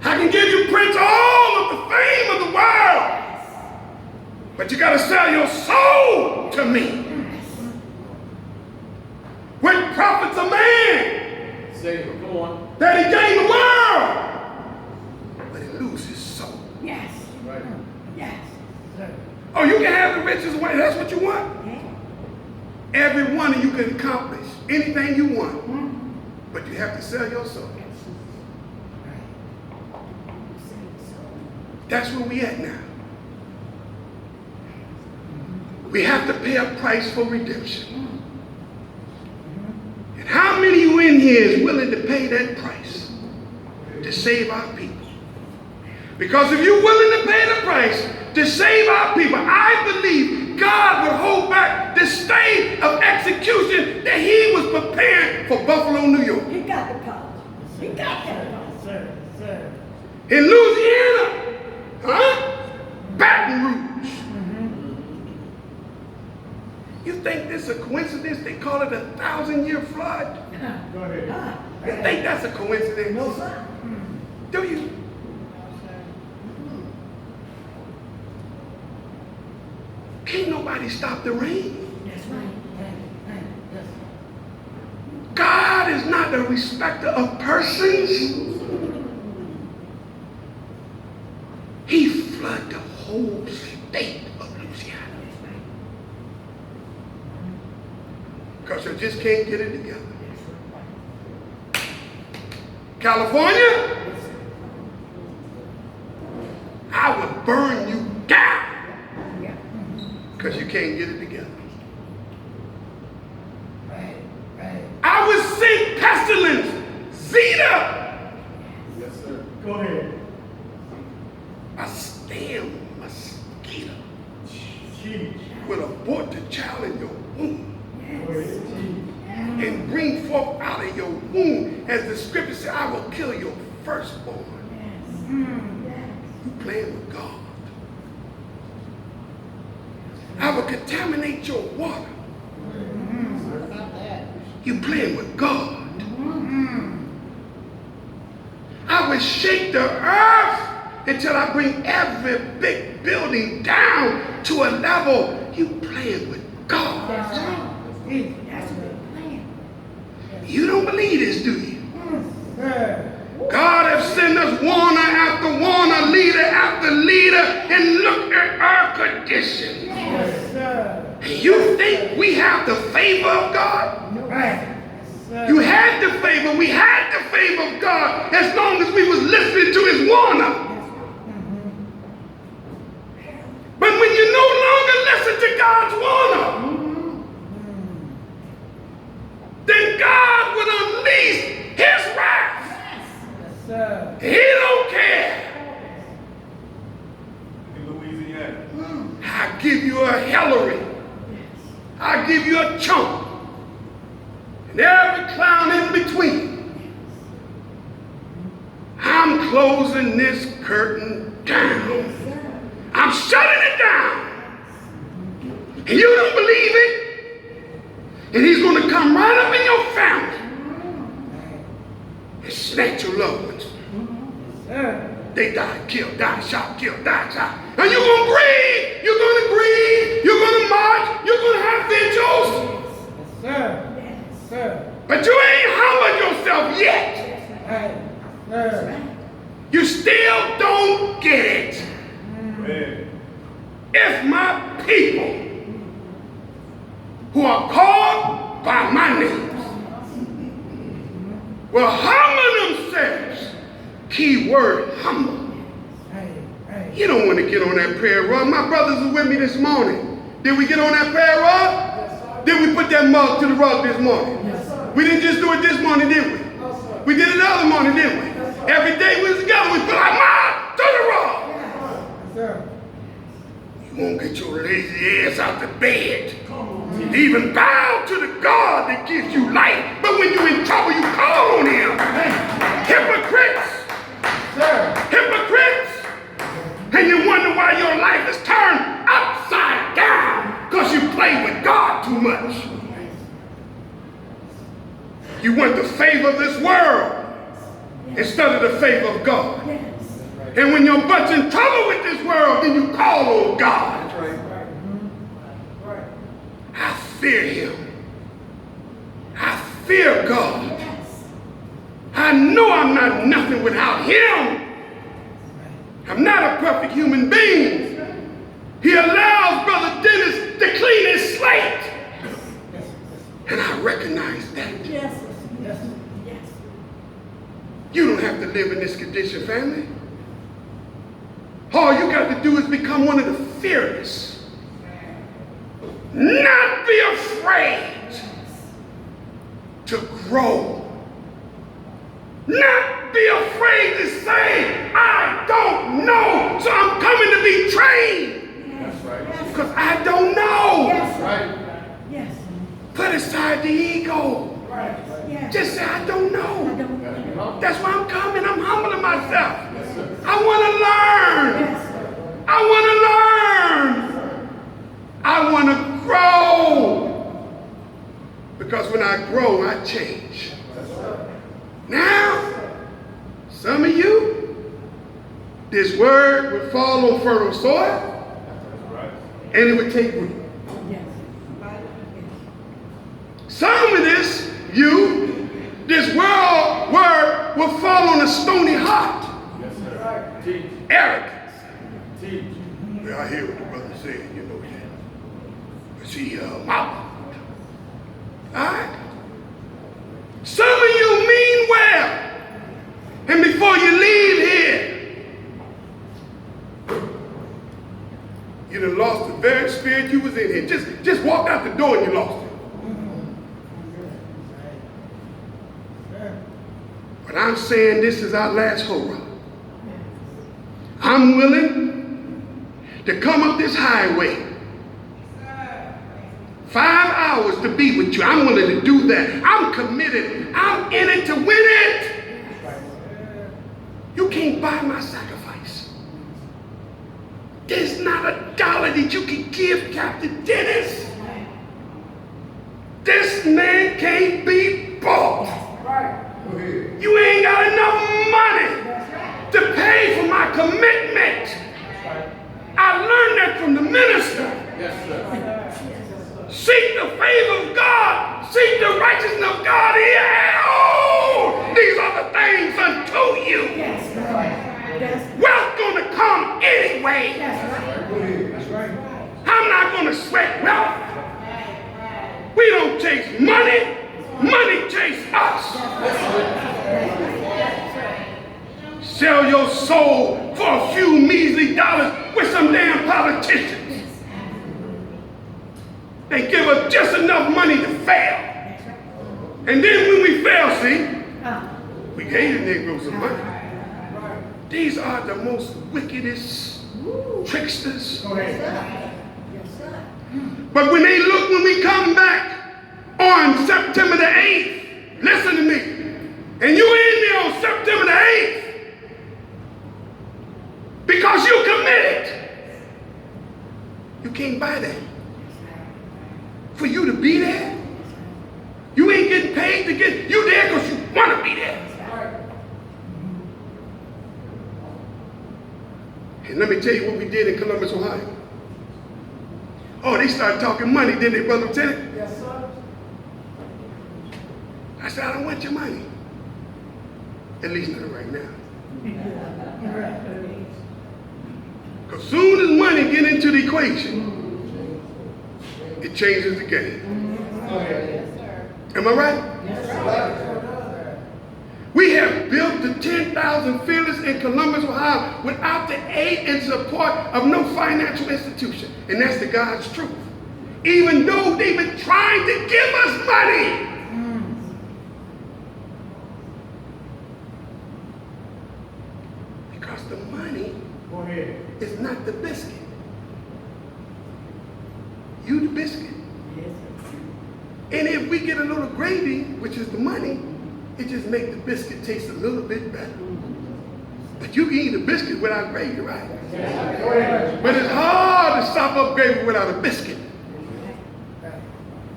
I can give you, Prince, all of the fame of the world, but you got to sell your soul to me. What profits a man that he gain the world, but he loses his soul? Yes. Right. Yes. Oh, you can have the riches away. That's what you want. Every one of you can accomplish anything you want, but you have to sell your soul. That's where we at now. We have to pay a price for redemption. And how many of you in here is willing to pay that price to save our people? Because if you're willing to pay the price to save our people, I believe God would hold back the state of execution that he was preparing for Buffalo, New York. He got the power. He got that power. Sir. Sir. In Louisiana, Baton Rouge. You think this is a coincidence? They call it a 1,000-year flood. Go ahead. You think that's a coincidence? No, sir. Do you? Can't nobody stop the rain. That's right. Yes. God is not a respecter of persons. He flooded the whole state of Louisiana. Because you just can't get it together. California, I would burn you down because you can't get it together. Right. I would send pestilence, Zeta, Yes, sir. Go ahead. a stem mosquito Cheese. will abort the child in your womb Go ahead. Cheese. and bring forth out of your womb, as the scripture says, I will kill your firstborn. You playing with God. I will contaminate your water. You playing with God. I will shake the earth until I bring every big building down to a level. You playing with God. That's a good plan. You don't believe this, do you? Sir. God has sent us warner after warner, leader after leader, and look at our condition. Yes, sir. And you think we have the favor of God? Right. You had the favor. We had the favor of God as long as we was listening to his warner. But when you no longer listen to God's warner, then God would unleash his wrath. Yes, sir. He don't care. In Louisiana. I give you a Hillary. I give you a Trump. And every clown in between. I'm closing this curtain down. I'm shutting it down. And you don't believe it? And he's going to come right up in your family and snatch your loved ones. They died, killed, died, shot, killed, died, shot. And you're going to grieve. You're going to grieve. You're going to march. You're going to have vigils. Sir. But you ain't humbled yourself yet. You still don't get it. Man. If my people who are called by my name will humble themselves. Key word, humble. You don't want to get on that prayer rug. My brothers were with me this morning. Did we get on that prayer rug? Did we put that mug to the rug this morning? We didn't just do it this morning, did we? We did it the other morning, didn't we? Every day we was together, we put our mug to the rug. You won't get your lazy ass out the bed. Even bow to the God that gives you life. But when you're in trouble, you call on him. Hypocrites. Hypocrites. And you wonder why your life is turned upside down because you play with God too much. You want the favor of this world instead of the favor of God. And when you're much in trouble with this world, then you call on God. I fear him. I fear God. I know I'm not nothing without him. I'm not a perfect human being. He allows Brother Dennis to clean his slate. And I recognize that. Yes. You don't have to live in this condition, family. All you got to do is become one of the fearless. Not be afraid to grow. Not be afraid to say, I don't know, so I'm coming to be trained. That's right. Because I don't know. That's right. Yes. Put aside the ego. Yes. Just say, I don't know. I don't know. That's why I'm coming. I'm humbling myself. Yes, sir. I want to learn. Yes. I want to learn. I want to grow. Because when I grow, I change. Now, some of you, this word would fall on fertile soil, and it would take root. Yes. Some of this word will fall on a stony heart. Yes, sir. Teach. Arrogance. Teach. Well, I hear what the brother said, you know that. But see, mouth. All right? Some of you mean well. And before you leave here, you done lost the very spirit you was in here. Just walked out the door and you lost it. But I'm saying this is our last hurrah. I'm willing to come up this highway 5 hours to be with you. I'm willing to do that. I'm committed. I'm in it to win it. You can't buy my sacrifice. There's not a dollar that you can give Captain Dennis. This man can't be bought. You ain't got enough money to pay for my commitment. I learned that from the minister. Yes, sir. Seek the favor of God. Seek the righteousness of God. Oh, these are the things unto you. Yes. Wealth gonna come anyway. I'm not gonna sweat wealth. We don't chase money. Money chase us. Sell your soul for a few measly dollars with some damn politicians. They give us just enough money to fail. And then when we fail, see, we gave the Negroes some money. These are the most wickedest tricksters. But when we come back on September the 8th, listen to me, and you in there on September the 8th, because you committed, you can't buy that. For you to be there, you ain't getting paid to get, you there because you want to be there. And let me tell you what we did in Columbus, Ohio. Oh, they started talking money, didn't they, Brother Lieutenant? Yes, sir. I said, I don't want your money. At least not right now. Because soon as money get into the equation, it changes the game. Am I right? We have built the 10,000 Fearless in Columbus, Ohio without the aid and support of no financial institution. And that's the God's truth. Even though they've been trying to give us money. Because the money is not the biscuit. You the biscuit. And if we get a little gravy, which is the money, it just makes the biscuit taste a little bit better. But you can eat a biscuit without gravy, right? But it's hard to sop up gravy without a biscuit.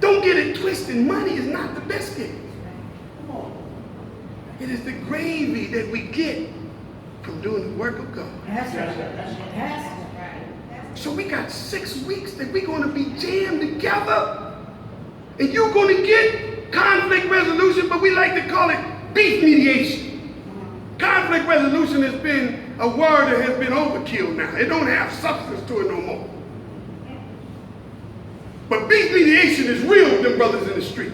Don't get it twisted. Money is not the biscuit. It is the gravy that we get from doing the work of God. So we got 6 weeks that we're going to be jammed together. And you're going to get conflict resolution, but we like to call it beef mediation. Conflict resolution has been a word that has been overkill now. It don't have substance to it no more. But beef mediation is real with them brothers in the street.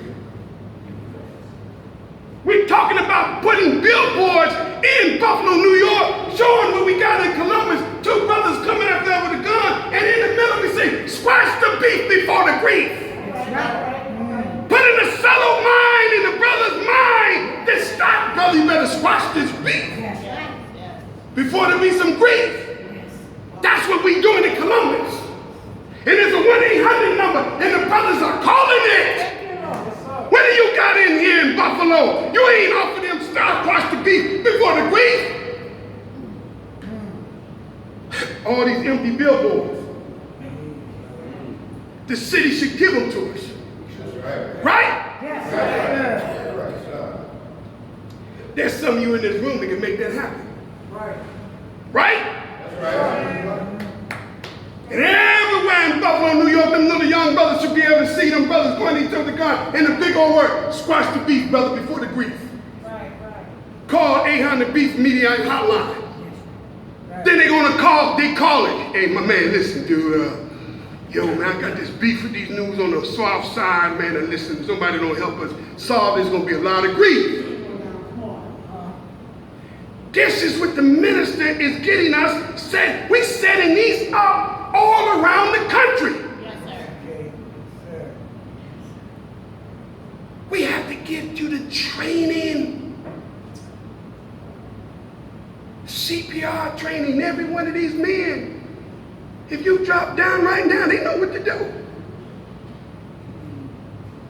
We're talking about putting billboards in Buffalo, New York, showing what we got in Columbus. 2 brothers coming up there with a gun, and in the middle we say, squash the beef before the grief. Putting a subtle mind in the brother's mind that stop, brother, you better squash this beef before there be some grief. That's what we doing in Columbus. And it's a 1-800 number, and the brothers are calling it. What do you got in here in Buffalo? You ain't offered them squash the beef before the grief. All these empty billboards. The city should give them to us. Right? Yes. There's some of you in this room that can make that happen. Right? And everywhere in Buffalo, New York, them little young brothers should be able to see them brothers pointing each other the gun and the big old word, squash the beef, brother, before the grief. Call 800 Beef Media Hotline. Then they're going to call it. Hey, my man, listen, dude. Yo, man, I got this beef with these news on the south side, man, and listen, somebody don't help us solve this, going to be a lot of grief. This is what the minister is getting us. We're setting these up all around the country. Yes, sir. We have to get you the training. CPR training, every one of these men. If you drop down right now, they know what to do.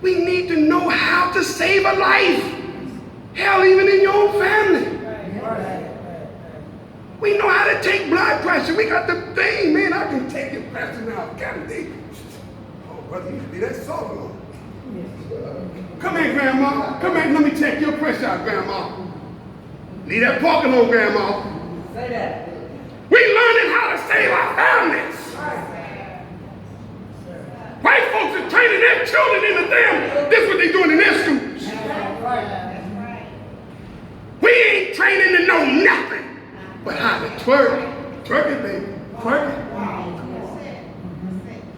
We need to know how to save a life. Hell, even in your own family. We know how to take blood pressure. We got the thing, man. I can take your pressure now. Oh, brother, you should be that salt alone. Come here, Grandma. Come here, let me check your pressure out, Grandma. Leave that pork alone, Grandma. Say that. We learning how to save our families. White folks are training their children into them. This is what they're doing in their schools. We ain't training to know nothing but how to twerk. Twerk it, baby. Twerk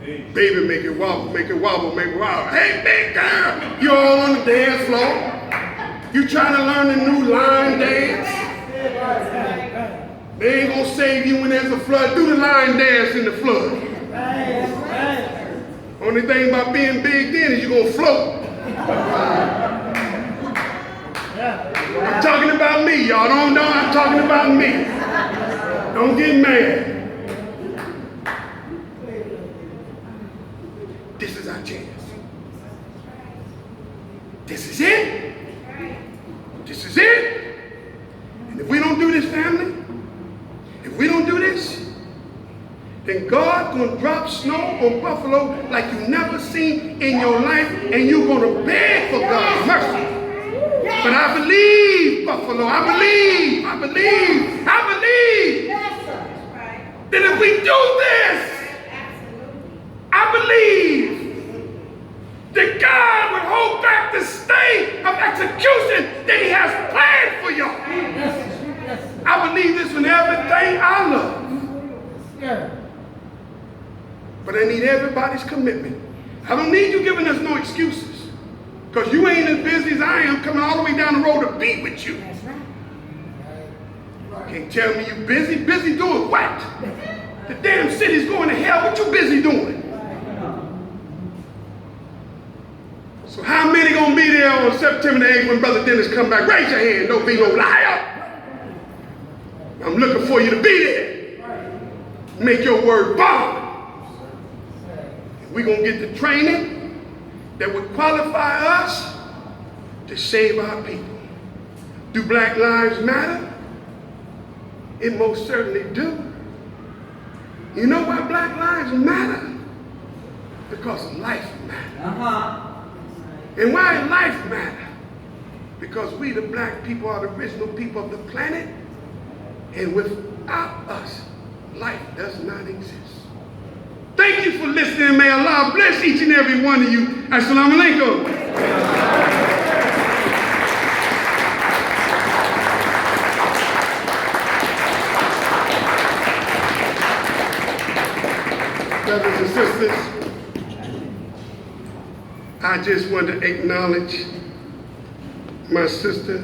it. Baby, make it wobble, make it wobble, make it wobble. Hey, big girl, you all on the dance floor. You trying to learn the new line dance? They ain't gonna save you when there's a flood. Do the line dance in the flood. Only thing about being big then is you're gonna float. I'm talking about me, y'all. Don't know I'm talking about me. Don't get mad. This is our chance. This is it. This is it. And if we don't do this, family, if we don't do this, then God's going to drop snow on Buffalo like you've never seen in your life, and you're going to beg for God's mercy. But I believe, Buffalo, I believe that if we do this, I believe that God would hold back the stay of execution that he has planned for y'all. I believe this with everything I love. But I need everybody's commitment. I don't need you giving us no excuses. Because you ain't as busy as I am coming all the way down the road to be with you. That's right. Can't tell me you busy. Busy doing what? The damn city's going to hell. What you busy doing? So how many gonna be there on September the 8th when Brother Dennis come back? Raise your hand. Don't be no liar. I'm looking for you to be there. Make your word bond. We're gonna get the training that would qualify us to save our people. Do Black Lives Matter? It most certainly do. You know why Black Lives matter? Because life matters. And why life matter? Because we the black people are the original people of the planet, and without us, life does not exist. Thank you for listening. May Allah bless each and every one of you. Assalamu alaikum. Brothers and sisters, I just want to acknowledge my sister.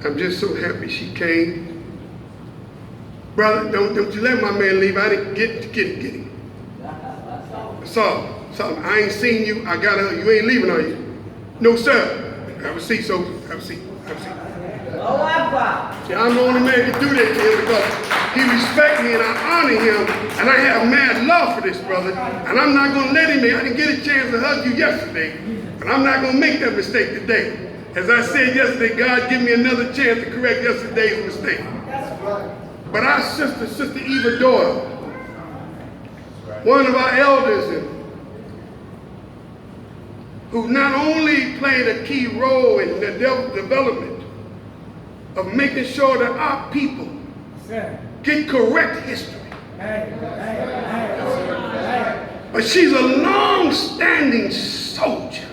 I'm just so happy she came. Brother, don't you let my man leave. I didn't get him. So I ain't seen you. I got her. You ain't leaving, are you? No, sir. Have a seat, so have a seat. See, I'm the only man can do that to him because he respects me and I honor him, and I have mad love for this brother, and I'm not going to let him in. I didn't get a chance to hug you yesterday, but I'm not going to make that mistake today. As I said yesterday, God give me another chance to correct yesterday's mistake. But our Sister Eva Doyle, one of our elders, who not only played a key role in the development of making sure that our people get correct history. But she's a long-standing soldier.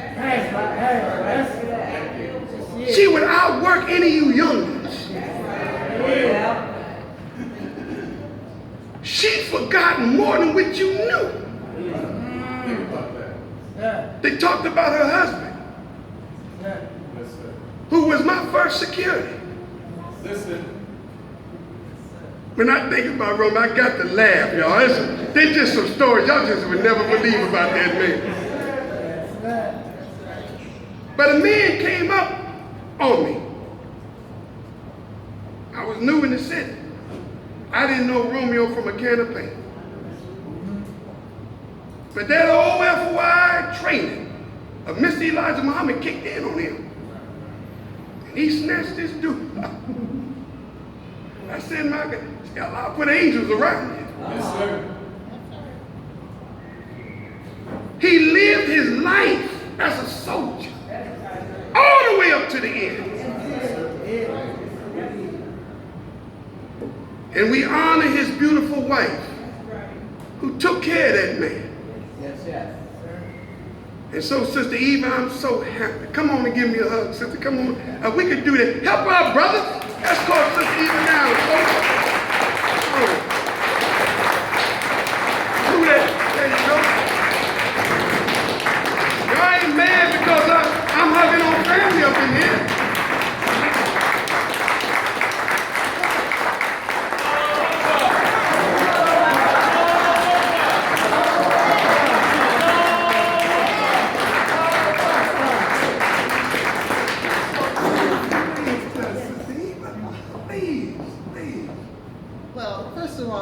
She would outwork any of you youngins. She forgot more than what you knew. They talked about her husband, who was my first security. When I think about Rome, I got to laugh, y'all. They're just some stories y'all just would never believe about that man. But a man came up on me. I was new in the city. I didn't know Romeo from a can of paint. But that old FY training of Mr. Elijah Muhammad kicked in on him. And he snatched this dude up. I said, my God, Allah put angels around you. Yes, sir. He lived his life as a soldier, all the way up to the end. And we honor his beautiful wife, who took care of that man. And so, Sister Eva, I'm so happy. Come on and give me a hug, sister. Come on. We could do that. Help our brothers. Let's call Sister Eva down. Do that. There you go. Y'all ain't mad because I'm hugging on family up in here.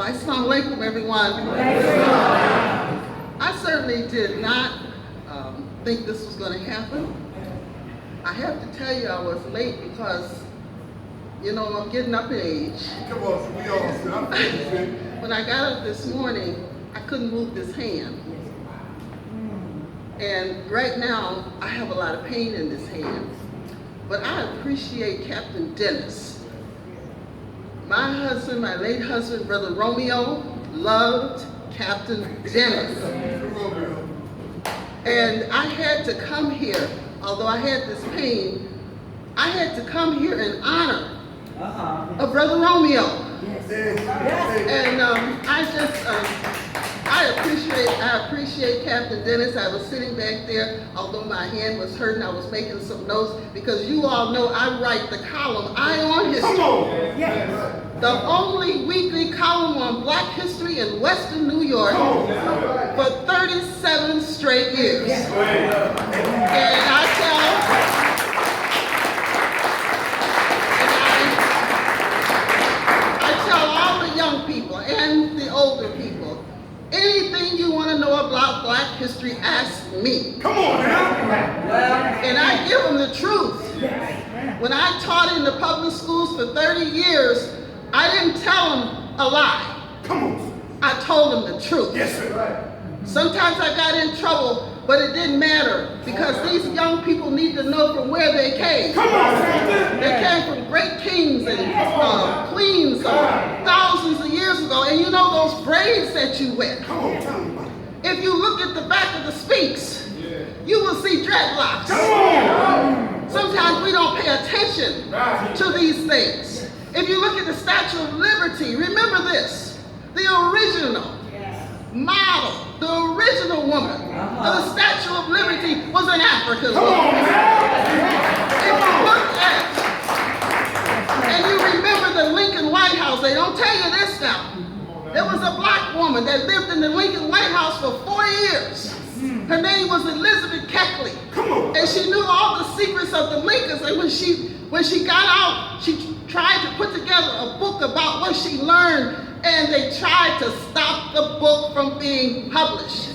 Assalamu alaikum, everyone. I certainly did not think this was going to happen. I have to tell you I was late because, you know, I'm getting up in age. Come on, we all sit. When I got up this morning, I couldn't move this hand. And right now, I have a lot of pain in this hand. But I appreciate Captain Dennis. My husband, my late husband, Brother Romeo, loved Captain Dennis. And I had to come here, although I had this pain, I had to come here in honor of Brother Romeo. And I appreciate Captain Dennis. I was sitting back there, although my hand was hurting, I was making some notes because you all know I write the column Eye on History. Come on. Yes. The only weekly column on Black history in Western New York for 37 straight years. Yes. And I tell all the young people and the older people, anything you want to know about Black history, ask me. Come on now. And I give them the truth. When I taught in the public schools for 30 years, I didn't tell them a lie. Come on. I told them the truth. Yes, sir. Sometimes I got in trouble, but it didn't matter because these young people need to know from where they came. Come on. They came from great kings and queens thousands of years ago. And you know those braids that you wear. Come on, tell me about it. If you look at the back of the Sphinx, you will see dreadlocks. Come on. Sometimes we don't pay attention to these things. If you look at the Statue of Liberty, remember this, the original model, the original woman of the Statue of Liberty was an African woman. If you look at, and you remember the Lincoln White House, they don't tell you this now. There was a Black woman that lived in the Lincoln White House for 4 years. Her name was Elizabeth Keckley. And she knew all the secrets of the Lincolns. And when she got out, she tried to put together a book about what she learned, and they tried to stop the book from being published.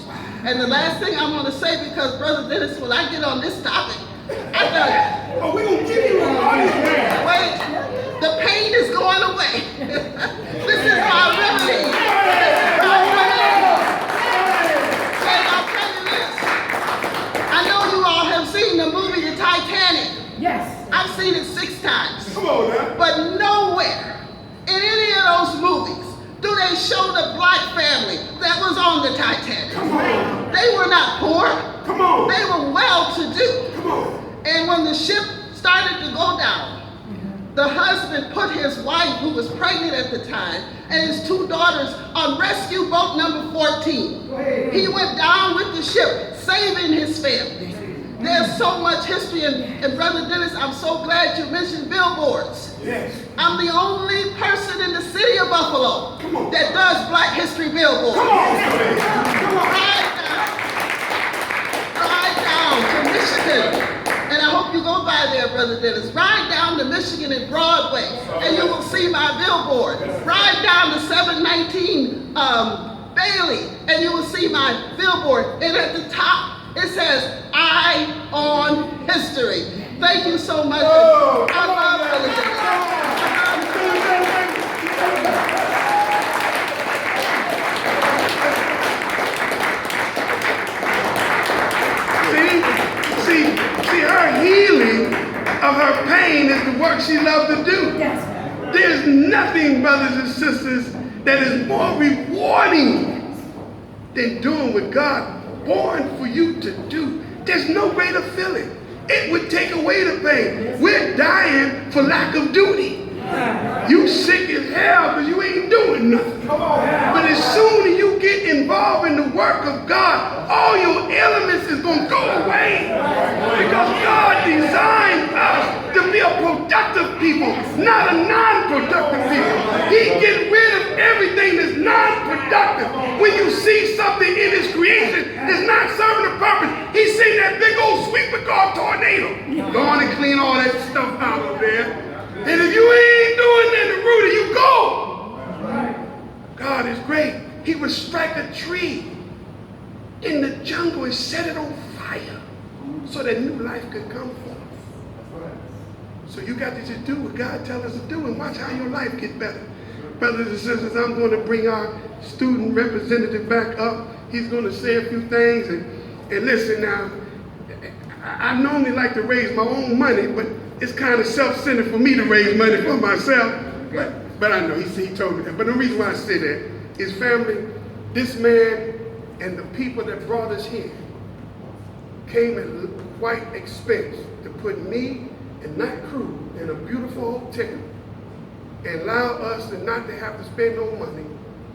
And the last thing I'm going to say, because Brother Dennis, when I get on this topic, I thought, Oh, we're going to give you an audience. wait, the pain is going away. This is my remedy. And I'll tell you this. I know you all have seen the movie The Titanic. Yes. I've seen it 6 times. Come on now. But nowhere in any of those movies do they show the Black family that was on the Titanic. Come on. They were not poor. Come on. They were well-to-do. Come on. And when the ship started to go down, the husband put his wife, who was pregnant at the time, and his 2 daughters on rescue boat number 14. He went down with the ship, saving his family. There's so much history, and Brother Dennis, I'm so glad you mentioned billboards. Yes. I'm the only person in the city of Buffalo that does Black History billboards. Come on. Come on. Ride down to Michigan, and I hope you go by there, Brother Dennis. Ride down to Michigan and Broadway, and you will see my billboard. Ride down to 719 Bailey, and you will see my billboard. And at the top, it says, Eye on History. Thank you so much. Oh, I love Brother See, her healing of her pain is the work she loved to do. Yes. There's nothing, brothers and sisters, that is more rewarding than doing what God born for you to do. There's no greater feeling. It would take away the pain. We're dying for lack of duty. You sick as hell because you ain't doing nothing. But as soon as you get involved in the work of God, all your elements is going to go away. Because God designed us to be a productive people, not a non-productive people. He get rid of everything that's non-productive. When you see something in his creation that's not serving a purpose, he seen that big old sweeper called tornado. Go on and clean all that stuff out of there. And if you ain't doing that, the root of you go. God is great. He would strike a tree in the jungle and set it on fire so that new life could come forth. So you got to just do what God tells us to do and watch how your life get better. Brothers and sisters, I'm going to bring our student representative back up. He's going to say a few things. And listen now, I normally like to raise my own money, but it's kind of self-centered for me to raise money for myself. But I know, he told me that. But the reason why I say that is, family, this man and the people that brought us here came at quite expense to put me and that crew in a beautiful hotel and allow us not to have to spend no money.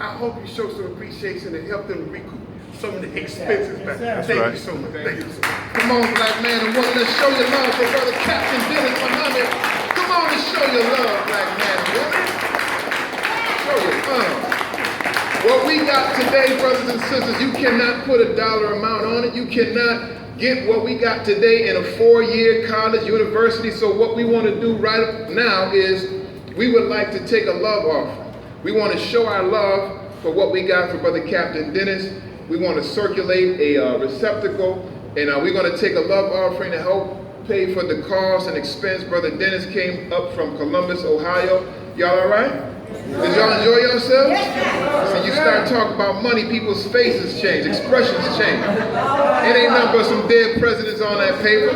I hope you show some appreciation and help them to recoup. some of the expenses back. That's Thank right. you so much. Thank you so much. Come on, black man and woman, let's show your love for Brother Captain Dennis Muhammad. Come on and show your love, black man and woman. Show your love. What we got today, brothers and sisters, you cannot put a dollar amount on it. You cannot get what we got today in a 4-year college, university. So what we want to do right now is we would like to take a love offering. We want to show our love for what we got for Brother Captain Dennis. We want to circulate a receptacle, and we're going to take a love offering to help pay for the cost and expense. Brother Dennis came up from Columbus, Ohio. Y'all all right? Did y'all enjoy yourselves? So you start talking about money, people's faces change, expressions change. It ain't nothing but some dead presidents on that paper.